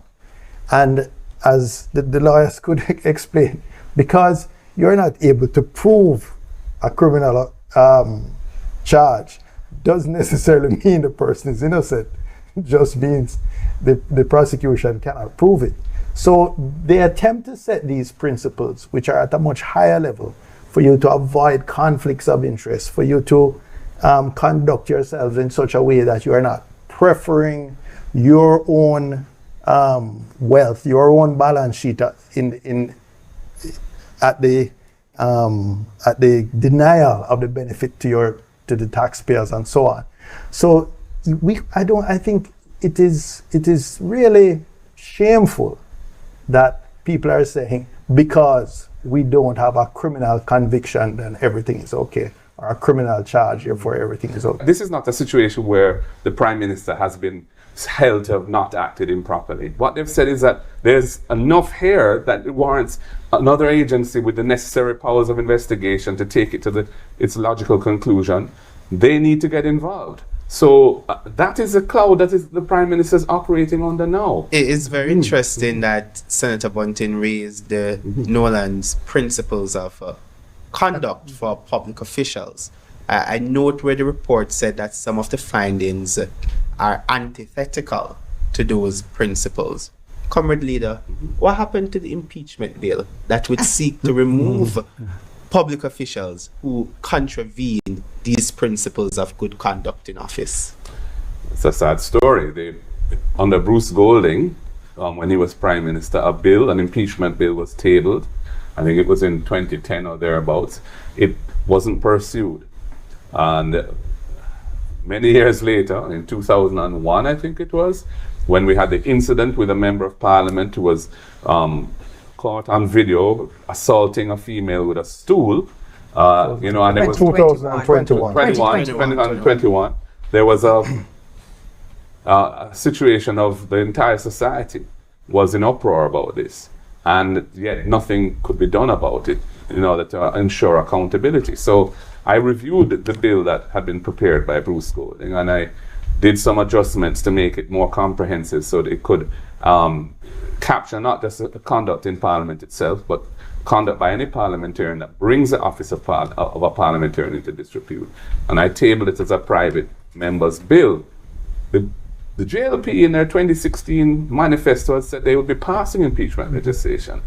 And as the lawyers could explain, because you're not able to prove a criminal charge doesn't necessarily mean the person is innocent. It just means the prosecution cannot prove it. So they attempt to set these principles, which are at a much higher level, for you to avoid conflicts of interest, for you to conduct yourselves in such a way that you are not preferring your own wealth, your own balance sheet at the denial of the benefit to the taxpayers and so on. So I think it is really shameful that people are saying because we don't have a criminal conviction, then everything is okay, or a criminal charge, therefore everything is okay. This is not a situation where the Prime Minister has been held to have not acted improperly. What they've said is that there's enough here that it warrants another agency with the necessary powers of investigation to take it to its logical conclusion. They need to get involved. So that is a cloud that is the Prime Minister is operating under now. It is very interesting that Senator Bunting raised the Nolan's principles of conduct for public officials. I note where the report said that some of the findings are antithetical to those principles. Comrade Leader, what happened to the impeachment bill that would seek to remove public officials who contravene these principles of good conduct in office? It's a sad story. Under Bruce Golding, when he was Prime Minister, an impeachment bill was tabled. I think it was in 2010 or thereabouts. It wasn't pursued. And many years later, in 2001, I think it was, when we had the incident with a member of Parliament who was caught on video assaulting a female with a stool. You know, and there was 2021. There was a situation of the entire society was in uproar about this, and yet nothing could be done about it in order to ensure accountability. So I reviewed the bill that had been prepared by Bruce Golding, and I did some adjustments to make it more comprehensive so that it could capture not just the conduct in Parliament itself, but conduct by any parliamentarian that brings the office of a parliamentarian into disrepute. And I tabled it as a private member's bill. The JLP in their 2016 manifesto had said they would be passing impeachment legislation,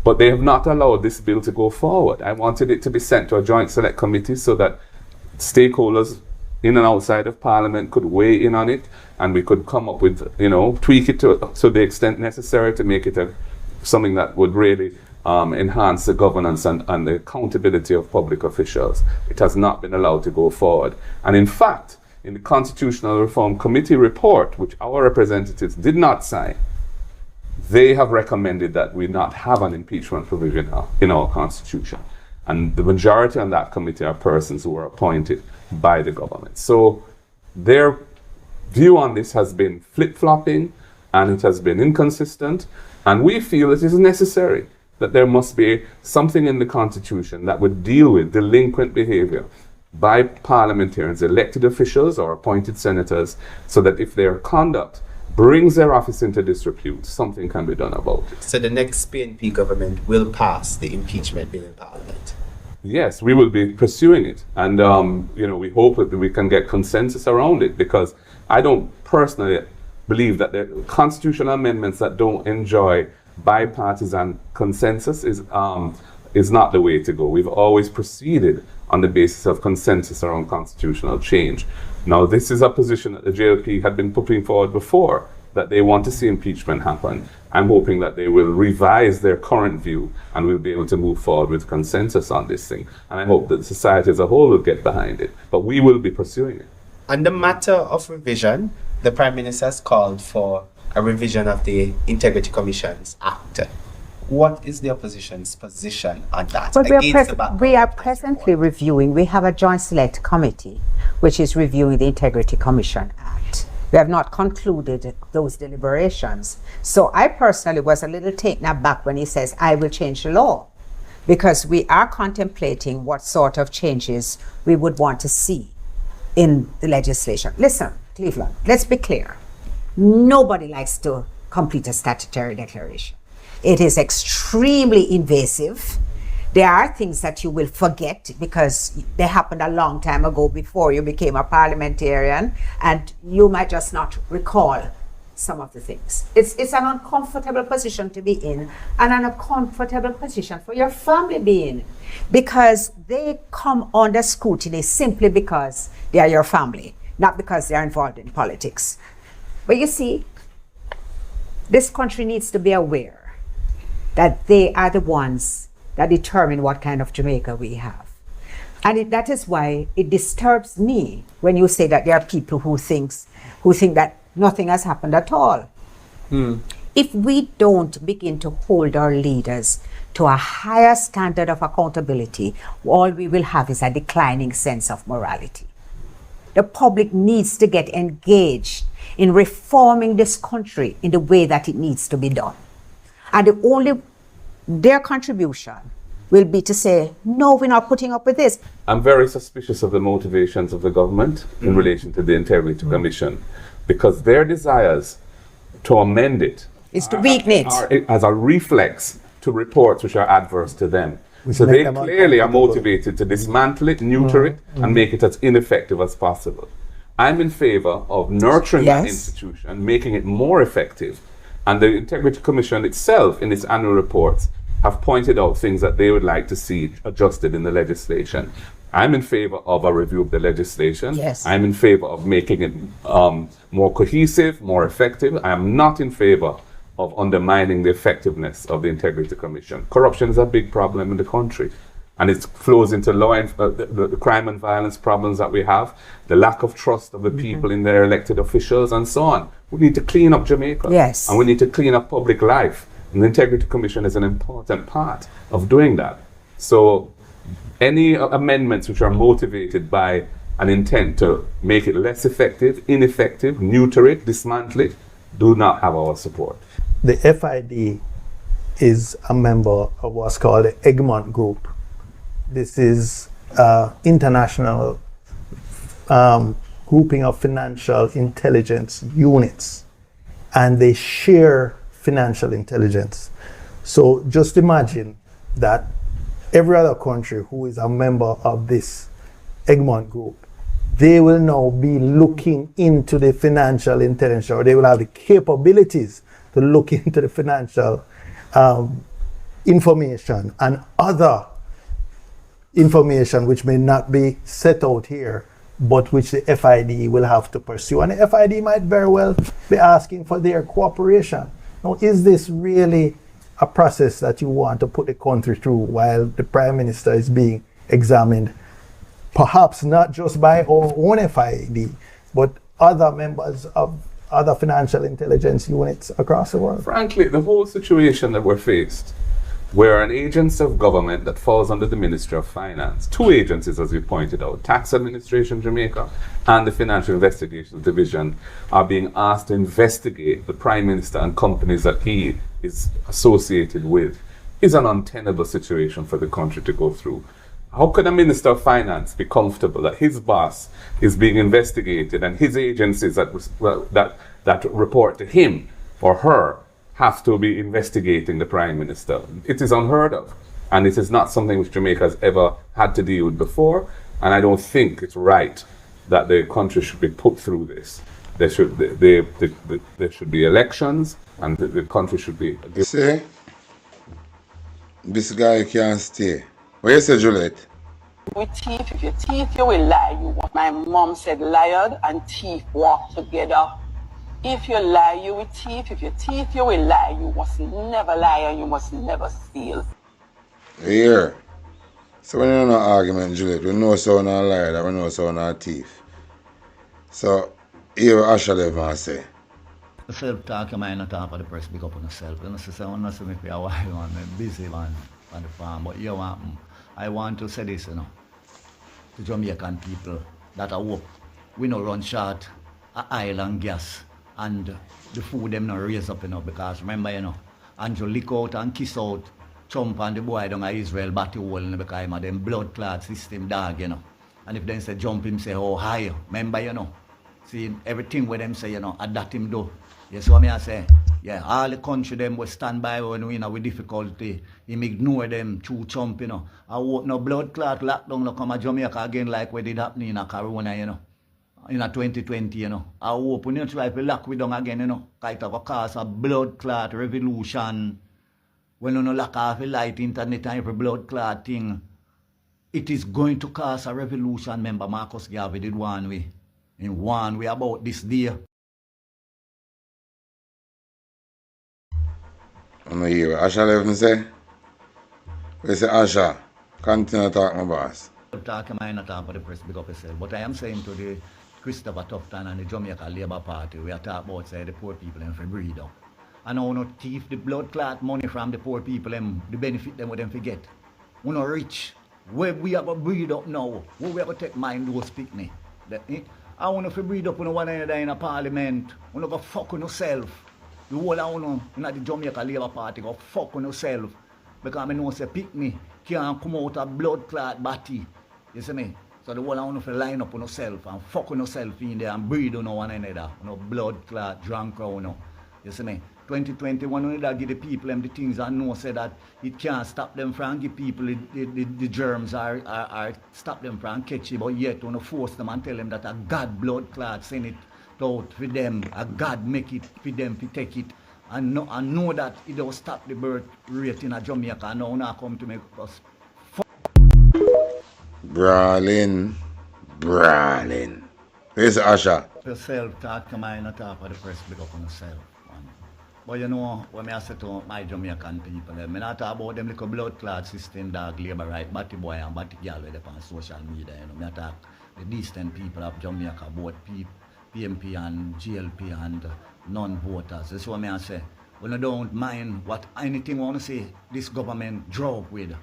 but they have not allowed this bill to go forward. I wanted it to be sent to a joint select committee so that stakeholders in and outside of Parliament could weigh in on it, and we could come up with, you know, tweak it to the extent necessary to make it something that would really enhance the governance and the accountability of public officials. It has not been allowed to go forward. And in fact, in the Constitutional Reform Committee report, which our representatives did not sign, they have recommended that we not have an impeachment provision in our Constitution. And the majority on that committee are persons who were appointed by the government. So their view on this has been flip-flopping, and it has been inconsistent, and we feel it is necessary that there must be something in the Constitution that would deal with delinquent behavior by parliamentarians, elected officials or appointed senators, so that if their conduct brings their office into disrepute, something can be done about it. So the next PNP government will pass the impeachment bill in Parliament? Yes, we will be pursuing it. And, you know, we hope that we can get consensus around it, because I don't personally believe that the constitutional amendments that don't enjoy bipartisan consensus is not the way to go. We've always proceeded on the basis of consensus around constitutional change. Now, this is a position that the JLP had been putting forward before, that they want to see impeachment happen. I'm hoping that they will revise their current view and we'll be able to move forward with consensus on this thing. And I hope that society as a whole will get behind it. But we will be pursuing it. On the matter of revision, the Prime Minister has called for a revision of the Integrity Commissions Act. What is the opposition's position on that? Well, we are presently reviewing. We have a joint select committee which is reviewing the Integrity Commission Act. We have not concluded those deliberations. So I personally was a little taken aback when he says, I will change the law, because we are contemplating what sort of changes we would want to see in the legislation. Listen, Cleveland, let's be clear. Nobody likes to complete a statutory declaration. It is extremely invasive. There are things that you will forget because they happened a long time ago before you became a parliamentarian, and you might just not recall some of the things. It's an uncomfortable position to be in, and an uncomfortable position for your family to be in, because they come under scrutiny simply because they are your family, not because they are involved in politics. But you see, this country needs to be aware that they are the ones that determine what kind of Jamaica we have. And that is why it disturbs me when you say that there are people who think that nothing has happened at all. If we don't begin to hold our leaders to a higher standard of accountability, all we will have is a declining sense of morality. The public needs to get engaged in reforming this country in the way that it needs to be done. And their contribution will be to say, no, we're not putting up with this. I'm very suspicious of the motivations of the government in relation to the Integrity Commission, because their desires to amend it is to weaken it as a reflex to reports which are adverse to them. So they clearly are motivated to dismantle it, neuter it, and make it as ineffective as possible. I'm in favor of nurturing that institution, making it more effective. And the Integrity Commission itself, in its annual reports, have pointed out things that they would like to see adjusted in the legislation. I'm in favor of a review of the legislation. Yes. I'm in favor of making it more cohesive, more effective. I am not in favor of undermining the effectiveness of the Integrity Commission. Corruption is a big problem in the country, and it flows into the crime and violence problems that we have, the lack of trust of the people in their elected officials, and so on. We need to clean up Jamaica. Yes. And we need to clean up public life. And the Integrity Commission is an important part of doing that. So any amendments which are motivated by an intent to make it less effective, ineffective, neuter it, dismantle it, do not have our support. The FID is a member of what's called the Egmont Group. This is international grouping of financial intelligence units, and they share financial intelligence. So just imagine that every other country who is a member of this Egmont Group, they will now be looking into the financial intelligence, or they will have the capabilities to look into the financial information and other information which may not be set out here, but which the FID will have to pursue. And the FID might very well be asking for their cooperation. Now, is this really a process that you want to put the country through while the Prime Minister is being examined, perhaps not just by our own FID, but other members of other financial intelligence units across the world? Frankly, the whole situation that we're faced, we're an agency of government that falls under the Ministry of Finance. Two agencies, as you pointed out, Tax Administration Jamaica and the Financial Investigations Division, are being asked to investigate the Prime Minister and companies that he is associated with. Is an untenable situation for the country to go through. How could a Minister of Finance be comfortable that his boss is being investigated and his agencies that report to him or her have to be investigating the Prime Minister? It is unheard of, and it is not something which Jamaica has ever had to deal with before, and I don't think it's right that the country should be put through this. There should be elections, and the country should be... You see, this guy can't stay. What you say, Juliet? With thief, if you thief, you will lie. You what my mom said, liar and thief walk together. If you lie, you will thief. If you thief, you will lie. You must never lie and you must never steal. Here. So when you know argument, Juliet, we know someone a liar, that we know someone a thief. So here actually want to say. Self-talk, you might not talk for the press, big up on yourself. You know, so I want to see me for a while, man. I'm busy, man, on the farm. But you want, I want to say this, you know, to Jamaican people that I hope we no run short of oil and gas and the food them not raise up, you know, because remember, you know, Andrew lick out and kiss out Trump and the boy down at Israel batty hole, you know, because of them blood clot system dog, you know. And if they say jump him, say how high, remember, you know, see everything where them say, you know, and that him do. You see what I say? Yeah, all the country them will stand by when we with difficulty. Him ignore them through Trump, you know. I hope no blood clot lockdown no come to Jamaica again like what did happen in a Corona, you know. In a 2020, you know. I hope we need to try to lock we down again, you know. Because it will cause a blood clot revolution. When you no lock off the light, internet and every blood clot thing, it is going to cause a revolution. Remember Marcus Garvey did one way. In one way about this day. I'm not here. Asha left say. We say Asha, continue to talk, my boss. Talk, I might not talk for the press, big up yourself. But I am saying to the Christopher Tufton and the Jamaica Labour Party, we are talking about say the poor people and for breed up. And now no thief the blood clot money from the poor people, them, the benefit them what them forget. We not rich. Where we have to breed up now, where we have to take mind those picnic. I want to breed up on one another in a parliament. We not go fuck on yourself. The whole of you the Jamaica Labour Party go fuck on yourself. Because I know say pick me can't come out a blood clot body. You see me? So the whole of you line up on yourself and fuck on yourself in there and breed on one another. No blood clot, drunk crowd. You see me? 2021 we give the people them the things and know say that it can't stop them from give people the germs or stop them from catch it, but yet want to force them and tell them that a God blood clot send it out for them, a God make it for them to take it, and know that it will stop the birth rate in Jamaica. And now come to make us Brawling. Where's Asha? Yourself talk to my not talk for the press, big up on yourself. But you know, when I say to my Jamaican people, I not talk about them little blood clot system, dog, labor right, batty boy and batty girl with them on social media. You know, I talk the decent people of Jamaica, both PMP and GLP and non-voters. That's what I say. When I don't mind what anything want to say, this government draw up with.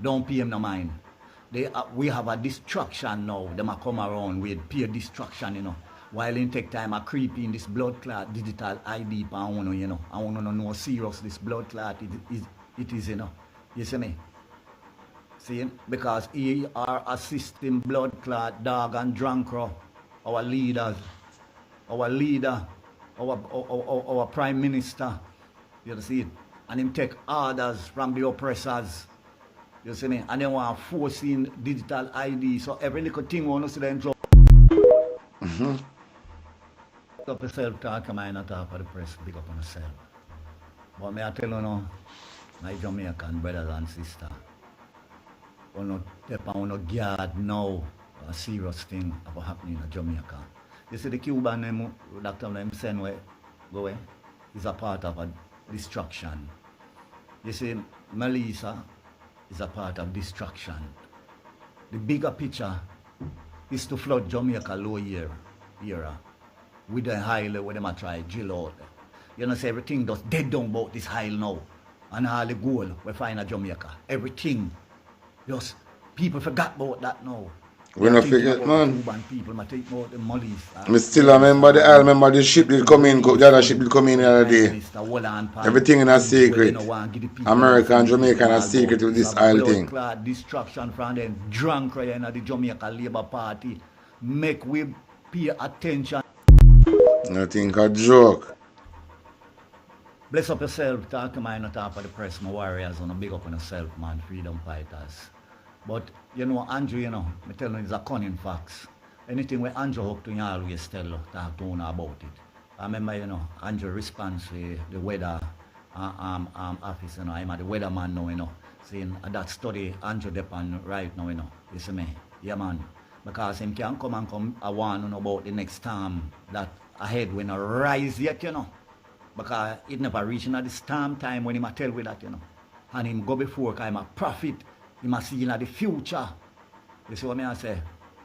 Don't pay him no mind. We have a distraction now. Them a come around with peer distraction, you know. While in take time I creep in this blood clot digital ID pa uno, you know. I want to know serious this blood clot it is, you know. You see me? See, because he are assisting blood clot, dog and drunkro, our leaders, our leader, our prime minister. You see it? And him take orders from the oppressors. You see me? And they want forcing digital ID. So every little thing want to see them drop. Up yourself, talk a man talk for the press, big up on yourself. But me I tell you now, my Jamaican brothers and sisters, we not step on no guard now, a serious thing about happening in Jamaica. You see the Cuban name, Dr. Name send way, go away, is a part of a distraction. You see, Melissa is a part of distraction. The bigger picture is to flood Jamaica low era with the Hile where them try drill out. You know, say everything does dead down about this Hile now. And all the gold we find in Jamaica. Everything. Just people forgot about that now. We don't forget, man. People might take out the monies. I still remember the ship did come in, the other ship did come in the other day. Everything in a secret. America and Jamaica in a secret with this Isle thing. Distraction from them drunk right in the Jamaica Labour Party. Make we pay attention. I think a joke. Bless up yourself, talk to mine, not talk for the press, my warriors, and big up on yourself, man, freedom fighters. But, you know, Andrew, you know, I tell you, it's a cunning facts. Anything where Andrew hook to you, always tell you, talk to you about it. I remember, you know, Andrew responds to the weather office, you know, I'm the weatherman now, you know, saying that study Andrew Depan right now, you know, you see me? Yeah, man. Because him can come I want to know about the next storm that ahead when I rise yet, you know. Because it never reaching at the storm time when he might tell me that, you know. And him go before because I'm a prophet. He must see in the future. You see what I say?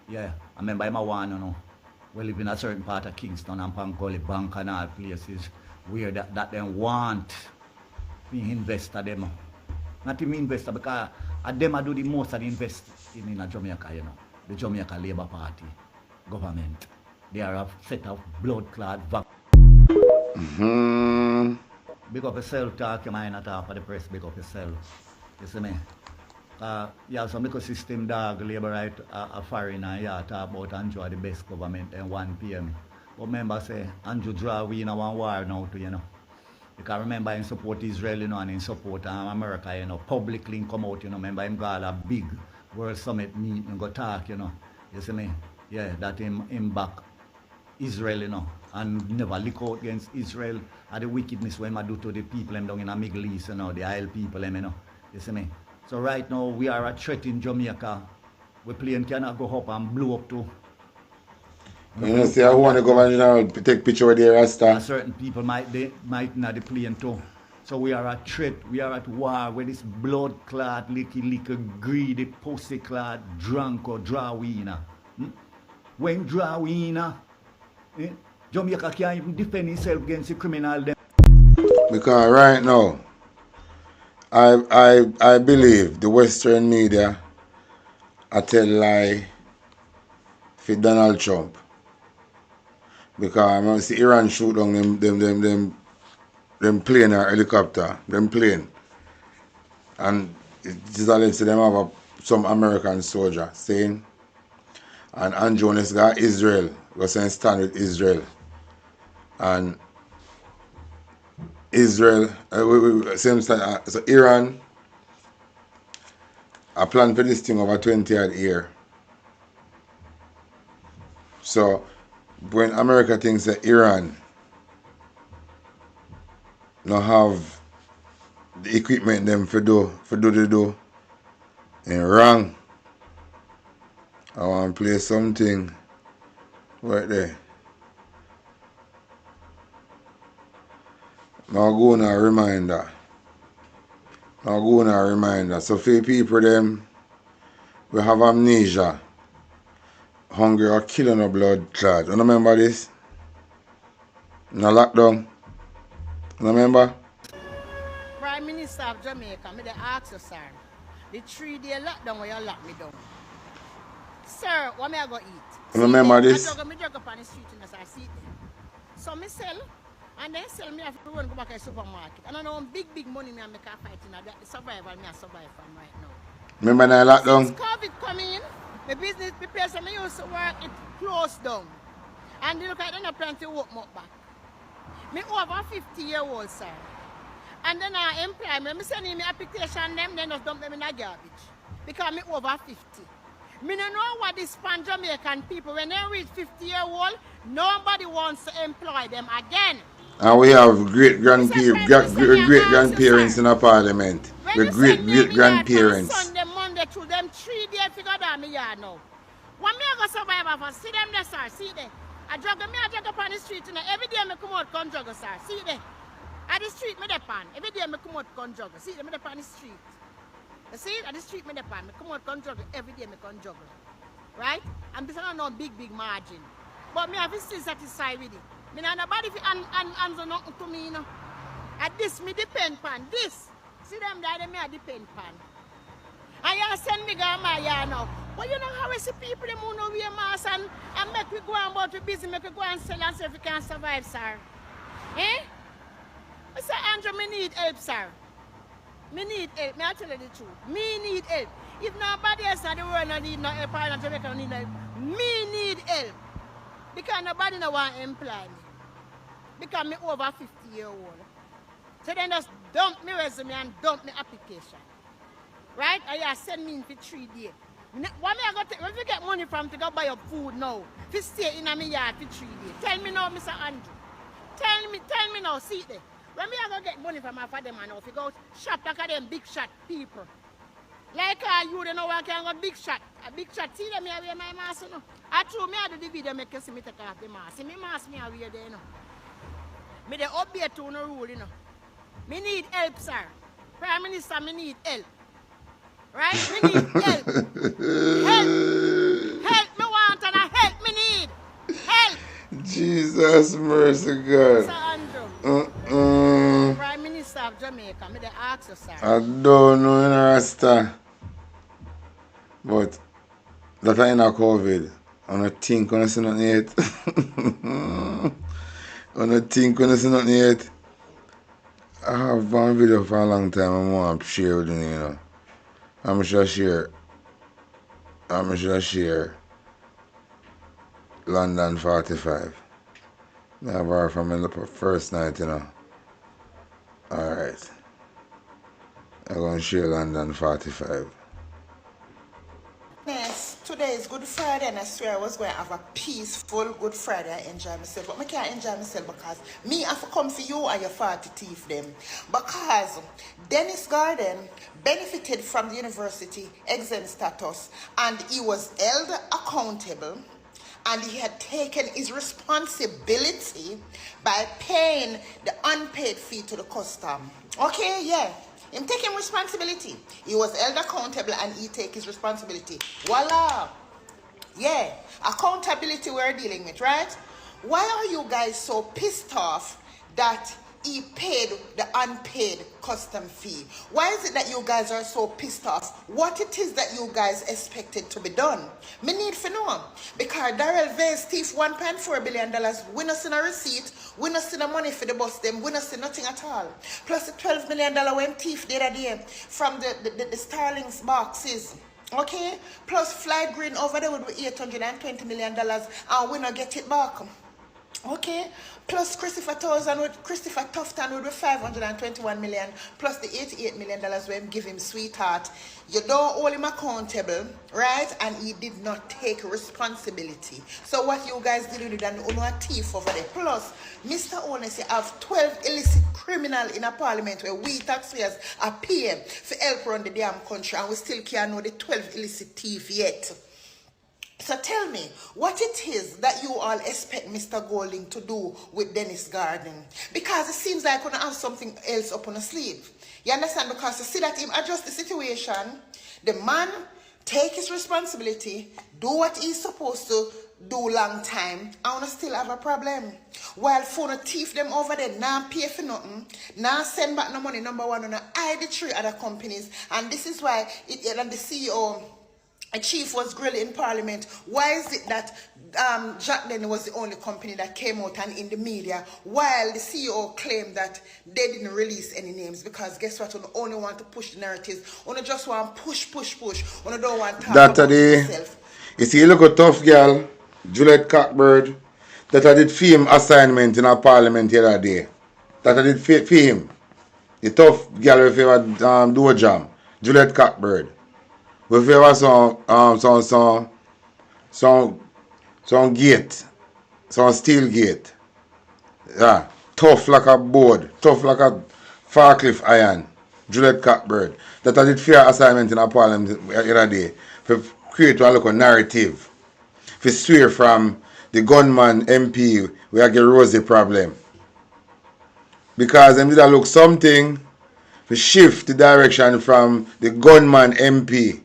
Yeah. I remember him a one, you know. We live in a certain part of Kingston and Pancoli Bank and all places where that they want to invest at them. Not even investor because them do the most of the investing in Jamaica, you know. The Jamaica Labour Party government. They are a set of blood clot Big up yourself, talk your mind not talk for the press, big up yourself. You see me? Yeah, some ecosystem dog, labor right, a foreigner, yeah, talk about Andrew the best government and 1 p.m. But remember, say, Andrew draw we in a one war now too, you know. Because remember, him support Israel, you know, and him support America, you know, publicly come out, you know. Remember, him got a big World Summit meet and go talk, you know. You see me? Yeah, that him back Israel, you know, and never look out against Israel and the wickedness when I do to the people them down in the Middle East, you know, the Isle people, them, you know. You see me? So right now, we are a threat in Jamaica. We plane cannot go up and blow up too. You know, say I want to go and take picture with the Rasta. Certain people might not the plane too. So we are a threat, we are at war with this blood clot, licky, greedy, pussy clot, drunk or drawina. When drawina, Jamaica can't even defend itself against the criminal them. Because right now, I believe the Western media I tell lie for Donald Trump. Because I see Iran shoot down them plane or helicopter, them plane. And it is alleged to them have some American soldier saying, and Andrew got Israel, was saying stand with Israel. And Israel, same time, so Iran, I plan for this thing over 20-odd years. So when America thinks that Iran not have the equipment them for do and wrong. I want to play something right there. Now go on a reminder. So for people them we have amnesia. Hunger or killing a blood clot. You remember this? In a lockdown. Remember? Prime Minister of Jamaica, me dey ask you, sir. The 3-day lockdown where you lock me down. Sir, what me I go eat? Remember this? I jog up on the street and I see it. So me sell, and then sell me have to run go back to the supermarket. And I know big money me I make a fight in the survival me I survive from right now. Remember that lockdown? Since COVID coming in, my business, the place I used to work, it closed down. And you look at the plan to work more back. Me over 50-year-old, sir. And then I employ me. I send me application them, then just dump them in the garbage. Because me over 50. Me don't know what these Pan-Jamaican people, when they reach 50-year-old, nobody wants to employ them again. And we have great-grandparents in our parliament. With great-grandparents. Sunday, Monday, through them 3 days to go down me yard now. When me I go survive for, see them there, sir, see there. I jog up on the street, you know, every day I come out, come jog, sir, see there. At the street, me depend. Every day I come out, come jog. See, me depend on the street. You see, at the street, me depend. Me come out, come jog. Every day, me come jog. Right? And this is not no big margin. But me have to still satisfied with it. Me not nobody fi answer nothing to me, you know. At this, me depend pan. This. See them there, me a depend pan. And you send me go my yard now. But you know how we see people, them who know wear masks and make we go and about to busy, make we go and sell and see if we can survive, sir. Eh? I say, Andrew, me need help, sir. Me need help. Me I tell you the truth. Me need help. If nobody else in the world no need no help, or Jamaica no need no help, me need help. Because nobody no want to employ me. Because me over 50-year-old. So then just dump me resume and dump me application. Right? And you send me in for 3 days. What me I go take? If you get money from to go buy up food now, if you stay in my yard for 3 days. Tell me now, Mr. Andrew. Tell me now, see there. When me I go get money from my father man, if you go shop like a them big shot people. Like you don't know I can go big shot. A big shot, see them here wear my mask, you know. I true me I do the video make you see me take off the mask. See me mask me I wear there, you know. Me they obey to no rule, you know. Me need help, sir. Prime Minister, me need help. Right? Me need help. Help me want and I help me need. Help. Jesus mercy God. Mr. Andrew. Prime Minister of Jamaica, me they ask you, sir. I don't know in Rasta. But that ain't a COVID. I don't think when I see nothing yet. I don't think when I see nothing yet. I have one video for a long time I want to share with you, you know. I'm sure share London 45. I have her from the first night, you know. Alright. I'm going to share London 45. Yes, today is Good Friday and I swear I was going to have a peaceful Good Friday and enjoy myself. But I can't enjoy myself because me have to come for you and your 40 teeth them. Because Dennis Garden benefited from the university exempt status and he was held accountable and he had taken his responsibility by paying the unpaid fee to the custom. Okay, yeah. Him taking responsibility. He was held accountable and he take his responsibility. Voila. Yeah. Accountability we're dealing with, right? Why are you guys so pissed off that he paid the unpaid custom fee? Why is it that you guys are so pissed off? What it is that you guys expected to be done? Me need to know. Because Darrell Vance thief $1.4 billion. We not see no receipt. We not see no money for the bus them. We not see nothing at all. Plus the $12 million when thief the other day from the Starlings boxes. Okay? Plus Fly Green over there with $820 million and we not get it back. Okay, plus Christopher Tufton with $521 million, plus the $88 million we give him, sweetheart. You don't hold him accountable, right? And he did not take responsibility. So what you guys did with and a thief over there. Plus, Mr. Holness, you have 12 illicit criminals in a parliament where we taxpayers are paying for help run the damn country, and we still can't know the 12 illicit thief yet. So tell me, what it is that you all expect Mr. Golding to do with Dennis Garden? Because it seems like we're going to have something else up on the sleeve. You understand? Because to see that him adjust the situation, the man take his responsibility, do what he's supposed to do long time, I wanna still have a problem. While phone thief them over there, now pay for nothing, now send back no money, number one, on hide the three other companies. And this is why and the CEO, a chief was grilled in Parliament. Why is it that Jack Denny was the only company that came out and in the media, while the CEO claimed that they didn't release any names? Because guess what? You only want to push the narratives. You just want push. You don't want to talk That about yourself. you see, look at tough girl, Juliet Cockbird, that I did film assignment in our Parliament the other day. That I did film. The tough girl if you ever do a jam, Juliet Cockbird. If you ever some gate, some steel gate. Yeah, tough like a board, tough like a forklift iron. Juliet Cockbird. That I did fair assignment in our Parliament the other day. To create a local narrative. To swear from the gunman MP, we have a Rosie problem. Because them did a look something to shift the direction from the gunman MP.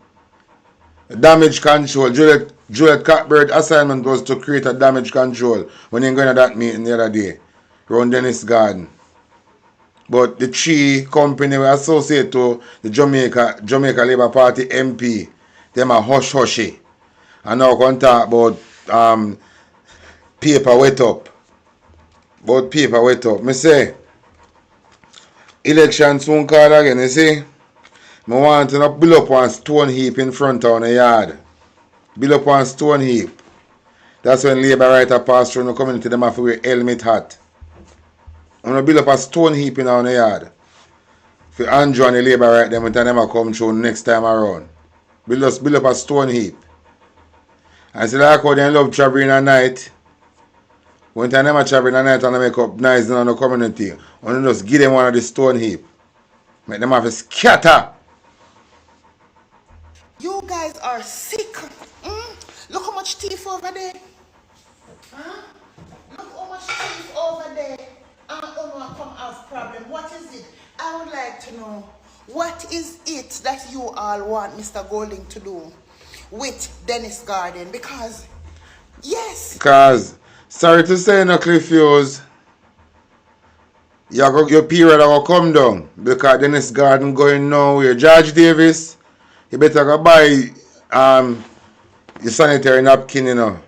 Damage control. Juliet Cockbird assignment was to create a damage control when they going to that meeting the other day around Dennis Garden. But the three company we associate to the Jamaica Labour Party MP, them are hush-hushy. And now we can talk about paper wet up. Me say, election soon call again, you see? I want to build up one stone heap in front of the yard. Build up one stone heap. That's when Labour writer pass through the community, them have to wear helmet hat. I'm going to build up a stone heap in the yard. For Andrew and the Labour right them, when them come through next time around. Build up a stone heap. And see like how they love traveling at night. When they never traveling at night and they make up noise in the community, when they just give them one of the stone heap. Make them have to scatter. You guys are sick. Look how much teeth over there. Huh? Look how much teeth over there. And Ono come have problem. What is it? I would like to know, what is it that you all want Mr. Golding to do with Dennis Garden? Because, yes. Because, sorry to say, no Cliff Hughes, your period will come down. Because Dennis Garden going nowhere. George Davis, you better go buy your sanitary napkin, you know.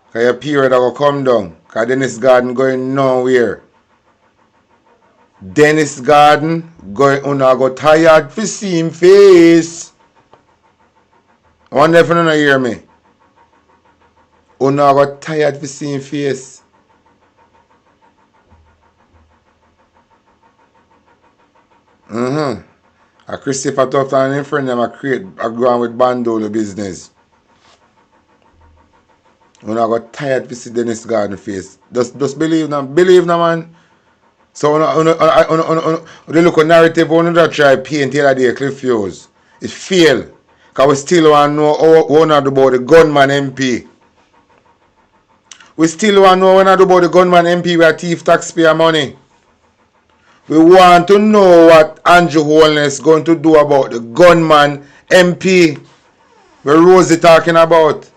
Because your period will come down. Because Dennis Garden going nowhere. Dennis Garden going go tired for see him face. I wonder if you don't hear me. Go tired for see him face. A Christopher Tufton and his friend them a go on with Bandolo business. Go tired for see Dennis Garden face. Just believe now, man. So they look at narrative that try paint the other day, Cliff Hughes. It failed. Because we still want to know what about the gunman MP. We still want to know what about the gunman MP where thief taxpayer money. We want to know what Andrew Holness going to do about the gunman MP. Where Rosie talking about.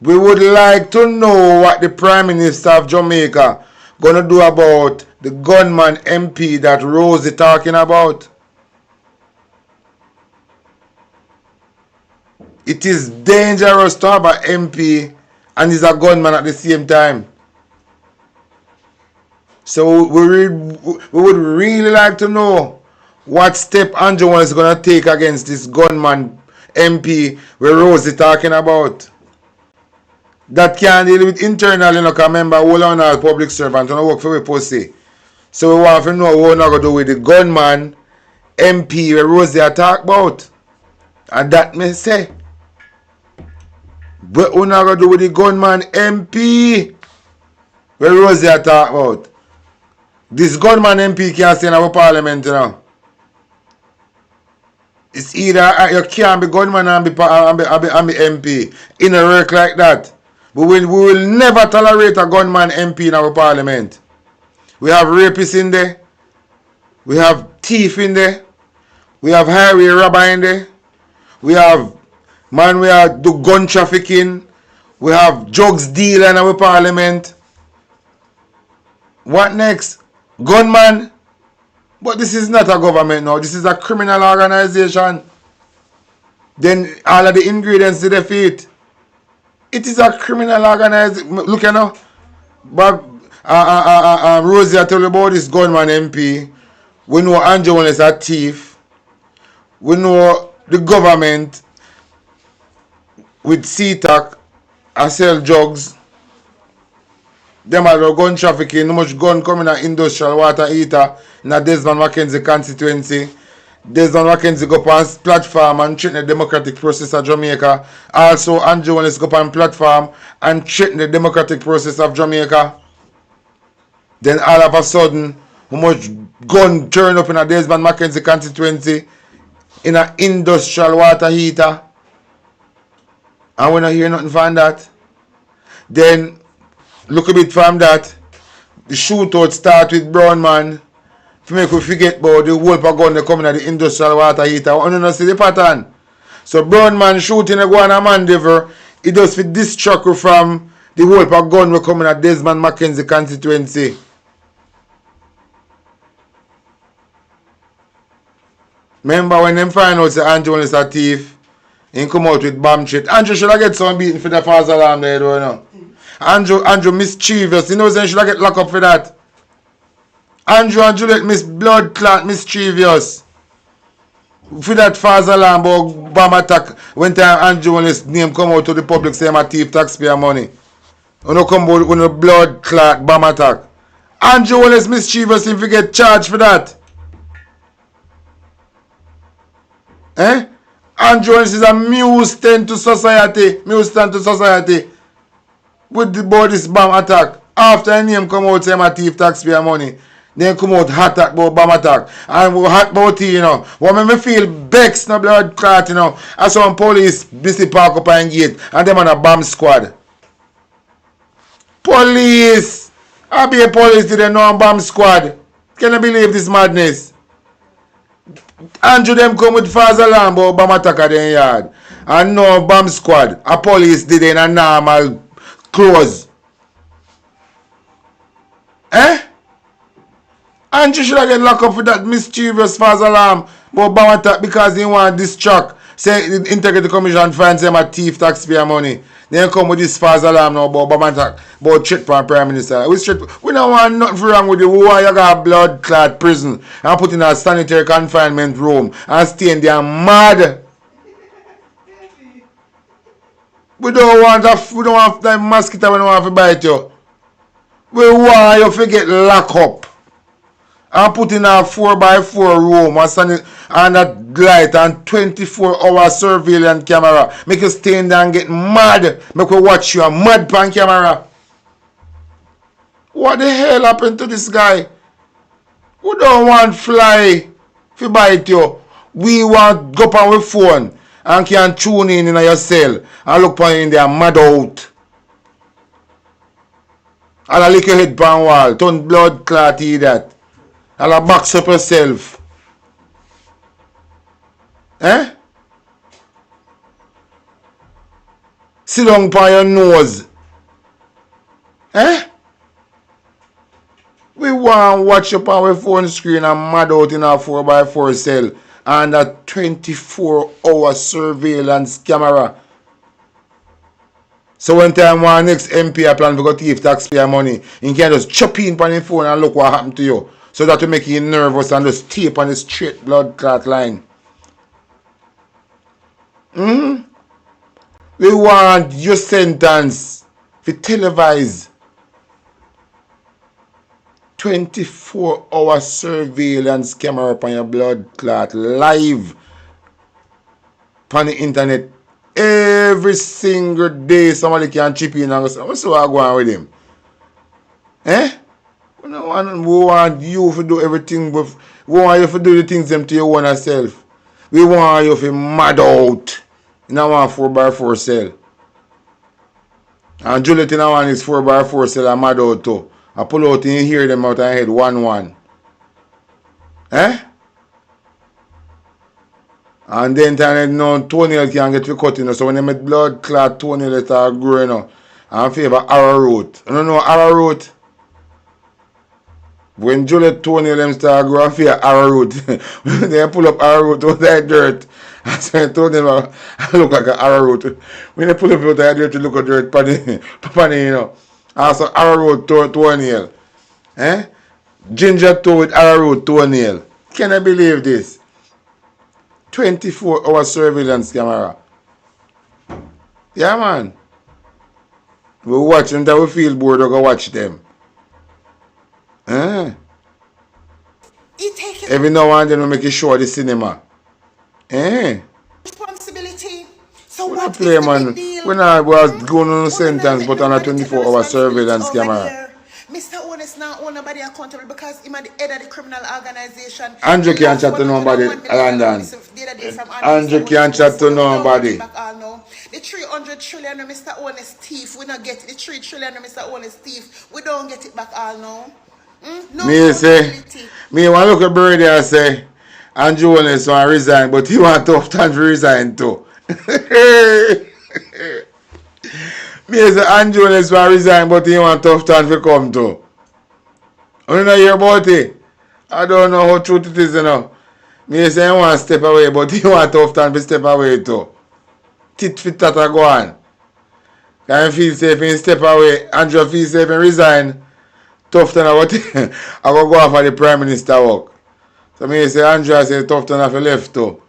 We would like to know what the Prime Minister of Jamaica gonna do about the gunman MP that Rosie talking about. It is dangerous to have an MP and he's a gunman at the same time. So we would really like to know what step Andrew is gonna take against this gunman MP where Rosie talking about. That can deal with internal, you know, because remember, all on our public servants don't work for a pussy. So we want to know what we're going to do with the gunman MP where Rosie talk about. And that may say. What we're going to do with the gunman MP where Rosie talk about. This gunman MP can't stay in our Parliament, you know. It's either you can't be gunman and be MP. It don't work like that. But we will never tolerate a gunman MP in our Parliament. We have rapists in there. We have thief in there. We have highway robber in there. We have Man, we are do gun trafficking. We have drugs dealing in our parliament. What next? Gunman. But this is not a government now. This is a criminal organization. Then all of the ingredients to defeat. It is a criminal organization. Look, you know. But Rosie, I told you about this gunman MP. We know Andrew is a thief. We know the government with CTAC and sell drugs. Them are the gun trafficking. No much gun coming at industrial water heater in a Desmond Mackenzie constituency. Desmond Mackenzie go on platform and threaten the democratic process of Jamaica. Also, Andrew Wallace go on platform and threaten the democratic process of Jamaica. Then all of a sudden, how much gun turn up in a Desmond Mackenzie constituency in an industrial water heater. And we don't hear nothing from that. Then, look a bit from that. The shootout start with Brown man. To make we forget about the whole gun they coming at the industrial water heater. I don't see the pattern. So Brown man shooting a gun a Mandeville. It does fit distract you from the whole gun we coming at Desmond Mackenzie constituency. Remember when them find out that Andrew is a thief, he come out with bomb shit. Andrew should have get some beaten for the false alarm there, you know. Andrew mischievous. You know he should have get locked up for that. Andrew and Juliet miss blood clot mischievous. For that false alarm about bomb attack when time Andrew and his name come out to the public say I'm a thief taxpayer money. You know come out with a blood clot bomb attack. Andrew is mischievous if you get charged for that. Eh? Andrew is a nuisance to society. With the this bomb attack. After a name come out say I'm a thief taxpayer money. Then come out hot about bomb attack. And we hot about it, you know. What make me feel vexed no blood clot, you know. I saw some police busy park up and gate and them on a bomb squad. Police! I be a police did a non-bomb squad. Can you believe this madness? Andrew them come with false alarm about bomb attack at their yard. And no bomb squad. A police did in a normal clothes. Eh? Andrew should have get locked up for that mischievous false alarm about bomb attack because he want distract. Say the Integrity Commission finds them a thief taxpayer money. Then come with this false alarm now about bomb attack, about threat from Prime Minister. We don't want nothing wrong with you. We want you got a blood clot prison and put in a sanitary confinement room and stay in there mad. We don't want that mosquito when we want to bite you. We want you to get locked up and put in a 4x4 room and that light and 24-hour surveillance camera. Make you stand there and get mad. Make you watch you mad pan camera. What the hell happened to this guy? We don't want fly to bite you. We want go on with phone and can tune in your cell and look on in there mad out. And I lick your head pan wall. Turn blood clot that. And I box up yourself. Eh? Sit down by your nose. Eh? We want to watch up on our phone screen and mad out in our 4x4 cell and a 24-hour surveillance camera. So when time one next MP a plan to go thief taxpayer money, you can just chop in on your phone and look what happened to you. So that will make you nervous and just tape on the straight blood clot line. We want your sentence to televise 24-hour surveillance camera upon your blood clot live on the internet. Every single day somebody can chip in and go, what's going on with him? Eh? We want you to do everything, but we want you to do the things them to your own self. We want you to mad out in our 4x4 cell. And Juliet in our is 4x4 cell and mad out too. I pull out and you hear them out of head 1-1. Eh? And then time no toenail can get you cut, you know. So when they make blood clot toenail they start growing up. And favor arrowroot. You don't know arrowroot? When Juliet toenail them start growing fear arrowroot. They pull up arrowroot out of that dirt. And so I told them I look like an arrowroot. When they pull up out of that dirt, you look at dirt funny, you know. Also arrowroot toenail. Eh? Ginger toe with arrowroot toenail. Can I believe this? 24-hour surveillance camera. Yeah, man. We watch them that we feel bored, we go watch them. Every now and then we make it show the cinema. Responsibility. So We what not play, man. We not was going on a sentence, but on a 24-hour surveillance camera. Mr. Honest now own nobody accountable because him at the head of the criminal organization. Andrew can't chat to nobody, London. Andrew can't chat to nobody. The 300 trillion of Mr. Honest thief, we not get it. The 3 trillion of Mr. Honest thief, we don't get it back all now. No Me say, me want look at Brady and say, Andrew Honest want to resign, but he want tough time to resign too. Me say Andrew Honest want to resign, but he want tough time to come too. I don't hear about it. I don't know how true it is, you know. Me say he want to step away, but he want tough time to step away too. Tit fit that go on. Can you feel safe in step away? Andrew feel safe in resign. Tough time I go off for the Prime Minister work. So me say Andrew say tough time for left too.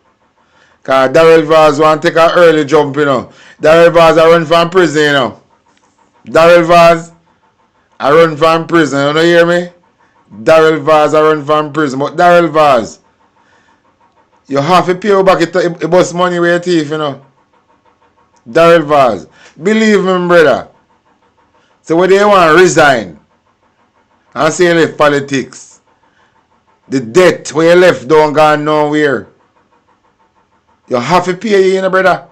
Cause Darrell Vaz want to take an early jump, you know. Darrell Vaz I run from prison, you know. Darrell Vaz I run from prison, you know hear me? Darrell Vaz I run from prison. But Darrell Vaz, you have to pay back it bus money with your thief, you know. Darrell Vaz. Believe me, brother. So when they want to resign and say you left politics, the debt where you left don't go nowhere. You have to pay, you know, brother.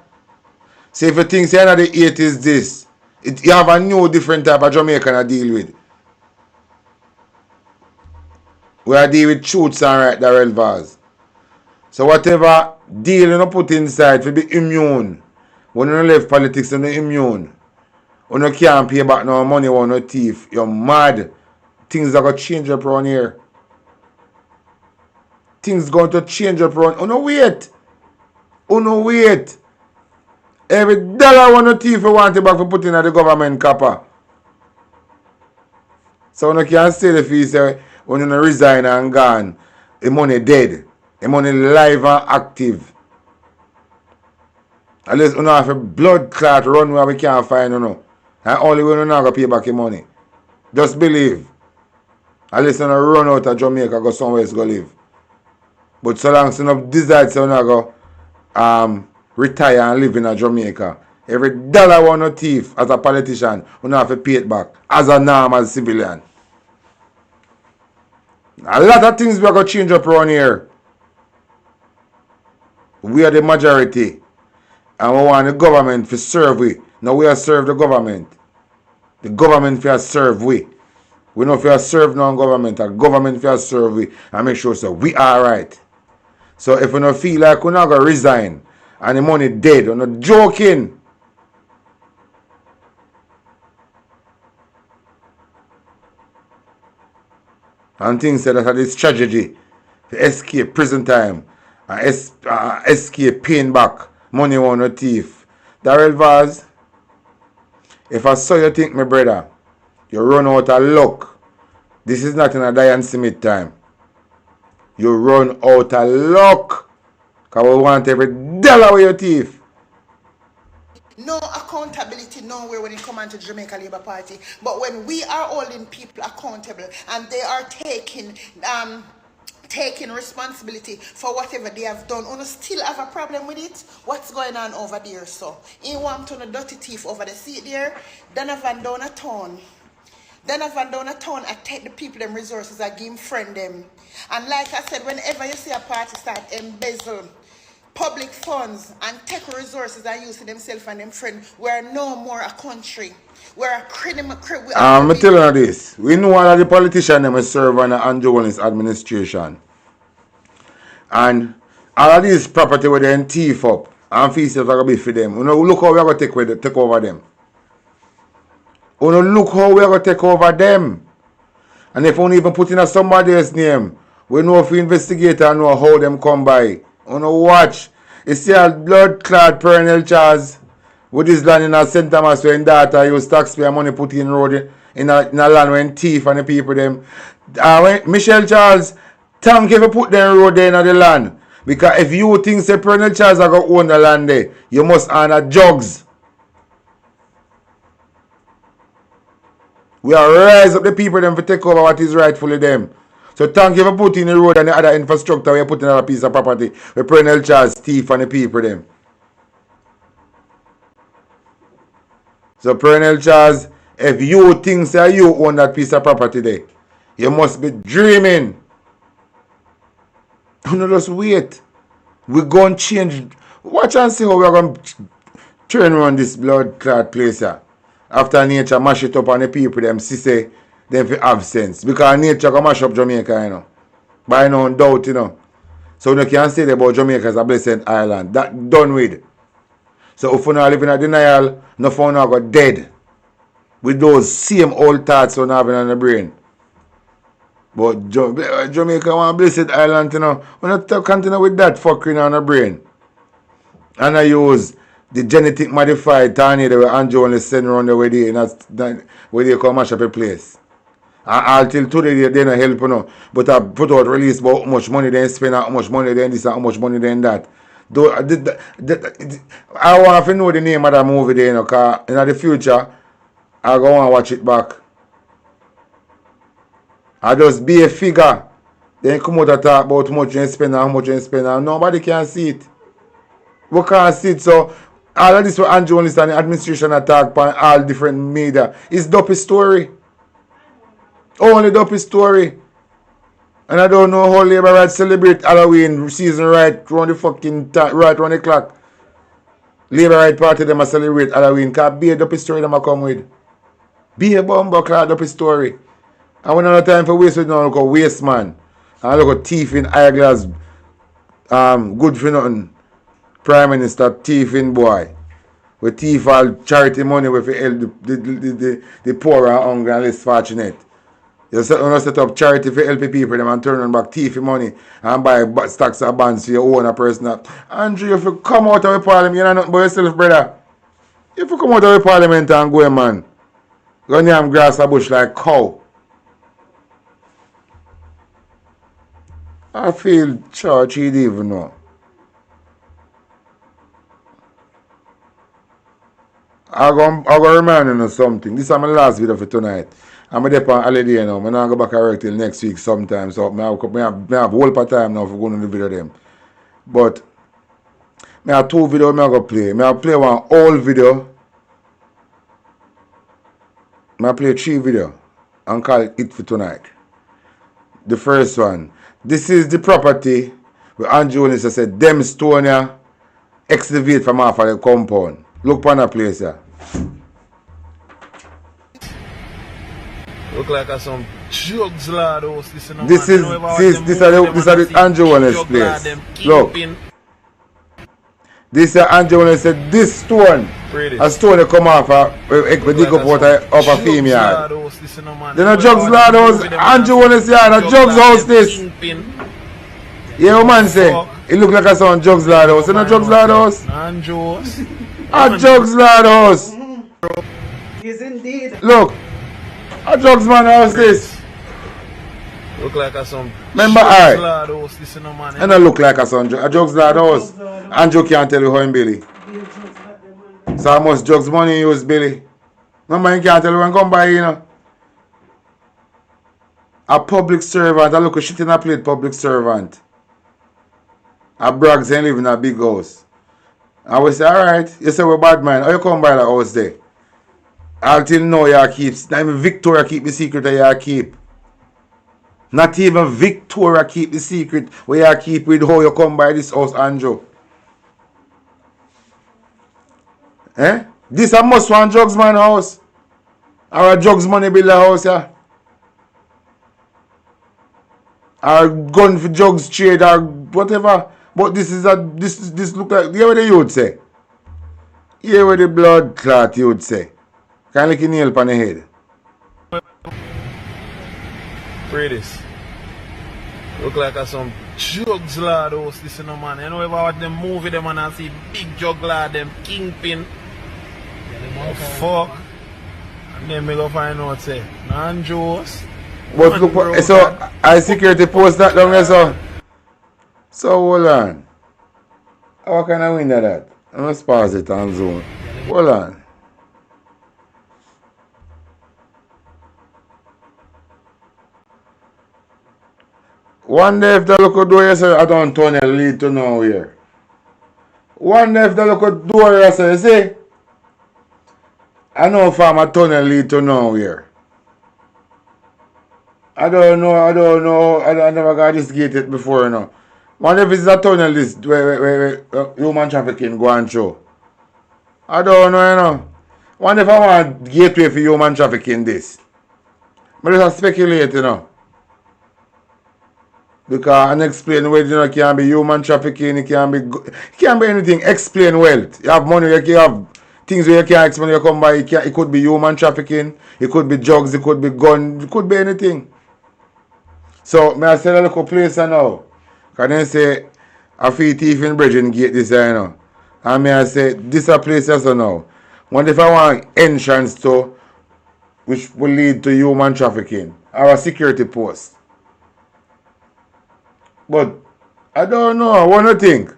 So if you think say another 8 is this, you have a new different type of Jamaican to deal with. We are deal with truths and right, Darrell Vaz. So whatever deal you put inside to be immune. When you left politics and you're immune. When you can't pay back no money on no thief, you're mad. Things are going to change up around here. Things going to change up around. Oh no wait. Oh no wait. Every dollar one thief you want it back for putting at the government copper. So when you can't say the fee say when you resign and gone, the money dead. The money live and active. Unless you have a blood clot run where we can't find, you know. And only when you not going to pay back your money. Just believe. Unless you run out of Jamaica, go somewhere else go live. But so long as you decide to go retire and live in Jamaica, every dollar one a thief as a politician, you have to pay it back as a normal civilian. A lot of things we are going to change up around here. We are the majority. And we want the government to serve we. Now we are serve the government. The government for serve we. We know if you serve non-government, a government for serve we and make sure so we are right. So if we don't feel like we're not going to resign and the money dead, we're not joking. And things say that are this strategy to escape prison time and escape paying back money on a thief. Darrell Vaz, if I saw you think, my brother, you run out of luck. This is not in a Diane Smith time. You run out of luck. Because we want every dollar with your thief. No accountability nowhere when it comes to Jamaica Labour Party. But when we are holding people accountable and they are taking responsibility for whatever they have done, you still have a problem with it? What's going on over there, so? You want to know dirty thief over the seat there? Donovan down a town. I take the people them resources, I give them friend them. And like I said, whenever you see a party start embezzle public funds and take resources and use it themselves and them friends, we are no more a country. We're a criminal. I'm telling you this. We know all of the politicians them serve under Andrew Holness administration. And all of these property where they thief up and fees are going to be for them. You know, look how we are going to take over them. You know, look how we are going to take over them. And if we even put in somebody else's name, we know if we investigate and know how them come by. You know, watch. You see a blood clot perennial charge with this land in St. Thomas when data use taxpayer money put in road in a land when thief and the people them. When Michelle Charles, thank you for put them road there in the land. Because if you think say perennial Charles are going to own the land there, you must honor jugs. We are rise up the people them to take over what is rightfully them. So thank you for putting the road and the other infrastructure. We put another piece of property. We perennial Charles, thief and the people them. So perennial Charles, if you think say you own that piece of property there, you must be dreaming. You know, just wait. We're going to change. Watch and see how we're going to turn around this blood clot place here. After nature mash it up and the people them see say them for absence. Because nature can mash up Jamaica, you know. By no doubt, you know. So you can say about Jamaica as a blessed island. That done with. So if you not living in a denial, no fun not go dead. With those same old thoughts you having on the brain. But Jamaica want a blessed island, you know. We not continue with that fucking on the brain. And I use the genetic modified tornado where Andrew only send around the way they come mash up a place. And until today they don't help, you know. But I put out release about how much money they spend, how much money they this, and how much money they that. Though, I want to know the name of that movie there, you know, because in the future, I go and watch it back. I just be a figure. Then come out and talk about how much you spend and how much you spend, and nobody can see it. We can't see it, so all of this for Andrew and the administration attack by all different media. It's dopey story. Only dopey story. And I don't know how Labour right celebrate Halloween season right around the fucking right around the clock. Labour right party them a celebrate Halloween. Because be a dopey story them a come with. Be a bumbo clad dopey story. And we don't have time for waste with no look a waste man. And look at thief in eyeglass. Good for nothing. Prime Minister thieving boy. We thief all charity money with help the poor and hungry and less fortunate. You set up charity for help people them and turn on back thieving money and buy stocks and bonds for your own person. Andrew, if you come out of the parliament, you're not nothing but yourself, brother. If you come out of the parliament and go, man, go name grass a bush like cow. I feel church he'd even know. I'm going to remind you of something. This is my last video for tonight. I'm there on holiday now. I'm not go back to work till next week sometime. So I have a whole part of time now for going to the video them. But I have 2 videos I'm going to play. I play one old video. I play 3 videos and call it for tonight. The first one. This is the property where Andrew Jones said them Stonia excavate from off of the compound. Look upon that place here. Look like some jugs lad house. This is the Andrew Jones place. Look. This is Andrew Jones said this stone. A stone that come off we dig up water off a female yard. Then a jugs lad house. Andrew Jones yard, a jugs house this. Yeah, man say it look like a son jugs lad house. Isn't a jugs lad house? A jugs lad house. Yes, indeed. Look, a jugs man house this. Look like a some. Remember I. And I look like a son. A jugs lad house. Andrew can't tell you how him Billy. So how much jugs money you use Billy? Remember you can't tell you when come by, you know. A public servant. I look a shit in a plate public servant. A brags and live in a big house. I will say, alright, you say we're bad man. How you come by the house there? Until now you keep. Not even Victoria keep the secret that you keep. Not even Victoria keep the secret where you keep with how you come by this house, Andrew. Eh? This a must one drugs man house. Or a drugs money build a house, yeah. Or gun for drugs trade or whatever. But this look like, hear what the youth say. Hear what the blood clot youth say. Can't lick a nail on the head. Pray this. Look like some jugs lad house this you know man. You know if I watch them movie them and I see big jug lad them kingpin. Fuck. And then me go find out say non-Jews. But look, so I security post that down there so. So hold on. How can I win that? I must pause it on Zoom. Hold on. One day if the local door you say I don't tunnel lead to nowhere. One day if the local door you say, you see, I know from a tunnel lead to nowhere. I don't know, I never got this gated before, you know. One if it's a tunnel this where human trafficking go on through. I don't know, you know. One if I want gateway for human trafficking this. But just speculate, you know. Because unexplained wealth, you know, it can be human trafficking, it can be anything. Explain wealth. You have money, you have things where you can't explain, you come by, it could be human trafficking, it could be drugs, it could be gun, it could be anything. So, may I say a little place now. Because then say, a few thief in Bridging Gate this, you know. And may I say, this a place also now. What if I want entrance to, which will lead to human trafficking, or a security post? But I don't know. What do you think?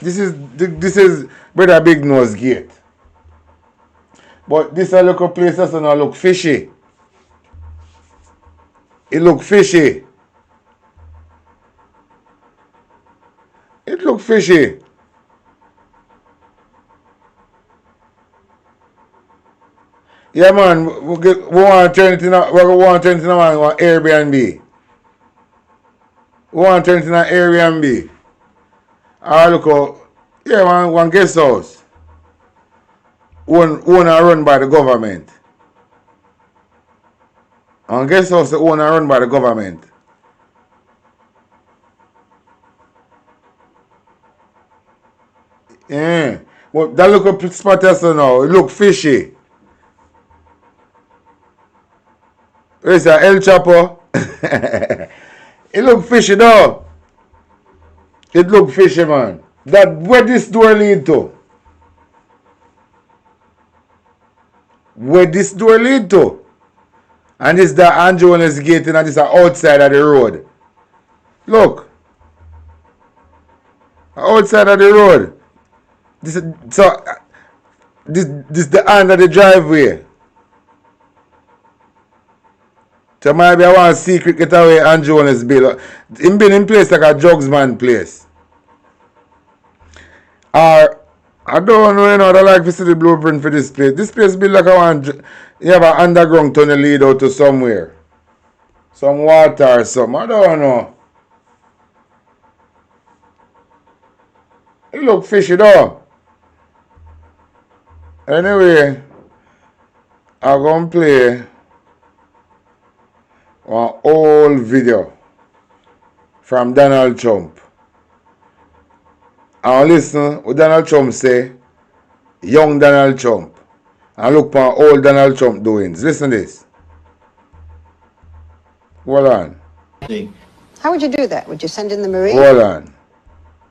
This is Brother Big Nose Gate. But this a local place also now look fishy. It look fishy. It look fishy. Yeah man, we want to turn it in a Airbnb. We want to turn it in an Airbnb. Look out. Yeah, one guest house. Owned and run by the government. One guest house owned and run by the government. Yeah. But that look up spot also now. It look fishy. Where's that El Chapo? It look fishy though. It look fishy, man. That where this door lead to? Where this door lead to? And this the Angelus gate and this is outside of the road. Look. Outside of the road. This is the end of the driveway. So maybe I want a secret getaway and Jonas Bill. Him been in place like a drugs man place. Or I don't know, you know, I like to see the blueprint for this place. This place be like you have an underground tunnel lead out to somewhere. Some water or something. I don't know. It look fishy though. Anyway, I'm going to play an old video from Donald Trump. And listen what Donald Trump say, young Donald Trump. And look for old Donald Trump doings. Listen to this. Hold on. How would you do that? Would you send in the Marines? Hold on.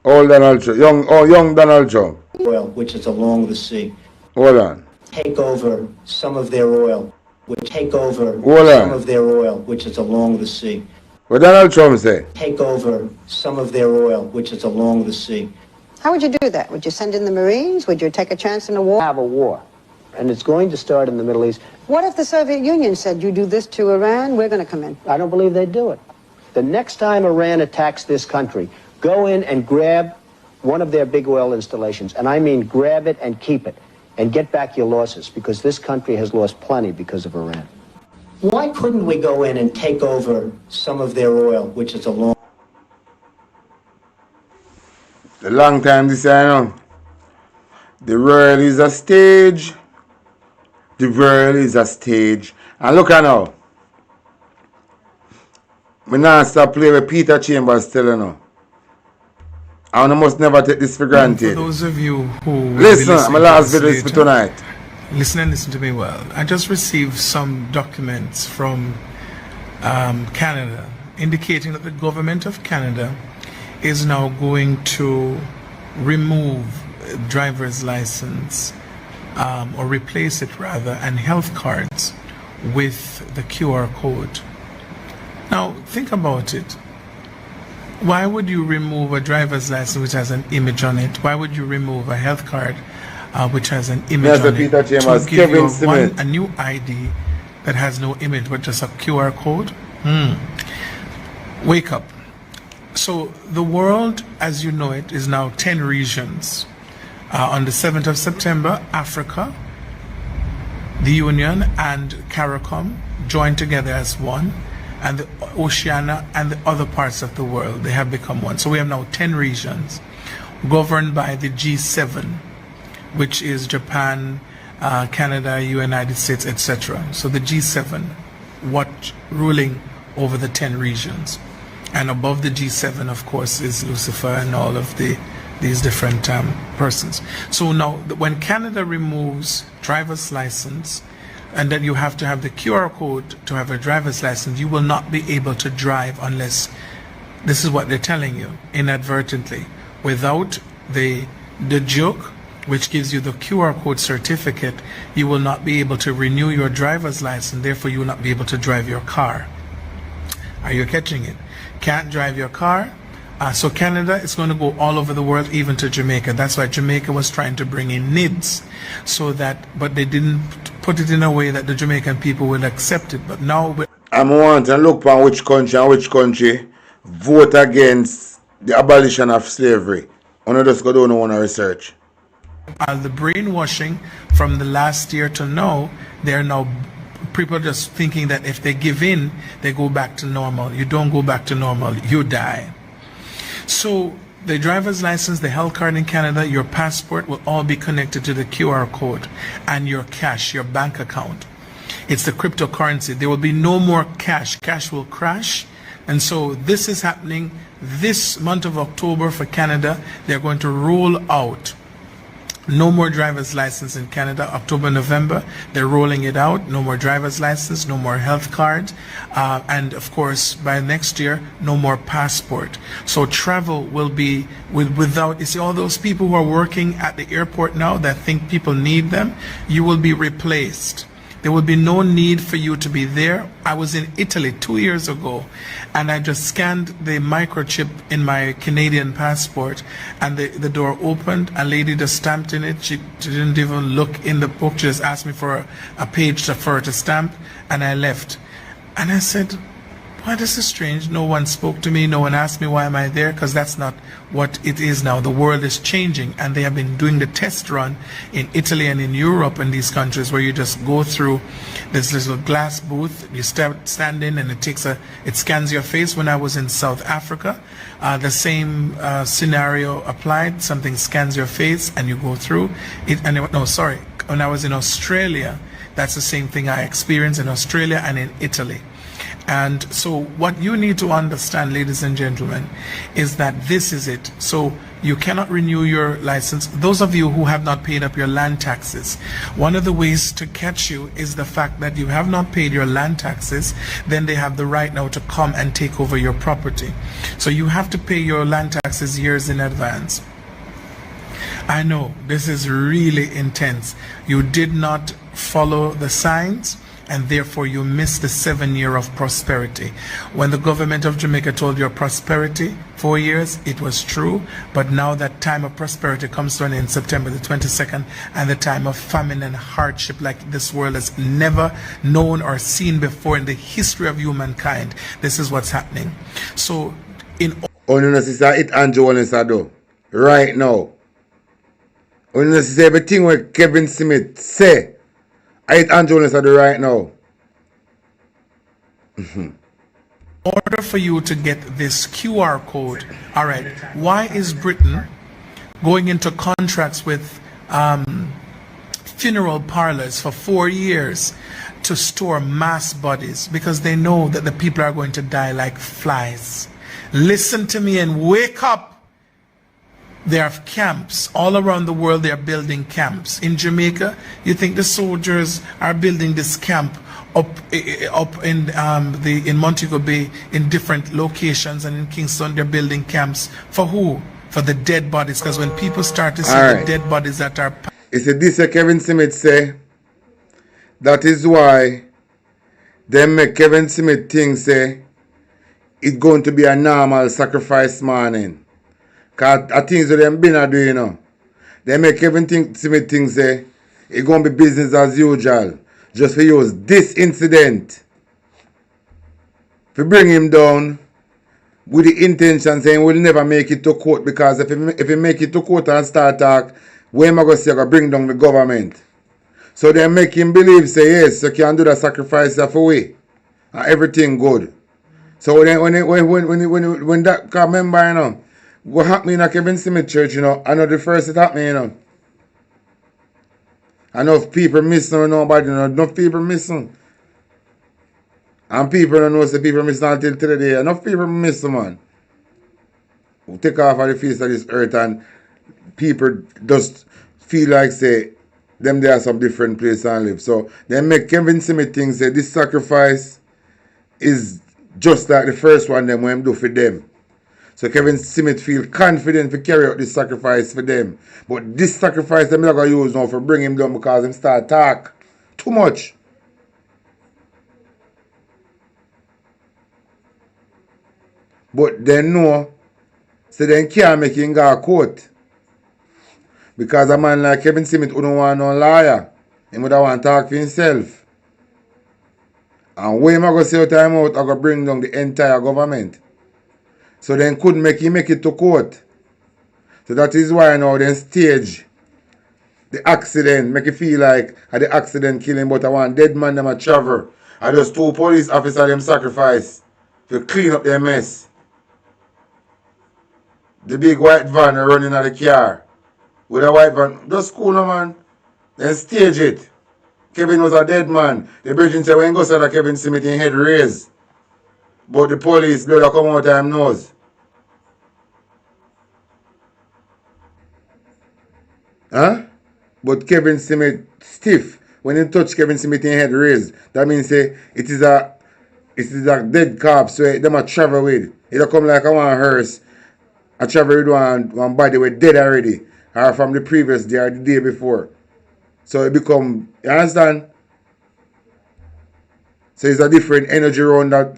Old Donald Trump. Young Donald Trump. Oil, which is along the sea. Hold on. Take over some of their oil. Take over Hold on. some of their oil, which is along the sea. What Donald Trump say? Take over some of their oil, which is along the sea. How would you do that? Would you send in the Marines? Would you take a chance in a war? Have a war. And it's going to start in the Middle East. What if the Soviet Union said, you do this to Iran, we're going to come in? I don't believe they'd do it. The next time Iran attacks this country, go in and grab one of their big oil installations. And I mean grab it and keep it. And get back your losses, because this country has lost plenty because of Iran. Why couldn't we go in and take over some of their oil, which is a long time this I know. The world is a stage. The world is a stage. And look at now. Me not stop play with Peter Chambers telling you. And I must never take this for granted. For those of you who listen, my last video is for tonight. Listen to me well. I just received some documents from Canada indicating that the government of Canada is now going to remove driver's license or replace it rather, and health cards with the QR code. Now think about it. Why would you remove a driver's license which has an image on it? Why would you remove a health card which has an image on it to give you a new ID that has no image but just a QR code? Wake up. So the world as you know it is now 10 regions. On the 7th of September, Africa, the Union and CARICOM joined together as one, and the Oceania and the other parts of the world, they have become one. So we have now 10 regions governed by the G7, which is Japan, Canada, United States, etc. So the G7, ruling over the 10 regions. And above the G7, of course, is Lucifer and all of these different persons. So now, when Canada removes driver's license, and then you have to have the QR code to have a driver's license, you will not be able to drive unless, this is what they're telling you, inadvertently, without the joke, which gives you the QR code certificate, you will not be able to renew your driver's license, therefore you will not be able to drive your car. Are you catching it? Can't drive your car. So Canada is going to go all over the world, even to Jamaica. That's why Jamaica was trying to bring in NIDS, but they didn't put it in a way that the Jamaican people will accept it. But now I want to look on which country vote against the abolition of slavery. I just go down and want to research. The brainwashing from the last year to now, they're now people just thinking that if they give in, they go back to normal. You don't go back to normal, you die. So the driver's license, the health card in Canada, your passport will all be connected to the QR code, and your cash, your bank account. It's the cryptocurrency. There will be no more cash. Cash will crash. And so this is happening this month of October for Canada. They're going to roll out no more driver's license in Canada. October, November, they're rolling it out. No more driver's license, no more health card. And of course, by next year, no more passport. So travel will be without, you see all those people who are working at the airport now that think people need them, you will be replaced. There will be no need for you to be there. I was in Italy 2 years ago, and I just scanned the microchip in my Canadian passport, and the door opened. A lady just stamped in it. She didn't even look in the book. She just asked me for a page for her to stamp, and I left. And I said, why, this is strange. No one spoke to me. No one asked me why am I there, because that's not what it is now. The world is changing, and they have been doing the test run in Italy and in Europe and these countries where you just go through this little glass booth. You stand in, and it scans your face. When I was in South Africa, the same scenario applied. Something scans your face, and you go through it. And when I was in Australia, that's the same thing I experienced in Australia and in Italy. And so what you need to understand, ladies and gentlemen, is that this is it. So you cannot renew your license. Those of you who have not paid up your land taxes, one of the ways to catch you is the fact that you have not paid your land taxes. Then they have the right now to come and take over your property. So you have to pay your land taxes years in advance. I know this is really intense. You did not follow the signs, and therefore you missed the 7 year of prosperity. When the government of Jamaica told you prosperity, 4 years, it was true, but now that time of prosperity comes to an end, September the 22nd, and the time of famine and hardship like this world has never known or seen before in the history of humankind. This is what's happening. So in right now, everything what Kevin Smith say, I Andrew do right now. In order for you to get this QR code, all right, why is Britain going into contracts with funeral parlors for 4 years to store mass bodies? Because they know that the people are going to die like flies. Listen to me and wake up. They have camps all around the world. They are building camps. In Jamaica, you think the soldiers are building this camp up in in Montego Bay in different locations, and in Kingston they're building camps for who? For the dead bodies. Because when people start to see the dead bodies that are, it's a this Kevin Smith say. That is why they make Kevin Smith think say it's going to be a normal sacrifice morning. Because I think that them been doing, you know. They make Kevin Smith think say it's going to be business as usual. Just for use this incident to bring him down with the intention saying we'll never make it to court, because if he make it to court and start talk, where am I going to say I bring down the government? So they make him believe, say, yes, you can do the sacrifice for we. And everything good. So when that, cause remember, you know, what happened in a Kevin Smith church, you know, I know the first it happened, you know. Enough people missing, nobody, you know, enough people missing. And people don't know, say people missing until today. Enough people missing, man. We take off of the face of this earth and people just feel like, say, them there are some different place and live. So they make Kevin Smith think say this sacrifice is just like the first one them when do for them. So Kevin Smith feel confident to carry out this sacrifice for them. But this sacrifice them not gonna use now for bring him down because him start talk too much. But they know, so they can't make him go to court. Because a man like Kevin Smith who don't want no lawyer. He would want to talk for himself. And when I go say a time out, I go bring down the entire government. So then couldn't make it to court. So that is why now they stage the accident, make it feel like the accident killing, but I want dead man them a travel. And just 2 police officers them sacrifice to clean up their mess. The big white van running out the car. With a white van, just cool no man. Then stage it. Kevin was a dead man. The Virgin said when go say that Kevin Smith in head raised. But the police blood come out of him nose. Huh? But Kevin Smith stiff. When he touch Kevin Smith in head raised, that means say it is a dead corpse, so them a travel with. It'll come like a one hearse. I travel with one body with dead already. Or from the previous day or the day before. So it become, you understand? So it's a different energy around that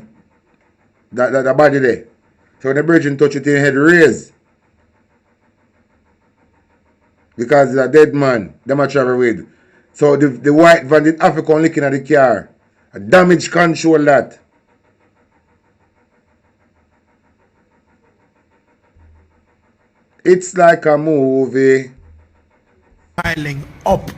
body there. So when the virgin touch it in head raised. Because it's a dead man, them a travel with. So the white van did have to come looking at the car. A damage control that. It's like a movie. Piling up,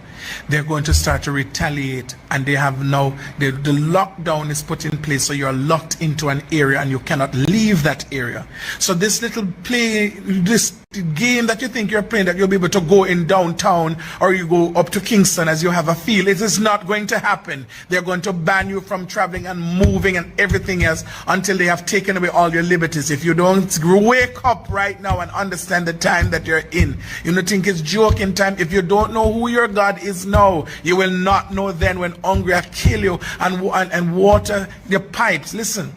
they're going to start to retaliate, and they have now the lockdown is put in place, so you're locked into an area and you cannot leave that area. So this little this game that you think you're playing, that you'll be able to go in downtown or you go up to Kingston as you have a feel, it is not going to happen. They're going to ban you from traveling and moving and everything else until they have taken away all your liberties. If you don't wake up right now and understand the time that you're in, you don't think it's joking time. If you don't know who your God is now, you will not know then when hunger will kill you and water your pipes. Listen.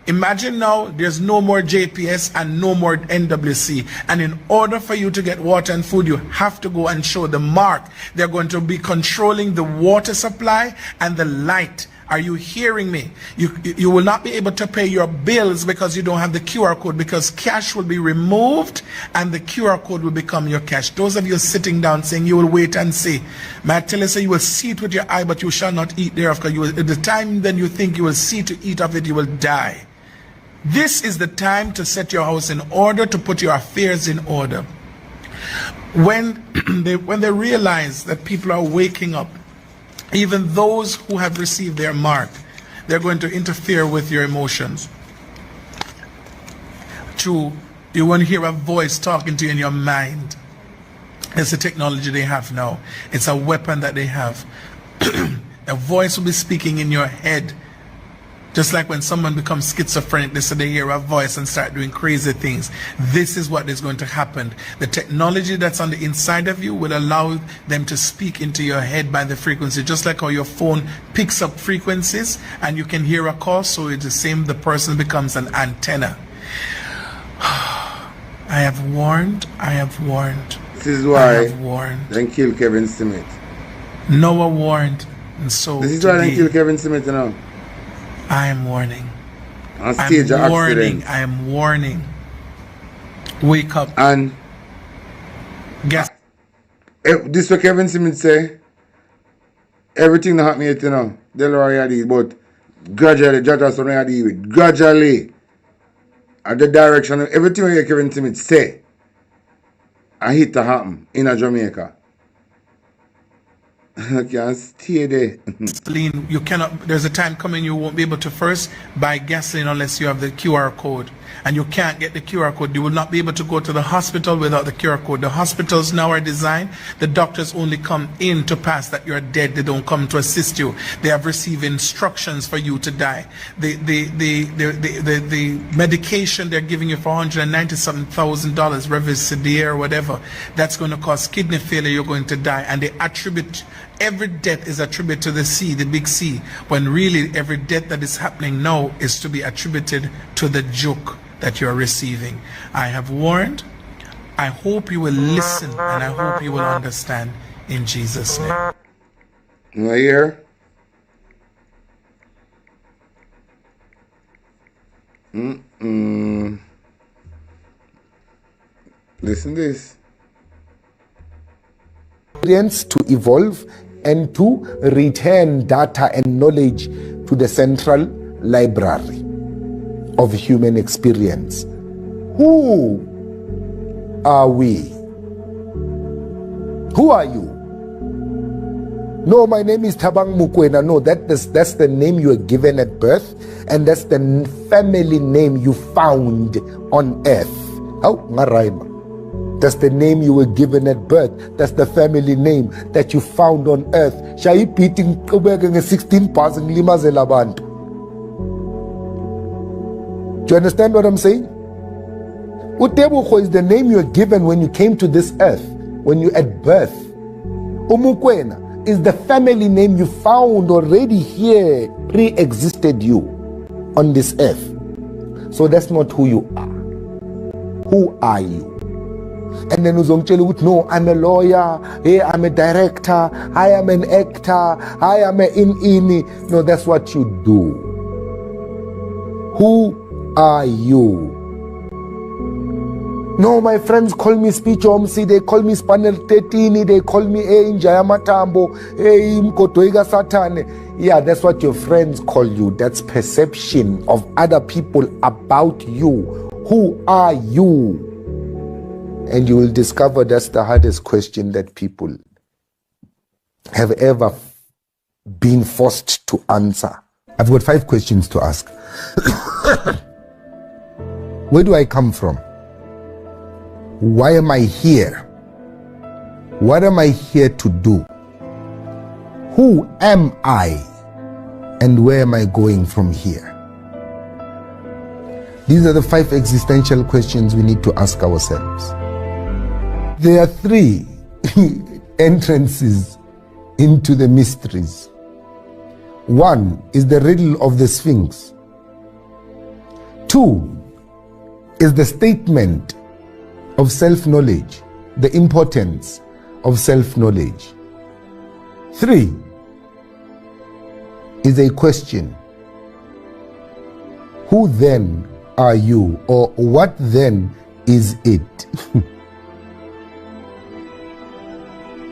Imagine now there's no more JPS and no more NWC, and in order for you to get water and food, you have to go and show the mark. They're going to be controlling the water supply and the light. Are you hearing me? You will not be able to pay your bills because you don't have the QR code, because cash will be removed and the QR code will become your cash. Those of you sitting down saying you will wait and see, may I tell you, say you will see it with your eye, but you shall not eat thereof, because at the time then you think you will see to eat of it, you will die. This is the time to set your house in order, to put your affairs in order. When they realize that people are waking up, even those who have received their mark, they're going to interfere with your emotions. You won't hear a voice talking to you in your mind. It's the technology they have now. It's a weapon that they have. A voice will be speaking in your head Just like when someone becomes schizophrenic, they say they hear a voice and start doing crazy things. This is what is going to happen. The technology that's on the inside of you will allow them to speak into your head by the frequency, just like how your phone picks up frequencies and you can hear a call, so it's the same, the person becomes an antenna. I have warned. This is why they kill Kevin Smith. Noah warned, and so this is why they kill Kevin Smith, you know. I am warning. On stage of accident. I am warning. Wake up. And guess this what Kevin Smith say. Everything that happened yet, you know. Delaware did, but gradually, Judge has something to deal with. Gradually, at the direction of everything what Kevin Smith say, a hit to happen in Jamaica. You can't stay there. Gasoline, you cannot, there's a time coming you won't be able to first buy gasoline unless you have the QR code. And you can't get the QR code. You will not be able to go to the hospital without the QR code. The hospitals now are designed, the doctors only come in to pass that you're dead. They don't come to assist you. They have received instructions for you to die. The medication they're giving you for $190,000, Revisidia or whatever, that's going to cause kidney failure. You're going to die. And they attribute, every death is attributed to the C, the big C, when really every death that is happening now is to be attributed to the joke that you're receiving. I have warned. I hope you will listen and I hope you will understand in Jesus' name. You hear? Listen this. To evolve and to return data and knowledge to the central library of human experience. Who are we? Who are you? No, my name is Thabang Mokoena. No, that's the name you were given at birth, and that's the family name you found on earth. Oh, Ngaraima. That's the name you were given at birth. That's the family name that you found on earth. Shayi beating 16 passing limazela bantu. Do you understand what I'm saying? Utebuko is the name you were given when you came to this earth, when you at birth. Umukwena is the family name you found already here, pre-existed you on this earth. So that's not who you are. Who are you? And then no, I'm a lawyer, hey, I'm a director, I am an actor, I am a in. No, that's what you do. Who are you? No, my friends call me speech omsi, they call me Spanel Tetini, they call me Njayamatambo, Mkotoiga Satane. Yeah, that's what your friends call you. That's perception of other people about you. Who are you? And you will discover that's the hardest question that people have ever been forced to answer. I've got 5 questions to ask. Where do I come from? Why am I here? What am I here to do? Who am I? And where am I going from here? These are the 5 existential questions we need to ask ourselves. There are 3 entrances into the mysteries. 1 is the riddle of the Sphinx. 2 is the statement of self-knowledge, the importance of self-knowledge. 3 is a question. Who then are you? Or what then is it?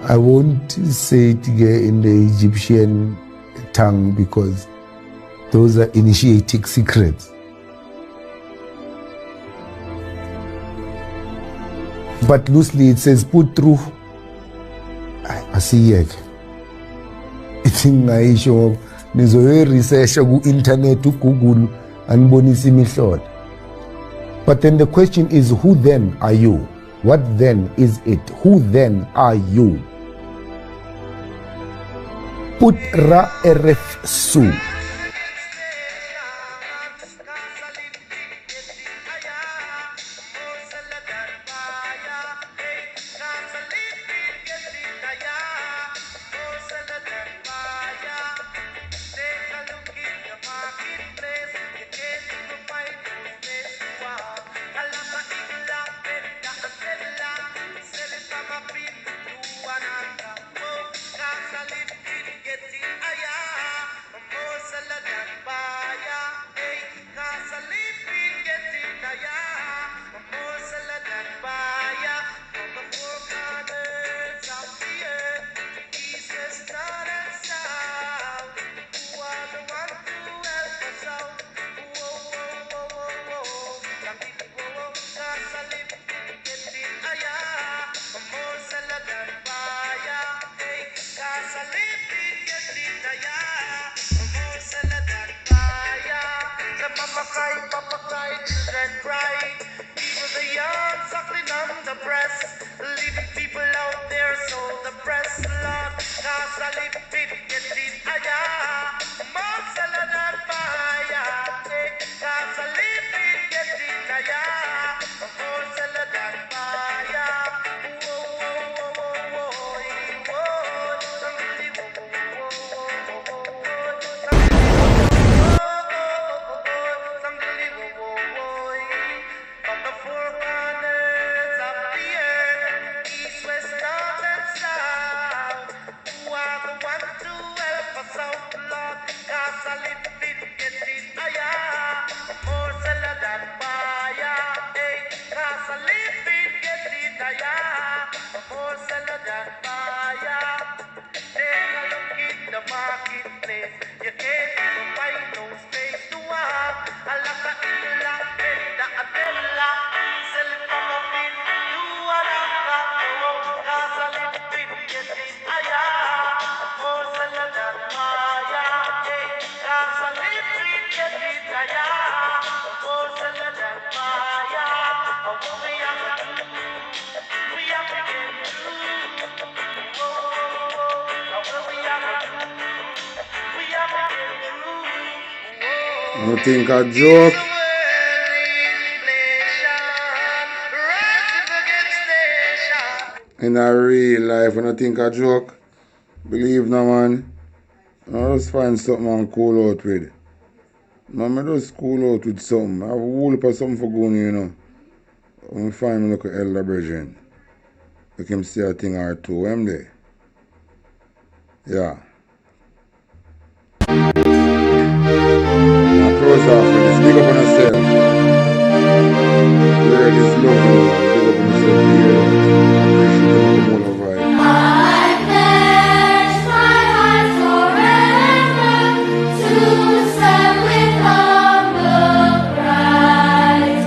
I won't say it in the Egyptian tongue because those are initiating secrets. But loosely it says, put through. I see it. It's in Aisha. There's a research on internet to Google and bonisi thought. But then the question is, who then are you? What then is it? Who then are you? Put ra eref su. get right. Even the young suckling on the breast, leaving people out there so depressed. Lord, cause I live it, get it higher. Marcella not fire. Cause I live it, get it higher. Marcella not fire. From the four corners of the earth, east, west, north, and south, who are the ones to help us out, Lord? Cause I live it, get it higher, more zealous than fire. Hey, cause I live it, get it higher, more zealous than fire. Take a look in the marketplace, you can't even find no space to walk. A lot of people are better and better, selling from a pin to another. Cause I live it, get it higher, more zealous than fire. Cause I live it, get it higher, more zealous than fire. What we have to do, we have to get through. What we have to do, we have to get through. I think a joke. In a real life, when I think a joke, believe no man, I just find something and cool out with. No, I just cool out with something. I have a whole heap of something for going, you know. When I find my local elder brethren, make him see a thing or two, am they? Yeah. Now close off with this. Big up on yourself. Where this love you, big up on yourself here. I appreciate you more of it. I pledge my heart forever to serve with humble pride.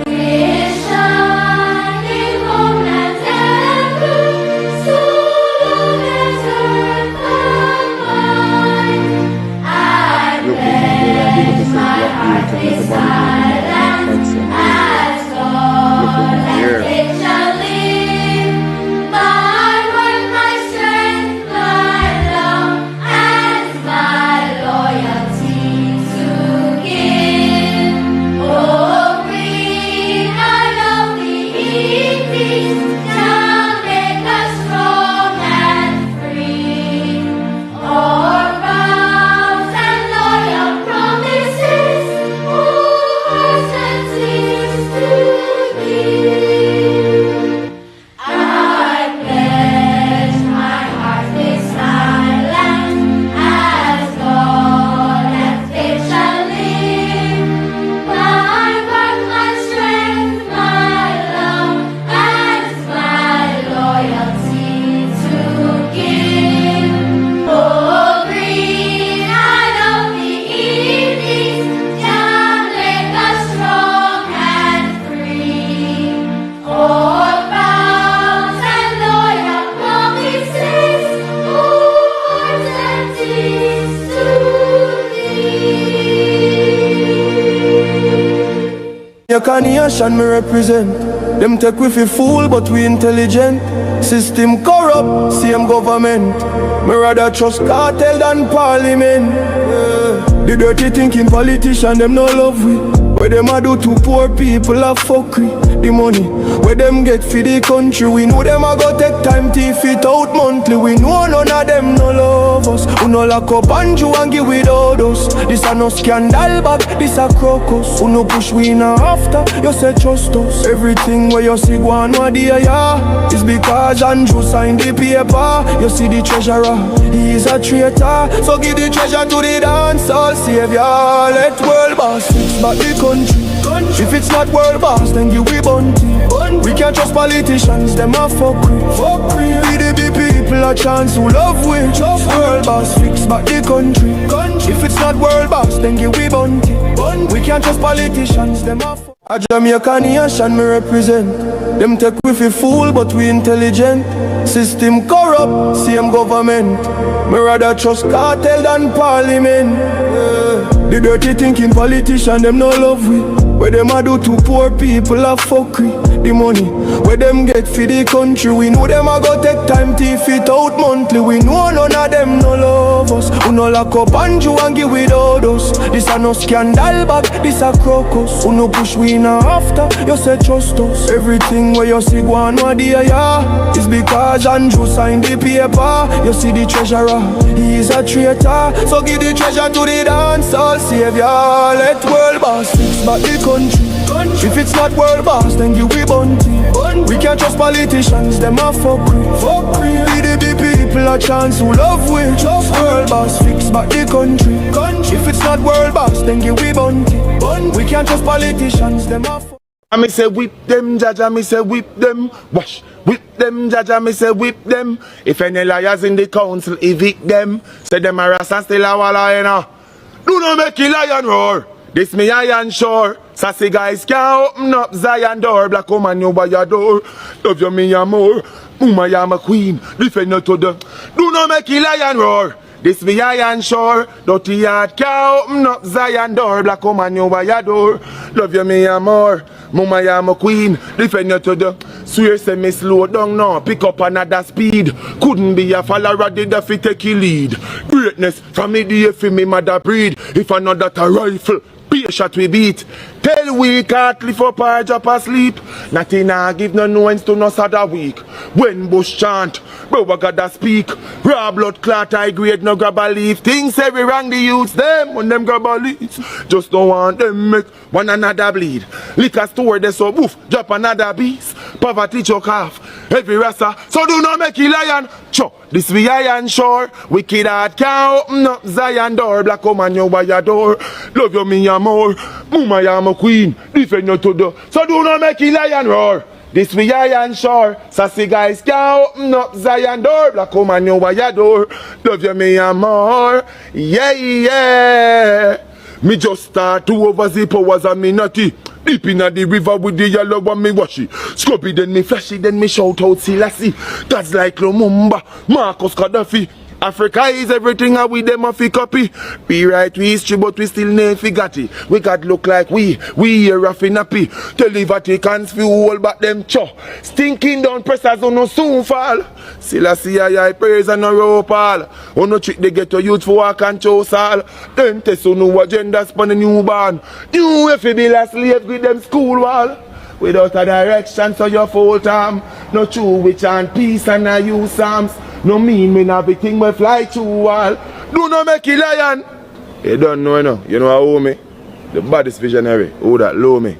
His shining homeland ever, so long as earth combined. I pledge my heart this island as God and it shall live. My word, my strength, my love, and my loyalty to give. Oh, green, I love thee, peace shall make us strong and free. Our vows and loyal promises, oh, hearts and tears to give. I pledge my heart this island as God and it shall live. My work, my strength, my love, and my loyalty to give. Oh, green, I love the evenings, shall make us strong and free. Our vows and loyal promises, oh, hearts and deeds to thee. Your carnation me represent. Them take we fi fool, but we intelligent. System corrupt, same government. Me rather trust cartel than parliament. Yeah. The dirty thinking politician, them no love we. Where them a do to poor people a fuckery. The money where them get for the country, we know them a go take time to fit out monthly. We know none of them no love us. Who no lock up and you and give without us. This a no scandal back, this a crocus. Who no push we in a after, you say trust us. Everything where you see go on what the yeah, is because Andrew signed the paper. You see the treasurer, he is a traitor. So give the treasure to the dance all savior. Let world boss fix back the country. If it's not world boss, then give we bounty. We can't trust politicians, them a fuckery. We the big people a chance who love we. World boss fix back the country. If it's not world boss, then give we bounty. We can't trust politicians, them a fuckery. A Jamaican nation me represent. Them take we fi fool, but we intelligent. System corrupt, same government. Me rather trust cartel than parliament. Yeah. The dirty thinking politician, them no love we. Where them a do to poor people a fuckery. The money where them get for the country, we know them a go take time to fit out monthly. We know none of them no love us. Who no lock up and you and give without us. This a no scandal back, this a crocus. Who no push we in after, you say trust us. Everything where you see go on what day, yeah, is because Andrew signed the paper. You see the treasurer, he is a traitor. So give the treasure to the dancehall savior. Let world boss fix back the country. If it's not world boss, then give we bunty. We can't trust politicians, them a fuckery. Give the people a chance who love we. World boss fix back the country. If it's not world boss, then give we bunty. We can't trust politicians, them a fuckery. I me say whip them, Jaja, me say whip them. Wash, whip them, Jaja, me say whip them. If any liars in the council, evict them. Say them a rasta still a walla, you know. Do not make a lion roar. This me iron sure. Sassy guys can't open up Zion door. Black woman you by your door. Love you me a more. Mama you my queen. Defend you to the. Do not make a lion roar. This me iron sure. Dirty heart can't open up Zion door. Black woman you by your door. Love you me a more. Mama you my queen. Defend you to the. Swear say me slow down now. Pick up another speed. Couldn't be a follower did if it take a lead. Greatness from me day for me mother breed. If another a rifle. Be a shot we beat. Tell we can't lift up or drop asleep. Nothing I give no nuance to no other week. When Bush chant, bro I gotta speak. Raw blood clot high grade no grab a leaf. Things every wrong the youths them when them grab a leaf. Just don't want them make one another bleed. Liquor store they so woof, drop another beast. Poverty choke off every rasta. So do not make a lion. Cho, this we iron sure. Wicked heart can't open up Zion door. Black woman you by your door. Love you me a more. Mama you my queen. Defend you to the. So do not make a lion roar. This we iron sure. Sassy guys can't open up Zion door. Black woman you by your door. Love you me a more. Yeah, yeah. Me just start to overzip powers and me naughty. Deep in the river with the yellow one me washy. Scrubby then me flashy then me shout out Selassie. God's like Lumumba, Marcus Gaddafi. Africa is everything and we them a fi copy. We write we history but we still never forgot it. We got look like we here raffin happy. Tell the Vatican's fuel but them cho. Stinking down pressers on no soon fall. Selassie I praise and no rope all. On no trick they get to youth for walk and chose all. Them test on no agenda span a newborn. You if you be a slave with them school wall. Without a direction so your full time. No true we chant peace and I use psalms. No mean everything we fly through wall. Do not make a lion. You don't know, you know how me. The baddest visionary. Who that low me.